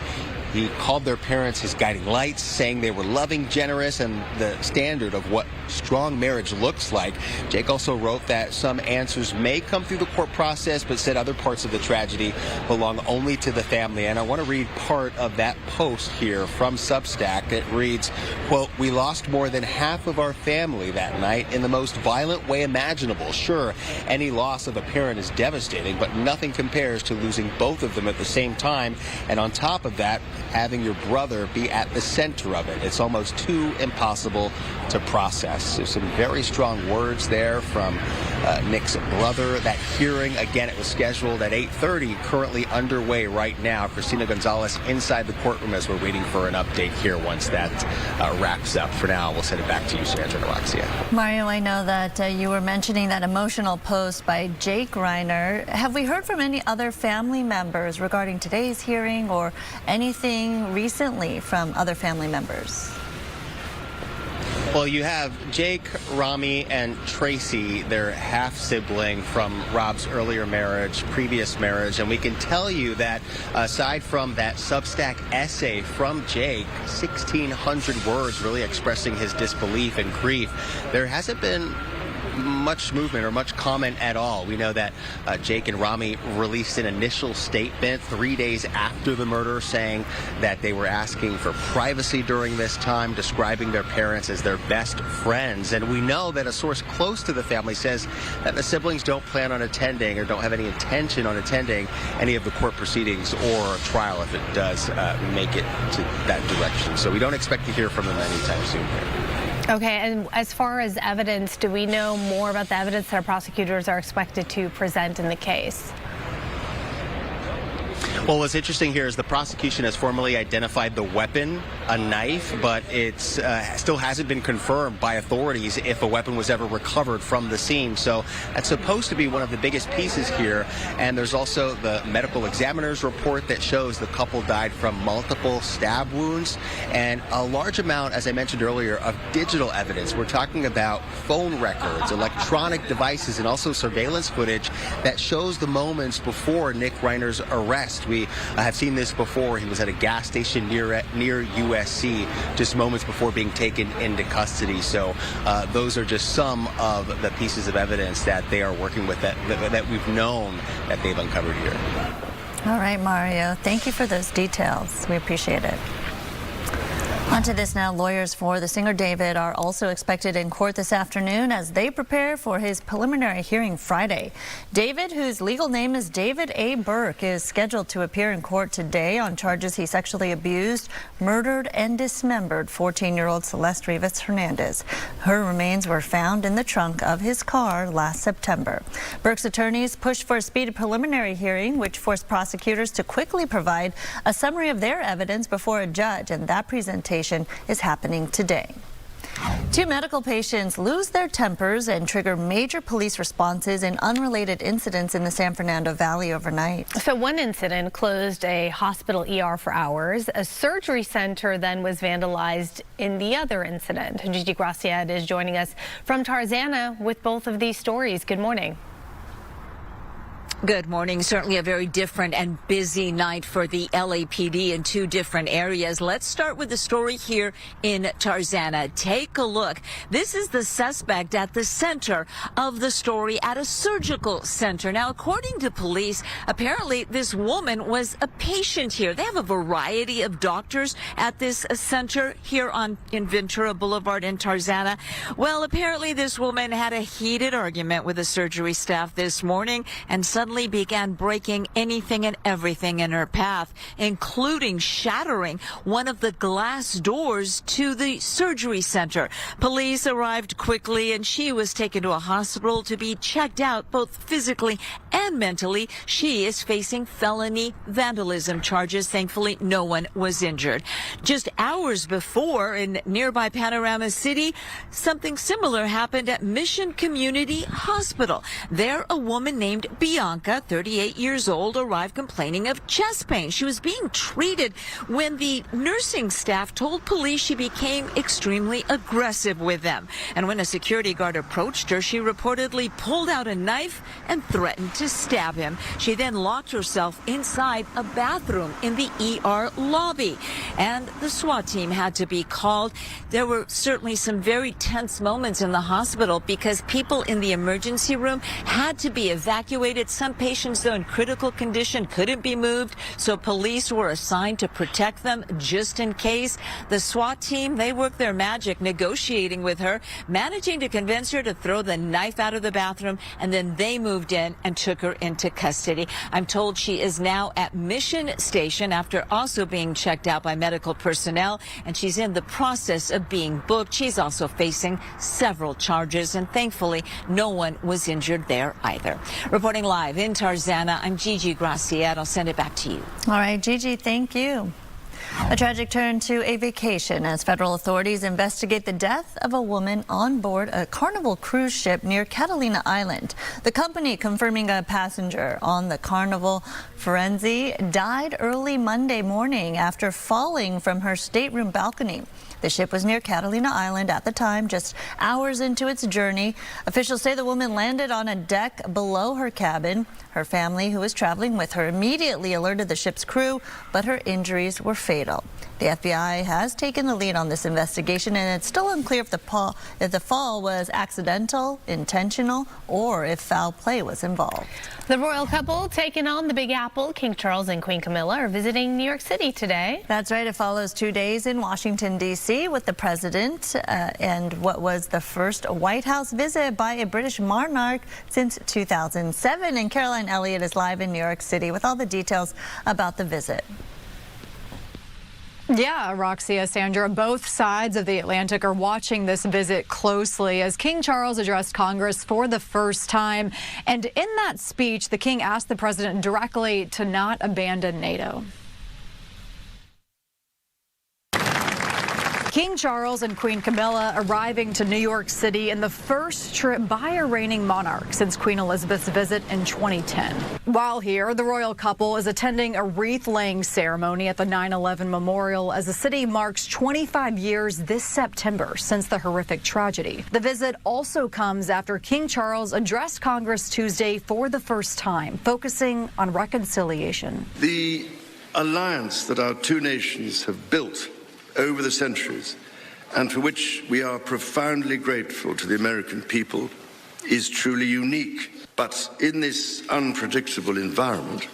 S1: He called their parents his guiding lights, saying they were loving, generous, and the standard of what strong marriage looks like. Jake also wrote that some answers may come through the court process, but said other parts of the tragedy belong only to the family. And I want to read part of that post here from Substack. It reads, quote, "We lost more than half of our family that night in the most violent way imaginable. Sure, any loss of a parent is devastating, but nothing compares to losing both of them at the same time. And on top of that, having your brother be at the center of it. It's almost too impossible to process." There's some very strong words there from Nick's brother. That hearing, again, it was scheduled at 8:30, currently underway right now. Christina Gonzalez inside the courtroom as we're waiting for an update here once that wraps up. For now, we'll send it back to you, Sandra and Alexia.
S9: Mario, I know that you were mentioning that emotional post by Jake Reiner. Have we heard from any other family members regarding today's hearing or anything recently from other family members?
S1: Well, you have Jake, Rami, and Tracy, their half-sibling from Rob's earlier marriage, previous marriage. And we can tell you that aside from that Substack essay from Jake, 1,600 words really expressing his disbelief and grief, there hasn't been much movement or much comment at all. We know that Jake and Rami released an initial statement 3 days after the murder saying that they were asking for privacy during this time, describing their parents as their best friends. And we know that a source close to the family says that the siblings don't plan on attending or don't have any intention on attending any of the court proceedings or trial if it does make it to that direction. So we don't expect to hear from them anytime soon here.
S24: Okay, and as far as evidence, do we know more about the evidence that our prosecutors are expected to present in the case?
S1: Well, what's interesting here is the prosecution has formally identified the weapon, a knife, but it still hasn't been confirmed by authorities if a weapon was ever recovered from the scene. So that's supposed to be one of the biggest pieces here. And there's also the medical examiner's report that shows the couple died from multiple stab wounds and a large amount, as I mentioned earlier, of digital evidence. We're talking about phone records, electronic devices, and also surveillance footage that shows the moments before Nick Reiner's arrest. We have seen this before. He was at a gas station near USC just moments before being taken into custody. So those are just some of the pieces of evidence that they are working with that we've known that they've uncovered here.
S9: All right, Mario. Thank you for those details. We appreciate it. On to this now. Lawyers for the singer David are also expected in court this afternoon as they prepare for his preliminary hearing Friday. David, whose legal name is David A. Burke, is scheduled to appear in court today on charges he sexually abused, murdered, and dismembered 14-year-old Celeste Rivas Hernandez. Her remains were found in the trunk of his car last September. Burke's attorneys pushed for a speedy preliminary hearing, which forced prosecutors to quickly provide a summary of their evidence before a judge, and that presentation is happening today. Two medical patients lose their tempers and trigger major police responses in unrelated incidents in the San Fernando Valley overnight.
S24: So one incident closed a hospital ER for hours. A surgery center then was vandalized in the other incident. Gigi Graciet is joining us from Tarzana with both of these stories. Good morning.
S13: Good morning. Certainly a very different and busy night for the LAPD in two different areas. Let's start with the story here in Tarzana. Take a look. This is the suspect at the center of the story at a surgical center. Now, according to police, apparently this woman was a patient here. They have a variety of doctors at this center here in Ventura Boulevard in Tarzana. Well, apparently this woman had a heated argument with the surgery staff this morning and suddenly began breaking anything and everything in her path, including shattering one of the glass doors to the surgery center. Police arrived quickly and she was taken to a hospital to be checked out both physically and mentally. She is facing felony vandalism charges. Thankfully, no one was injured. Just hours before, in nearby Panorama City, something similar happened at Mission Community Hospital. There, a woman named Bianca, 38 years old, arrived complaining of chest pain. She was being treated when the nursing staff told police she became extremely aggressive with them. And when a security guard approached her, she reportedly pulled out a knife and threatened to stab him. She then locked herself inside a bathroom in the ER lobby, and the SWAT team had to be called. There were certainly some very tense moments in the hospital because people in the emergency room had to be evacuated. Some patients, though, in critical condition couldn't be moved, so police were assigned to protect them just in case. The SWAT team, they worked their magic negotiating with her, managing to convince her to throw the knife out of the bathroom, and then they moved in and took her into custody. I'm told she is now at Mission Station after also being checked out by medical personnel, and she's in the process of being booked. She's also facing several charges, and thankfully no one was injured there either. Reporting live in Tarzana, I'm Gigi Graciet. I'll send it back to you.
S9: All right, Gigi, thank you. A tragic turn to a vacation as federal authorities investigate the death of a woman on board a Carnival cruise ship near Catalina Island. The company confirming a passenger on the Carnival Firenze died early Monday morning after falling from her stateroom balcony. The ship was near Catalina Island at the time, just hours into its journey. Officials say the woman landed on a deck below her cabin. Her family, who was traveling with her, immediately alerted the ship's crew, but her injuries were fatal. The FBI has taken the lead on this investigation, and it's still unclear if the fall was accidental, intentional, or if foul play was involved.
S24: The royal couple taking on the Big Apple. King Charles and Queen Camilla are visiting New York City today.
S9: That's right. It follows 2 days in Washington, D.C. with the president and what was the first White House visit by a British monarch since 2007. And Caroline Elliott is live in New York City with all the details about the visit.
S22: Yeah, Roxy, Sandra, both sides of the Atlantic are watching this visit closely as King Charles addressed Congress for the first time. And in that speech, the king asked the president directly to not abandon NATO. King Charles and Queen Camilla arriving to New York City in the first trip by a reigning monarch since Queen Elizabeth's visit in 2010. While here, the royal couple is attending a wreath-laying ceremony at the 9/11 memorial as the city marks 25 years this September since the horrific tragedy. The visit also comes after King Charles addressed Congress Tuesday for the first time, focusing on reconciliation.
S25: The alliance that our two nations have built over the centuries, and for which we are profoundly grateful to the American people, is truly unique. But in this unpredictable environment,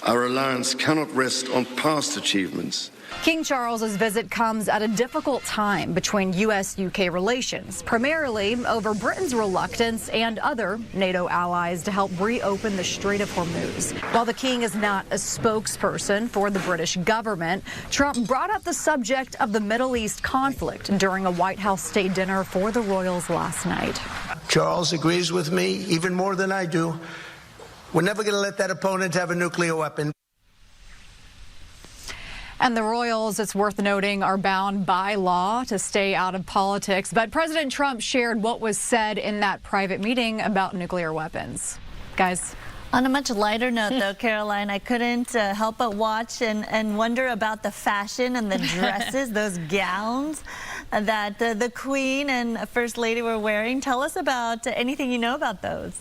S25: our alliance cannot rest on past achievements.
S22: King Charles's visit comes at a difficult time between U.S.-UK relations, primarily over Britain's reluctance and other NATO allies to help reopen the Strait of Hormuz. While the king is not a spokesperson for the British government, Trump brought up the subject of the Middle East conflict during a White House state dinner for the royals last night.
S26: Charles agrees with me even more than I do. We're never going to let that opponent have a nuclear weapon.
S22: And the royals, it's worth noting, are bound by law to stay out of politics. But President Trump shared what was said in that private meeting about nuclear weapons. Guys.
S9: On a much lighter note, though, Caroline, I couldn't help but watch and wonder about the fashion and the dresses, those gowns that the Queen and First Lady were wearing. Tell us about anything you know about those.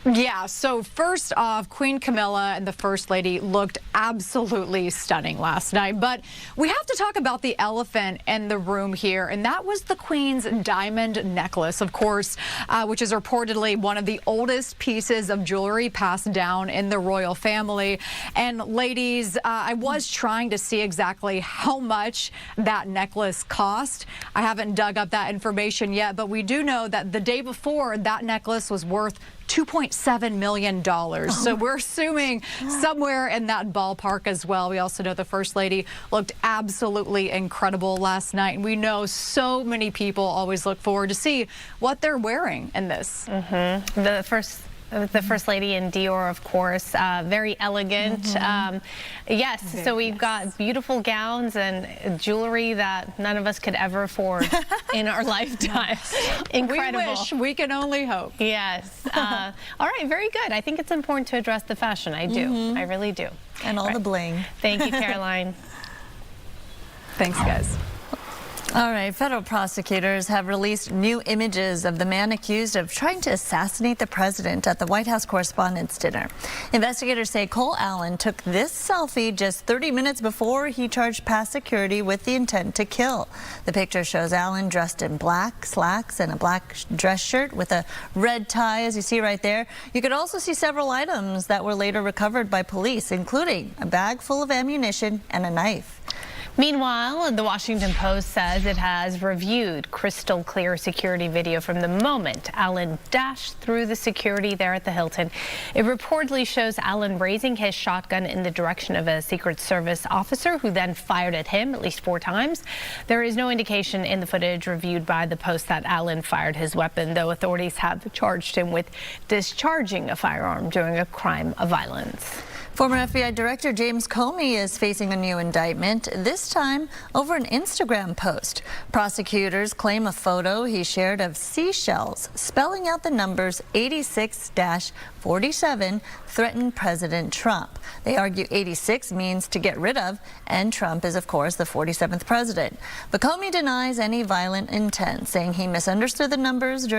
S22: Yeah, so first off, Queen Camilla and the First Lady looked absolutely stunning last night. But we have to talk about the elephant in the room here, and that was the Queen's diamond necklace, of course, which is reportedly one of the oldest pieces of jewelry passed down in the royal family. And ladies, I was trying to see exactly how much that necklace cost. I haven't dug up that information yet, but we do know that the day before, that necklace was worth $2.7 million. So we're assuming somewhere in that ballpark as well. We also know the First Lady looked absolutely incredible last night. And we know so many people always look forward to see what they're wearing in this.
S24: The First Lady in Dior, of course, very elegant. Yes, so we've got beautiful gowns and jewelry that none of us could ever afford in our lifetime. Incredible.
S22: We wish. We can only hope.
S24: Yes. All right, very good. I think it's important to address the fashion. I do. I really do.
S9: And all the bling.
S24: Thank you, Caroline.
S22: Thanks, guys.
S9: All right, federal prosecutors have released new images of the man accused of trying to assassinate the president at the White House Correspondents' Dinner. Investigators say Cole Allen took this selfie just 30 minutes before he charged past security with the intent to kill. The picture shows Allen dressed in black slacks and a black dress shirt with a red tie, as you see right there. You could also see several items that were later recovered by police, including a bag full of ammunition and a knife.
S24: Meanwhile, the Washington Post says it has reviewed crystal clear security video from the moment Allen dashed through the security there at the Hilton. It reportedly shows Allen raising his shotgun in the direction of a Secret Service officer who then fired at him at least 4 times. There is no indication in the footage reviewed by the Post that Allen fired his weapon, though authorities have charged him with discharging a firearm during a crime of violence.
S9: Former FBI Director James Comey is facing a new indictment, this time over an Instagram post. Prosecutors claim a photo he shared of seashells spelling out the numbers 86-47 threatened President Trump. They argue 86 means to get rid of, and Trump is, of course, the 47th president. But Comey denies any violent intent, saying he misunderstood the numbers during